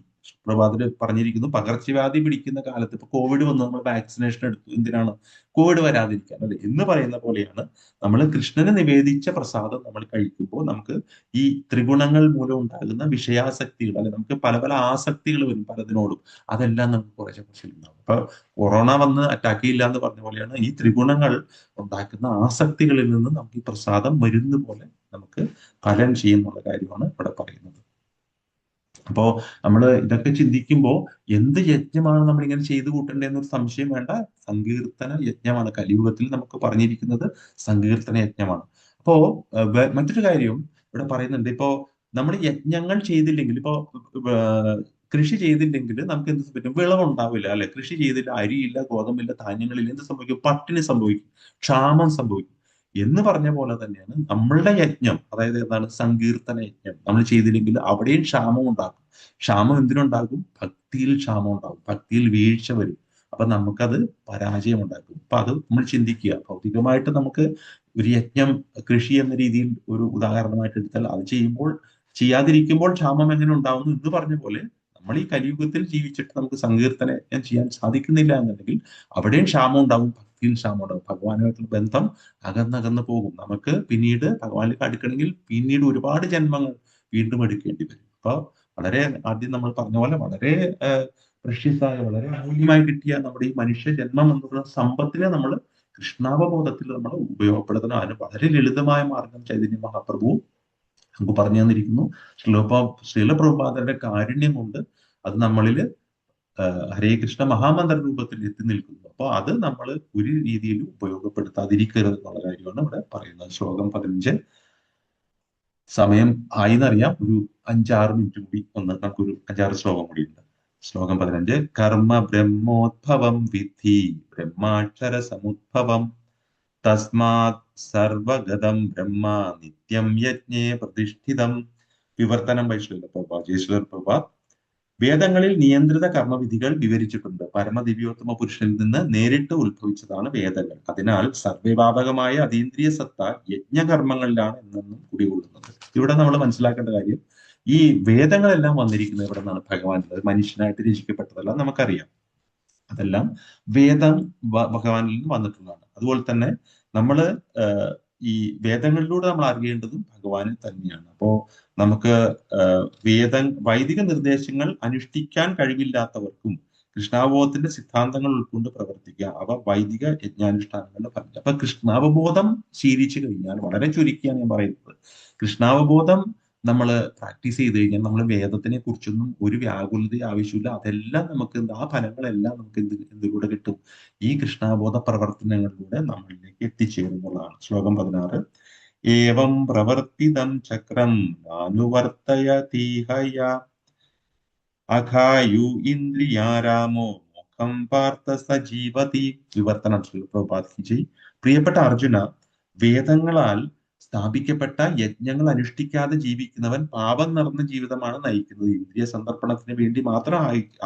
Speaker 3: പ്രഭാതിൽ പറഞ്ഞിരിക്കുന്നു, പകർച്ചവ്യാധി പിടിക്കുന്ന കാലത്ത് ഇപ്പൊ കോവിഡ് വന്ന് നമ്മൾ വാക്സിനേഷൻ എടുത്തു. എന്തിനാണ്? കോവിഡ് വരാതിരിക്കാൻ, അല്ലെ? എന്ന് പറയുന്ന പോലെയാണ് നമ്മൾ കൃഷ്ണന് നിവേദിച്ച പ്രസാദം നമ്മൾ കഴിക്കുമ്പോൾ നമുക്ക് ഈ ത്രിഗുണങ്ങൾ മൂലം ഉണ്ടാകുന്ന വിഷയാസക്തികൾ, അല്ലെ, നമുക്ക് പല പല ആസക്തികൾ വരും പലതിനോടും, അതെല്ലാം നമുക്ക് കുറച്ച് ഉണ്ടാവും. അപ്പൊ കൊറോണ വന്ന് അറ്റാക്ക് ചെയ്യില്ല എന്ന് പറഞ്ഞ പോലെയാണ് ഈ ത്രിഗുണങ്ങൾ ഉണ്ടാക്കുന്ന ആസക്തികളിൽ നിന്ന് നമുക്ക് ഈ പ്രസാദം മരുന്ന് പോലെ നമുക്ക് ഫലം ചെയ്യുന്നുള്ള കാര്യമാണ് ഇവിടെ പറയുന്നത്. അപ്പോ നമ്മൾ ഇതൊക്കെ ചിന്തിക്കുമ്പോൾ എന്ത് യജ്ഞമാണ് നമ്മൾ ഇങ്ങനെ ചെയ്തു കൂട്ടേണ്ടതെന്നൊരു സംശയം വേണ്ട. സങ്കീർത്തന യജ്ഞമാണ് കലിയുഗത്തിൽ നമുക്ക് പറഞ്ഞിരിക്കുന്നത്, സങ്കീർത്തന യജ്ഞമാണ്. അപ്പോ മറ്റൊരു കാര്യം ഇവിടെ പറയുന്നുണ്ട്. ഇപ്പോ നമ്മൾ യജ്ഞങ്ങൾ ചെയ്തില്ലെങ്കിൽ, ഇപ്പോ കൃഷി ചെയ്തില്ലെങ്കിൽ നമുക്ക് എന്ത് പറ്റും? വിളവുണ്ടാവില്ല, അല്ലെ? കൃഷി ചെയ്തില്ല, അരിയില്ല, ഗോതമ്പില്ല, ധാന്യങ്ങളില്ല, എന്ത് സംഭവിക്കും? പട്ടിണി സംഭവിക്കും, ക്ഷാമം സംഭവിക്കും. എന്ന് പറഞ്ഞ പോലെ തന്നെയാണ് നമ്മളുടെ യജ്ഞം, അതായത് എന്താണ്? സങ്കീർത്തന യജ്ഞം നമ്മൾ ചെയ്തില്ലെങ്കിൽ അവിടെയും ക്ഷാമം ഉണ്ടാകും. ക്ഷാമം എന്തിനുണ്ടാകും? ഭക്തിയിൽ ക്ഷാമം ഉണ്ടാകും, ഭക്തിയിൽ വീഴ്ച വരും. അപ്പൊ നമുക്കത് പരാജയം ഉണ്ടാക്കും. അപ്പൊ അത് നമ്മൾ ചിന്തിക്കുക. ഭൗതികമായിട്ട് നമുക്ക് ഒരു യജ്ഞം, കൃഷി എന്ന രീതിയിൽ ഒരു ഉദാഹരണമായിട്ട് എടുത്താൽ, അത് ചെയ്യാതിരിക്കുമ്പോൾ ക്ഷാമം എങ്ങനെ ഉണ്ടാവുന്നു എന്ന് പറഞ്ഞ പോലെ നമ്മൾ ഈ കലിയുഗത്തിൽ ജീവിച്ചിട്ട് നമുക്ക് സങ്കീർത്തന യജ്ഞം ചെയ്യാൻ സാധിക്കുന്നില്ല എന്നുണ്ടെങ്കിൽ അവിടെയും ക്ഷാമം ഉണ്ടാവും, ഭക്തിയിൽ ക്ഷാമം ഉണ്ടാവും. ഭഗവാനുമായിട്ടുള്ള ബന്ധം അകന്നകന്ന് പോകും. നമുക്ക് പിന്നീട് ഭഗവാനിലേക്ക് അടുക്കണമെങ്കിൽ പിന്നീട് ഒരുപാട് ജന്മങ്ങൾ വീണ്ടും എടുക്കേണ്ടി വരും. അപ്പൊ വളരെ ആദ്യം നമ്മൾ പറഞ്ഞ പോലെ വളരെ പ്രഷ്യസായ, വളരെ അമൂല്യമായി കിട്ടിയ നമ്മുടെ ഈ മനുഷ്യ ജന്മം എന്നുള്ള സമ്പത്തിനെ നമ്മൾ കൃഷ്ണാവബോധത്തിൽ നമ്മൾ ഉപയോഗപ്പെടുത്തണം. അതിന് വളരെ ലളിതമായ മാർഗം ചൈതന്യ മഹാപ്രഭു നമുക്ക് പറഞ്ഞു തന്നിരിക്കുന്നു. ശ്രീല പ്രഭുപാദരുടെ കാരുണ്യം കൊണ്ട് അത് നമ്മളിൽ ഹരേ കൃഷ്ണ മഹാമന്ത്ര രൂപത്തിൽ എത്തി നിൽക്കുന്നു. അപ്പൊ അത് നമ്മൾ ഒരു രീതിയിലും ഉപയോഗപ്പെടുത്താതിരിക്കരുത് എന്നുള്ള കാര്യമാണ് ഇവിടെ പറയുന്നത്. ശ്ലോകം 15. സമയം ആയിന്നറിയാം, ഒരു 5-6 മിനിറ്റ് കൂടി നമുക്കൊരു 5-6 ശ്ലോകം കൂടി ഉണ്ട്. ശ്ലോകം 15. കർമ്മ ബ്രഹ്മോദ്ഭവം വിദ്ധി ബ്രഹ്മാക്ഷര സമുദ്ഭവം തസ്മാത് സർവഗതം ബ്രഹ്മ നിത്യം യജ്ഞേ പ്രതിഷ്ഠിതം. വിവർത്തനം ബൈ ശ്രീല പ്രഭുപാദ്, ജയശ്രീല പ്രഭുപാദ്. വേദങ്ങളിൽ നിയന്ത്രിത കർമ്മവിധികൾ വിവരിച്ചിട്ടുണ്ട്. പരമദിവ്യോത്തമ പുരുഷനിൽ നിന്ന് നേരിട്ട് ഉത്ഭവിച്ചതാണ് വേദങ്ങൾ. അതിനാൽ സർവ്വവ്യാപകമായ അതീന്ദ്രിയ സത്ത യജ്ഞകർമ്മങ്ങളിലാണ് എന്നും കുടികൊള്ളുന്നത്. ഇവിടെ നമ്മൾ മനസ്സിലാക്കേണ്ട കാര്യം, ഈ വേദങ്ങളെല്ലാം വന്നിരിക്കുന്നത് എവിടെ നിന്നാണ്? ഭഗവാനിൽ. മനുഷ്യനായിട്ട് രചിക്കപ്പെട്ടതല്ല, നമുക്കറിയാം. അതെല്ലാം വേദം ഭഗവാനിൽ നിന്ന് വന്നിട്ടുള്ളതാണ്. അതുപോലെ തന്നെ നമ്മള് ഈ വേദങ്ങളിലൂടെ നമ്മൾ അറിയേണ്ടതും ഭഗവാനെ തന്നെയാണ്. അപ്പോ നമുക്ക് വൈദിക നിർദ്ദേശങ്ങൾ അനുഷ്ഠിക്കാൻ കഴിവില്ലാത്തവർക്കും കൃഷ്ണാവബോധത്തിന്റെ സിദ്ധാന്തങ്ങൾ ഉൾക്കൊണ്ട് പ്രവർത്തിക്കുക. അവ വൈദിക യജ്ഞാനുഷ്ഠാനങ്ങളുടെ ഫലം. അപ്പൊ കൃഷ്ണാവബോധം ശീലിച്ചു കഴിഞ്ഞാൽ, വളരെ ചുരുക്കിയാണ് ഞാൻ പറയുന്നത്, കൃഷ്ണാവബോധം നമ്മൾ പ്രാക്ടീസ് ചെയ്ത് കഴിഞ്ഞാൽ നമ്മൾ വേദത്തിനെ കുറിച്ചൊന്നും ഒരു വ്യാകുലത ആവശ്യമില്ല. അതെല്ലാം നമുക്ക് ആ ഫലങ്ങളെല്ലാം നമുക്ക് എന്തിലൂടെ കിട്ടും? ഈ കൃഷ്ണാബോധ പ്രവർത്തനങ്ങളിലൂടെ നമ്മളിലേക്ക് എത്തിച്ചേരുന്നതാണ്. ശ്ലോകം 16. ഏവം പ്രവർത്തിതം ചക്രം നാനുവർത്തയതീഹയ അഘായു ഇന്ദ്രിയാരാമോ മുഖം പാർത്ഥ സജീവതി. വിവർത്തനം പ്രഭാത്. പ്രിയപ്പെട്ട അർജുന, വേദങ്ങളാൽ സ്ഥാപിക്കപ്പെട്ട യജ്ഞങ്ങൾ അനുഷ്ഠിക്കാതെ ജീവിക്കുന്നവൻ പാപം നിറഞ്ഞ ജീവിതമാണ് നയിക്കുന്നത്. ഇന്ദ്രിയ സന്ദർപ്പണത്തിന് വേണ്ടി മാത്രം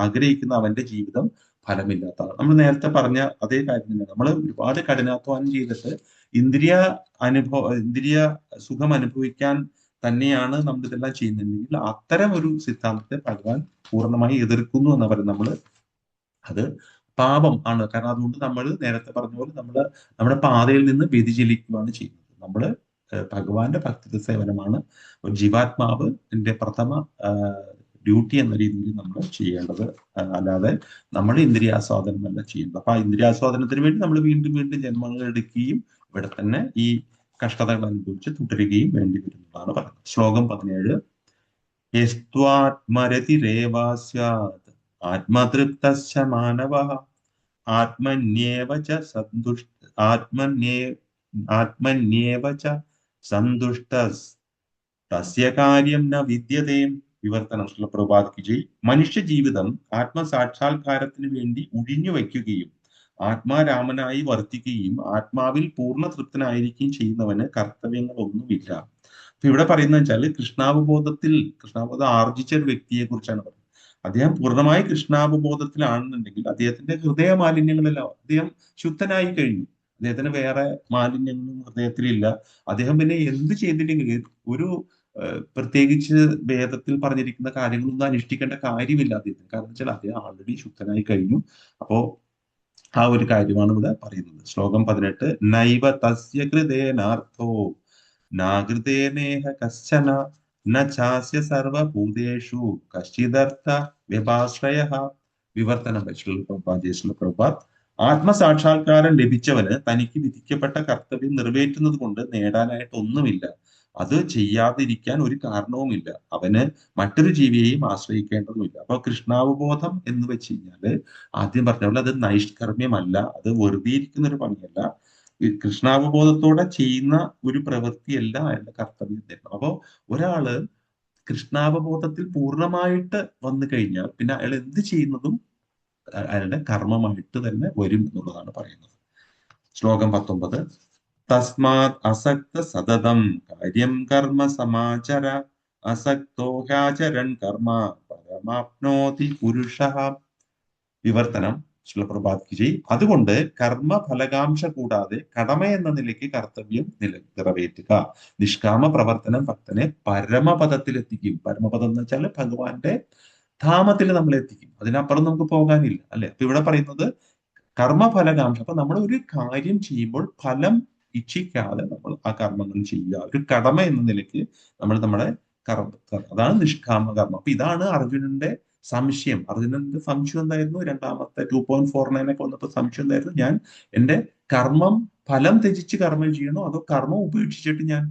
Speaker 3: ആഗ്രഹിക്കുന്ന അവന്റെ ജീവിതം ഫലമില്ലാത്തതാണ്. നമ്മൾ നേരത്തെ പറഞ്ഞ അതേ കാര്യം തന്നെ. നമ്മൾ ഒരുപാട് കഠിനാധ്വാനം ചെയ്തിട്ട് ഇന്ദ്രിയ സുഖം അനുഭവിക്കാൻ തന്നെയാണ് നമ്മൾ ഇതെല്ലാം ചെയ്യുന്നുണ്ടെങ്കിൽ അത്തരം ഒരു സിദ്ധാന്തത്തെ ഭഗവാൻ പൂർണ്ണമായി എതിർക്കുന്നു എന്ന് പറയുന്നത് നമ്മൾ അത് പാപം ആണ്. കാരണം അതുകൊണ്ട് നമ്മൾ നേരത്തെ പറഞ്ഞ പോലെ നമ്മുടെ പാതയിൽ നിന്ന് വ്യതിചലിക്കുകയാണ് ചെയ്യുന്നത്. നമ്മൾ ഭഗവാന്റെ ഭക്തി സേവനമാണ് ജീവാത്മാവിന്റെ പ്രഥമ ഡ്യൂട്ടി എന്ന രീതിയിൽ നമ്മൾ ചെയ്യേണ്ടത്. അല്ലാതെ നമ്മൾ ഇന്ദ്രിയാസ്വാദനമല്ല ചെയ്യുന്നത്. അപ്പൊ ആ ഇന്ദ്രിയാസ്വാദനത്തിന് വേണ്ടി നമ്മൾ വീണ്ടും വീണ്ടും ജന്മങ്ങൾ എടുക്കുകയും ഇവിടെ തന്നെ ഈ കഷ്ടതകൾ അനുഭവിച്ച് തുടരുകയും വേണ്ടി വരുന്നതാണ് പറയുന്നത്. ശ്ലോകം 17. യസ്ത്വാത്മരതിരേവാസ്യാത് ആത്മതൃപ്തശ്ച മാനവഃ ആത്മന്യേവ ച സന്തുഷ്ടസ് തസ്യ കാര്യം ന വിദ്യതേ. വിവർത്തനം പ്രഭാത് ജയ്. മനുഷ്യ ജീവിതം ആത്മസാക്ഷാത്കാരത്തിന് വേണ്ടി ഒഴിഞ്ഞു വയ്ക്കുകയും ആത്മാരാമനായി വർത്തിക്കുകയും ആത്മാവിൽ പൂർണ്ണ തൃപ്തനായിരിക്കുകയും ചെയ്യുന്നവന് കർത്തവ്യങ്ങളൊന്നുമില്ല. അപ്പൊ ഇവിടെ പറയുന്നത് വെച്ചാൽ കൃഷ്ണാവബോധം ആർജിച്ച ഒരു വ്യക്തിയെ കുറിച്ചാണ് പറയുന്നത്. അദ്ദേഹം പൂർണ്ണമായി കൃഷ്ണാവബോധത്തിലാണെന്നുണ്ടെങ്കിൽ അദ്ദേഹത്തിന്റെ ഹൃദയ മാലിന്യങ്ങളെല്ലാം, അദ്ദേഹം ശുദ്ധനായി കഴിഞ്ഞു. അദ്ദേഹത്തിന് വേറെ മാലിന്യങ്ങളും ഹൃദയത്തിലില്ല. അദ്ദേഹം പിന്നെ എന്ത് ചെയ്തില്ലെങ്കിൽ ഒരു പ്രത്യേകിച്ച് വേദത്തിൽ പറഞ്ഞിരിക്കുന്ന കാര്യങ്ങളൊന്നും അനുഷ്ഠിക്കേണ്ട കാര്യമില്ല അദ്ദേഹത്തിന്. കാരണം വെച്ചാൽ അദ്ദേഹം ആൾറെഡി ശുദ്ധനായി കഴിഞ്ഞു. അപ്പോ ആ ഒരു കാര്യമാണ് ഇവിടെ പറയുന്നത്. ശ്ലോകം 18. നൈവ തസ്യ കൃതേനാർത്ഥോ നാകൃതേനേഹ കശ്ചന ന ചാസ്യ സർവഭൂതേഷു കശ്ചിദർത്ഥ വ്യപാശ്രയഃ. വിവർത്തനം പ്രഭാത്. ആത്മസാക്ഷാത്കാരം ലഭിച്ചവന് തനിക്ക് വിധിക്കപ്പെട്ട കർത്തവ്യം നിറവേറ്റുന്നത് കൊണ്ട് നേടാനായിട്ട് ഒന്നുമില്ല. അത് ചെയ്യാതിരിക്കാൻ ഒരു കാരണവുമില്ല. അവന് മറ്റൊരു ജീവിയെയും ആശ്രയിക്കേണ്ടതുമില്ല. അപ്പൊ കൃഷ്ണാവബോധം എന്ന് വെച്ച് കഴിഞ്ഞാല് ആദ്യം പറഞ്ഞ പോലെ അത് നൈഷ്കർമ്മ്യമല്ല, അത് വെറുതെ ഇരിക്കുന്ന ഒരു പണിയല്ല. കൃഷ്ണാവബോധത്തോടെ ചെയ്യുന്ന ഒരു പ്രവൃത്തിയല്ല അയാളുടെ കർത്തവ്യം തന്നെ. അപ്പോ ഒരാള് കൃഷ്ണാവബോധത്തിൽ പൂർണ്ണമായിട്ട് വന്നു കഴിഞ്ഞാൽ പിന്നെ അയാൾ എന്ത് ചെയ്യുന്നതും അയാളുടെ കർമ്മമായിട്ട് തന്നെ വരും എന്നുള്ളതാണ് പറയുന്നത്. ശ്ലോകം 19. തസ്മാത് അസക്ത സതതം കാര്യം കർമ്മ സമാചര അസക്തോ ഹ്യാചരൻ കർമ്മ പരമാപ്നോതി പുരുഷഃ. വിവർത്തനം പ്രഭാത് ജയ്. അതുകൊണ്ട് കർമ്മ ഫലകാംക്ഷ കൂടാതെ കടമ എന്ന നിലയ്ക്ക് കർത്തവ്യം നിറവേറ്റുക. നിഷ്കാമ പ്രവർത്തനം ഭക്തനെ പരമപദത്തിലെത്തിക്കും. പരമപദം എന്ന് വെച്ചാൽ ഭഗവാന്റെ ധാമത്തിൽ നമ്മളെ എത്തിക്കും. അതിനപ്പുറം നമുക്ക് പോകാനില്ല, അല്ലെ? അപ്പൊ ഇവിടെ പറയുന്നത് കർമ്മഫലകാംക്ഷ. അപ്പൊ നമ്മൾ ഒരു കാര്യം ചെയ്യുമ്പോൾ ഫലം ഇച്ഛിക്കാതെ നമ്മൾ ആ കർമ്മങ്ങൾ ചെയ്യുക. ഒരു കടമ എന്ന നിലയ്ക്ക് നമ്മൾ നമ്മുടെ അതാണ് നിഷ്കാമ കർമ്മം. അപ്പൊ ഇതാണ് അർജുനന്റെ സംശയം. അർജുനന്റെ സംശയം എന്തായിരുന്നു? രണ്ടാമത്തെ 2.49 വന്നപ്പോ സംശയം എന്തായിരുന്നു? ഞാൻ എന്റെ കർമ്മം ഫലം ത്യജിച്ച് കർമ്മം ചെയ്യണോ അതോ കർമ്മം ഉപേക്ഷിച്ചിട്ട് ഞാൻ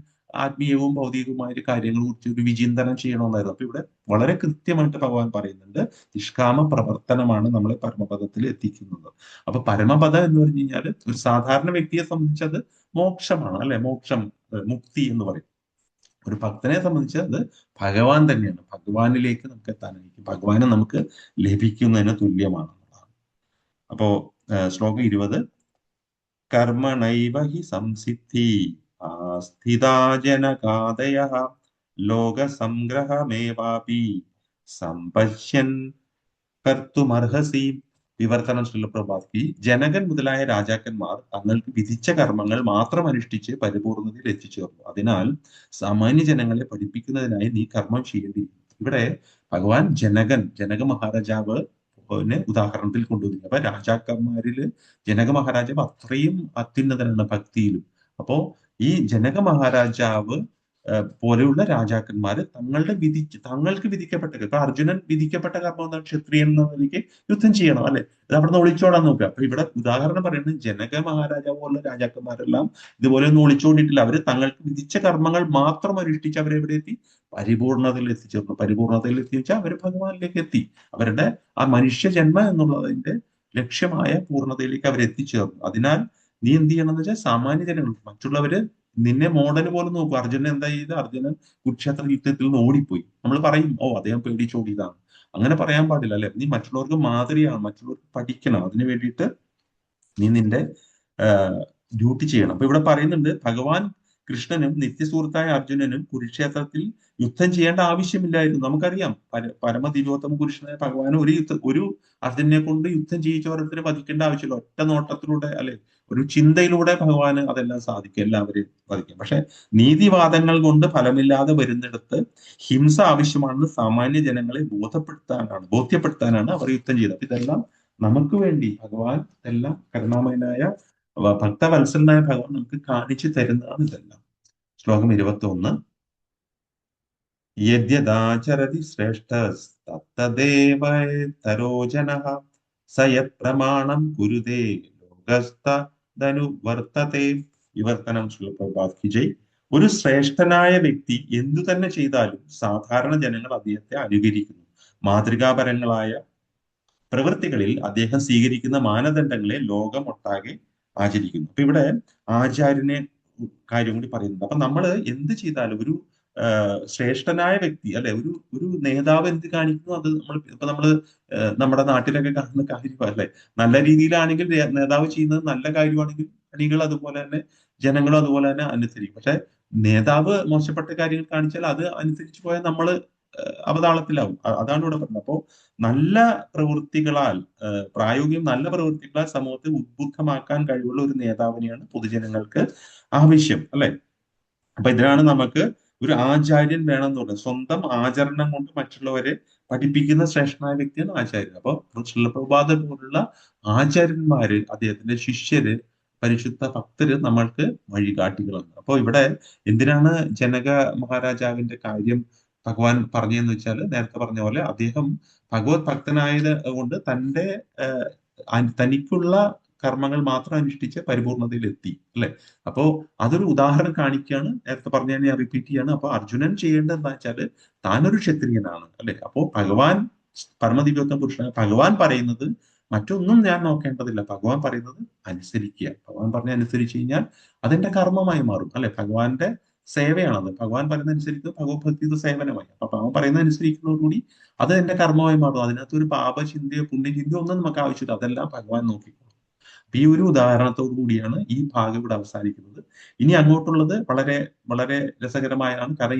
Speaker 3: ആത്മീയവും ഭൗതികവുമായ കാര്യങ്ങളെ കുറിച്ച് ഒരു വിചിന്തനം ചെയ്യണമെന്നായിരുന്നു. അപ്പൊ ഇവിടെ വളരെ കൃത്യമായിട്ട് ഭഗവാൻ പറയുന്നുണ്ട്, നിഷ്കാമ പ്രവർത്തനമാണ് നമ്മളെ പരമപദത്തിൽ എത്തിക്കുന്നത്. അപ്പൊ പരമപദം എന്ന് പറഞ്ഞു കഴിഞ്ഞാൽ ഒരു സാധാരണ വ്യക്തിയെ സംബന്ധിച്ച് അത് മോക്ഷമാണ്, അല്ലെ? മോക്ഷം, മുക്തി എന്ന് പറയും. ഒരു ഭക്തനെ സംബന്ധിച്ച് അത് ഭഗവാൻ തന്നെയാണ്. ഭഗവാനിലേക്ക് നമുക്ക് എത്താനായിരിക്കും, ഭഗവാനെ നമുക്ക് ലഭിക്കുന്നതിന് തുല്യമാണെന്നുള്ളതാണ്. അപ്പോ ശ്ലോകം 20. കർമ്മണൈവ ഹി സംസിദ്ധി ആസ്ഥിതാജനകാദയഃ ലോകസംഗ്രഹമേവാപി സമ്പശ്യൻ കർത്തുമർഹസി. വിവർത്തനം പ്രഭാത്. ജനകൻ മുതലായ രാജാക്കന്മാർ തങ്ങൾക്ക് വിധിച്ച കർമ്മങ്ങൾ മാത്രം അനുഷ്ഠിച്ച് പരിപൂർണതയിൽ എത്തിച്ചേർന്നു. അതിനാൽ സാമാന്യ ജനങ്ങളെ പഠിപ്പിക്കുന്നതിനായി നീ കർമ്മം ചെയ്യേണ്ടിയിരിക്കുന്നു. ഇവിടെ ഭഗവാൻ ജനക മഹാരാജാവ് ഉദാഹരണത്തിൽ കൊണ്ടുവന്നു. അപ്പൊ രാജാക്കന്മാരില് ജനക മഹാരാജാവ് അത്രയും അത്യുന്നതനാണ് ഭക്തിയിലും. അപ്പോ ഈ ജനക മഹാരാജാവ് പോലെയുള്ള രാജാക്കന്മാര് തങ്ങൾക്ക് വിധിക്കപ്പെട്ട, ഇപ്പൊ അർജുനൻ വിധിക്കപ്പെട്ട കർമ്മം എന്താണ്? ക്ഷത്രിയൻ എന്ന നിലയ്ക്ക് യുദ്ധം ചെയ്യണം, അല്ലെ? ഇത് അവിടെ നിന്ന് ഒളിച്ചോടാൻ നോക്കുക. അപ്പൊ ഇവിടെ ഉദാഹരണം പറയുന്നത് ജനക മഹാരാജാവ് പോലുള്ള രാജാക്കന്മാരെല്ലാം ഇതുപോലെ ഒന്നും ഒളിച്ചോടിയിട്ടില്ല. അവര് തങ്ങൾക്ക് വിധിച്ച കർമ്മങ്ങൾ മാത്രം അനുഷ്ഠിച്ച് അവരെവിടെ എത്തി? പരിപൂർണതയിൽ എത്തിച്ചേർന്നു. പരിപൂർണതയിൽ എത്തിച്ചാൽ അവർ ഭഗവാനിലേക്ക് എത്തി. അവരുടെ ആ മനുഷ്യ ജന്മം എന്നുള്ളതിന്റെ ലക്ഷ്യമായ പൂർണ്ണതയിലേക്ക് അവർ എത്തിച്ചേർന്നു. അതിനാൽ നീ എന്ത് ചെയ്യണമെന്ന് വെച്ചാൽ സാമാന്യ ജനങ്ങൾ, മറ്റുള്ളവര് നിന്നെ മോഡൽ പോലെ നോക്കും. അർജുനൻ എന്താ ചെയ്ത്? അർജുനൻ കുരുക്ഷേത്ര യുദ്ധത്തിൽ നിന്ന് ഓടിപ്പോയി. നമ്മൾ പറയും, ഓ അദ്ദേഹം പേടിച്ചോടിയതാണ്. അങ്ങനെ പറയാൻ പാടില്ല, അല്ലെ? നീ മറ്റുള്ളവർക്ക് മാതൃകയാണ്, മറ്റുള്ളവർക്ക് പഠിക്കണം. അതിനു വേണ്ടിയിട്ട് നീ നിന്റെ ഡ്യൂട്ടി ചെയ്യണം. അപ്പൊ ഇവിടെ പറയുന്നുണ്ട്, ഭഗവാൻ കൃഷ്ണനും നിത്യസുഹൃത്തായ അർജുനനും കുരുക്ഷേത്രത്തിൽ യുദ്ധം ചെയ്യേണ്ട ആവശ്യമില്ലായിരുന്നു. നമുക്കറിയാം, പരമദിവ്യോത്തമ പുരുഷനായ ഭഗവാൻ ഒരു അർജുനെ കൊണ്ട് യുദ്ധം ചെയ്യിച്ച് ഓരോരുത്തരെ വധിക്കേണ്ട ആവശ്യമില്ല. ഒറ്റ നോട്ടത്തിലൂടെ, അല്ലെ, ഒരു ചിന്തയിലൂടെ ഭഗവാന് അതെല്ലാം സാധിക്കും, എല്ലാവരെയും വധിക്കും. പക്ഷെ നീതിവാദങ്ങൾ കൊണ്ട് ഫലമില്ലാതെ വരുന്നിടത്ത് ഹിംസ ആവശ്യമാണെന്ന് സാമാന്യ ജനങ്ങളെ ബോധ്യപ്പെടുത്താനാണ് അവർ യുദ്ധം ചെയ്തത്. അപ്പൊ ഇതെല്ലാം നമുക്ക് വേണ്ടി ഭഗവാൻ എല്ലാം കരുണാമയനായ ഭക്തവത്സലനായ ഭഗവാൻ നമുക്ക് കാണിച്ചു തരുന്നതാണ് ഇതെല്ലാം. ശ്ലോകം 21. യദ്യദാചരതി ശ്രേഷ്ഠസ്തദ്ദേവതരോ ജനഃ സയത് പ്രമാണം കുരുതേ ലോകസ്തനുവർത്തതേ. വിവർത്തനം ശ്രീപ്രഭുപാദ് കി ജയ്. ഒരു ശ്രേഷ്ഠനായ വ്യക്തി എന്തു തന്നെ ചെയ്താലും സാധാരണ ജനങ്ങൾ അദ്ദേഹത്തെ അനുകരിക്കുന്നു. മാതൃകാപരങ്ങളായ പ്രവൃത്തികളിൽ അദ്ദേഹം സ്വീകരിക്കുന്ന മാനദണ്ഡങ്ങളെ ലോകമൊട്ടാകെ ആചരിക്കുന്നു. അപ്പൊ ഇവിടെ ആചാര്യനെ കാര്യം കൂടി പറയുന്നുണ്ട്. അപ്പൊ നമ്മൾ എന്ത് ചെയ്താലും ഒരു ശ്രേഷ്ഠനായ വ്യക്തി, അല്ലെ, ഒരു നേതാവ് എന്ത് കാണിക്കുന്നു അത് നമ്മള് നമ്മുടെ നാട്ടിലൊക്കെ കാണുന്ന കാര്യം, അല്ലെ? നല്ല രീതിയിലാണെങ്കിൽ നേതാവ് ചെയ്യുന്നത് നല്ല കാര്യമാണെങ്കിൽ അണികൾ അതുപോലെ തന്നെ ജനങ്ങളും അതുപോലെ തന്നെ അനുസരിക്കും. പക്ഷെ നേതാവ് മോശപ്പെട്ട കാര്യങ്ങൾ കാണിച്ചാൽ അത് അനുസരിച്ച് പോയാൽ നമ്മള് അവതാളത്തിലാവും. അതാണ് ഇവിടെ പറഞ്ഞത്. അപ്പോ നല്ല പ്രവൃത്തികളാൽ, നല്ല പ്രവൃത്തികളാൽ സമൂഹത്തെ ഉദ്ബുദ്ധമാക്കാൻ കഴിവുള്ള ഒരു നേതാവിനെയാണ് പൊതുജനങ്ങൾക്ക് ആവശ്യം, അല്ലെ? അപ്പൊ ഇതിനാണ് നമുക്ക് ഒരു ആചാര്യൻ വേണം എന്ന് പറയുന്നത്. സ്വന്തം ആചരണം കൊണ്ട് മറ്റുള്ളവരെ പഠിപ്പിക്കുന്ന ശ്രേഷ്ഠനായ വ്യക്തിയാണ് ആചാര്യൻ. അപ്പൊ ശ്രീലപ്രഭാത പോലുള്ള ആചാര്യന്മാര്, അദ്ദേഹത്തിന്റെ ശിഷ്യര്, പരിശുദ്ധ ഭക്തര് നമ്മൾക്ക് വഴികാട്ടികളാണ്. അപ്പൊ ഇവിടെ എന്തിനാണ് ജനക മഹാരാജാവിന്റെ കാര്യം ഭഗവാൻ പറഞ്ഞതെന്ന് വെച്ചാൽ, നേരത്തെ പറഞ്ഞ പോലെ അദ്ദേഹം ഭഗവത് ഭക്തനായത് കൊണ്ട് തനിക്കുള്ള കർമ്മങ്ങൾ മാത്രം അനുഷ്ഠിച്ച് പരിപൂർണതയിൽ എത്തി, അല്ലെ? അപ്പോ അതൊരു ഉദാഹരണം കാണിക്കുകയാണ്. നേരത്തെ പറഞ്ഞ ഞാൻ റിപ്പീറ്റ് ചെയ്യാണ്. അപ്പൊ അർജുനൻ ചെയ്യേണ്ടത് എന്താ വെച്ചാല്, താനൊരു ക്ഷത്രിയനാണ്, അല്ലെ? അപ്പോ ഭഗവാൻ പരമദിവ്യോത്തമ പുരുഷനായ ഭഗവാൻ പറയുന്നത് മറ്റൊന്നും ഞാൻ നോക്കേണ്ടതില്ല. ഭഗവാൻ പറയുന്നത് അനുസരിക്കുക. ഭഗവാൻ പറഞ്ഞ അനുസരിച്ച് കഴിഞ്ഞാൽ അതെന്റെ കർമ്മമായി മാറും, അല്ലെ? ഭഗവാന്റെ സേവയാണത്. ഭഗവാൻ പറയുന്ന അനുസരിക്കുന്നത് ഭഗവത് ഭക്തി സേവനമായി. അപ്പൊ ഭഗവാൻ പറയുന്ന അനുസരിക്കുന്നതോടുകൂടി അത് എന്റെ കർമ്മമായി മാറും. അതിനകത്ത് ഒരു പാപചിന്തയോ പുണ്യചിന്തയോ ഒന്നും നമുക്ക് ആവശ്യമില്ല. അതെല്ലാം ഭഗവാൻ നോക്കിക്കോളും. ഈ ഒരു ഉദാഹരണത്തോടു കൂടിയാണ് ഈ ഭാഗം ഇവിടെ അവസാനിക്കുന്നത്. ഇനി അങ്ങോട്ടുള്ളത് വളരെ വളരെ രസകരമായാണ്. കാരണം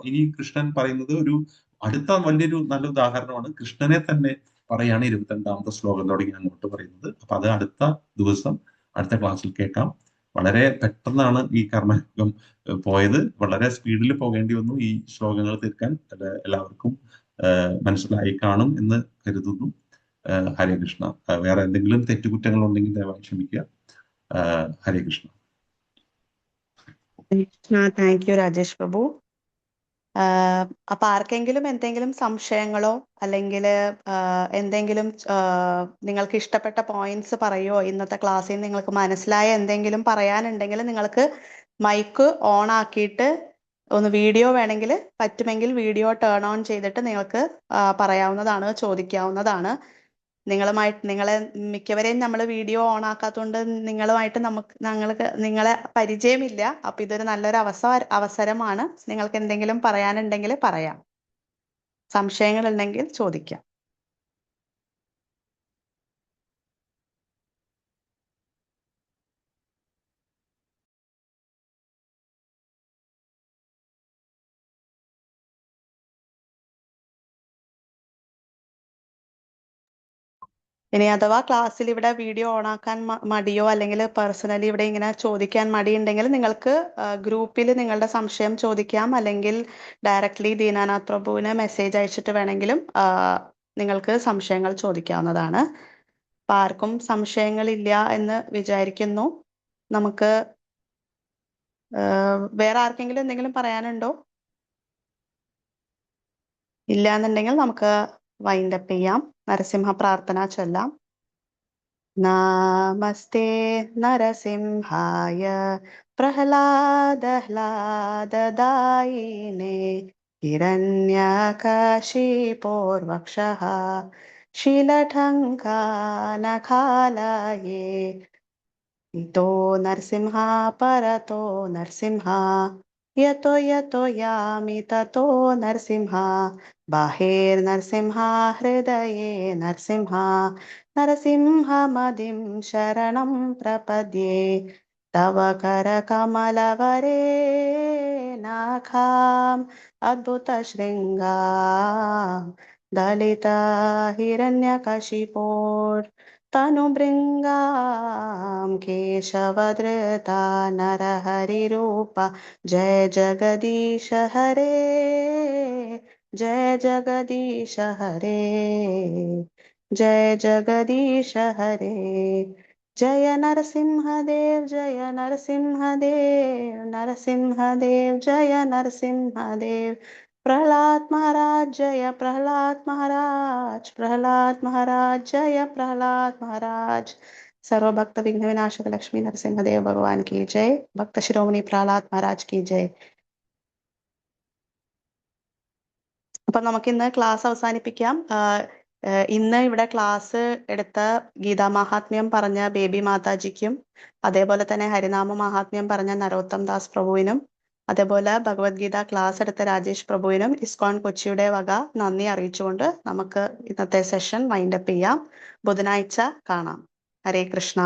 Speaker 3: ഇനി കൃഷ്ണൻ പറയുന്നത് ഒരു അടുത്ത വലിയൊരു നല്ല ഉദാഹരണമാണ്. കൃഷ്ണനെ തന്നെ പറയാണ് 22ാമത്തെ ശ്ലോകം തുടങ്ങി അങ്ങോട്ട് പറയുന്നത്. അപ്പൊ അത് അടുത്ത ദിവസം അടുത്ത ക്ലാസ്സിൽ കേൾക്കാം. വളരെ പെട്ടെന്നാണ് ഈ കർമ്മയോഗം പോയത്. വളരെ സ്പീഡിൽ പോകേണ്ടി വന്നു ഈ ശ്ലോകങ്ങൾ തീർക്കാൻ. എല്ലാവർക്കും മനസ്സിലായി കാണും എന്ന് കരുതുന്നു. ഹരേ കൃഷ്ണ. വേറെ എന്തെങ്കിലും തെറ്റുകുറ്റങ്ങൾ ഉണ്ടെങ്കിൽ ദയവായി ക്ഷമിക്കുക. ഹരേ കൃഷ്ണ.
Speaker 1: താങ്ക് യു രാജേഷ് പ്രഭു. അപ്പൊ ആർക്കെങ്കിലും എന്തെങ്കിലും സംശയങ്ങളോ അല്ലെങ്കിൽ എന്തെങ്കിലും നിങ്ങൾക്ക് ഇഷ്ടപ്പെട്ട പോയിന്റ്സ് പറയോ, ഇന്നത്തെ ക്ലാസ്സിൽ നിങ്ങൾക്ക് മനസ്സിലായ എന്തെങ്കിലും പറയാനുണ്ടെങ്കിൽ നിങ്ങൾക്ക് മൈക്ക് ഓൺ ആക്കിയിട്ട് ഒന്ന് വീഡിയോ വേണമെങ്കിൽ പറ്റുമെങ്കിൽ വീഡിയോ ടേൺ ഓൺ ചെയ്തിട്ട് നിങ്ങൾക്ക് പറയാവുന്നതാണ്, ചോദിക്കാവുന്നതാണ്. നിങ്ങളെ മിക്കവരെയും നമ്മൾ വീഡിയോ ഓൺ ആക്കാത്തതുകൊണ്ട് നിങ്ങളുമായിട്ട് ഞങ്ങൾക്ക് നിങ്ങളെ പരിചയമില്ല. അപ്പൊ ഇതൊരു നല്ലൊരു അവസരമാണ്. നിങ്ങൾക്ക് എന്തെങ്കിലും പറയാനുണ്ടെങ്കിൽ പറയാം, സംശയങ്ങൾ ഉണ്ടെങ്കിൽ ചോദിക്കാം. ഇനി അഥവാ ക്ലാസ്സിൽ ഇവിടെ വീഡിയോ ഓൺ ആക്കാൻ മടിയോ അല്ലെങ്കിൽ പേഴ്സണലി ഇവിടെ ഇങ്ങനെ ചോദിക്കാൻ മടിയുണ്ടെങ്കിൽ നിങ്ങൾക്ക് ഗ്രൂപ്പിൽ നിങ്ങളുടെ സംശയം ചോദിക്കാം. അല്ലെങ്കിൽ ഡയറക്ട്ലി ദീനാനാഥ് പ്രഭുവിന് മെസ്സേജ് അയച്ചിട്ട് വേണമെങ്കിലും നിങ്ങൾക്ക് സംശയങ്ങൾ ചോദിക്കാവുന്നതാണ്. അപ്പൊ ആർക്കും സംശയങ്ങളില്ല എന്ന് വിചാരിക്കുന്നു. നമുക്ക് വേറെ ആർക്കെങ്കിലും എന്തെങ്കിലും പറയാനുണ്ടോ? ഇല്ല എന്നുണ്ടെങ്കിൽ നമുക്ക് വൈൻഡപ്പ് ചെയ്യാം. നരസിംഹ പ്രാർത്ഥന ചൊല്ലാം. നമസ്തേ നരസിംഹായ പ്രഹ്ലാദഹ്ലാദദായിനേ ഹിരണ്യകശിപോർവക്ഷഃ ശീലഠങ്കാനഖാലയേ ഇതോ നരസിംഹ പരതോ നരസിംഹ യतो യतो യാമി തतो നരസിംഹ ബാഹിർനരസിംഹ ഹൃദയേ നരസിംഹ നരസിംഹമതിം ശരണം പ്രപദ്യേ തവ കരകമലവരേണാഖാം അദ്ഭുത ശൃംഗാം ദളിത ഹിരണ്യകശിപോർ തനുഭൃംഗാം കേശവധൃതാ നരഹരിരൂപ ജയ ജഗദീശ ഹരേ ജയ ജഗദീശ ഹരേ ജയ ജഗദീശ ഹരേ ജയ നരസിംഹദേവ് ജയ നരസിംഹദേവ് നരസിംഹദേവ് ജയ നരസിംഹദേവ് प्रहलाद महाराज जय प्रहलाद महाराज प्रहलाद महाराज जय प्रहलाद महाराज सर्वभक्त विघ्न विनाशक लक्ष्मी नरसिंहदेव भगवान की जय भक्त शिरोमणि प्रहलाद महाराज की जय. അപ്പൊ നമുക്ക് ഇന്ന് ക്ലാസ് അവസാനിപ്പിക്കാം. ഇന്ന് ഇവിടെ ക്ലാസ് എടുത്ത ഗീതാ മഹാത്മ്യം പറഞ്ഞ ബേബി മാതാജിക്കും അതേപോലെ തന്നെ ഹരിനാമ മഹാത്മ്യം പറഞ്ഞ നരോത്തം ദാസ് പ്രഭുവിനും അതേപോലെ ഭഗവത്ഗീത ക്ലാസ് എടുത്ത രാജേഷ് പ്രഭുവിനും ഇസ്കോൺ കൊച്ചിയുടെ വക നന്ദി അറിയിച്ചുകൊണ്ട് നമുക്ക് ഇന്നത്തെ സെഷൻ വൈൻഡപ്പ് ചെയ്യാം. ബുധനാഴ്ച കാണാം. ഹരേ കൃഷ്ണ.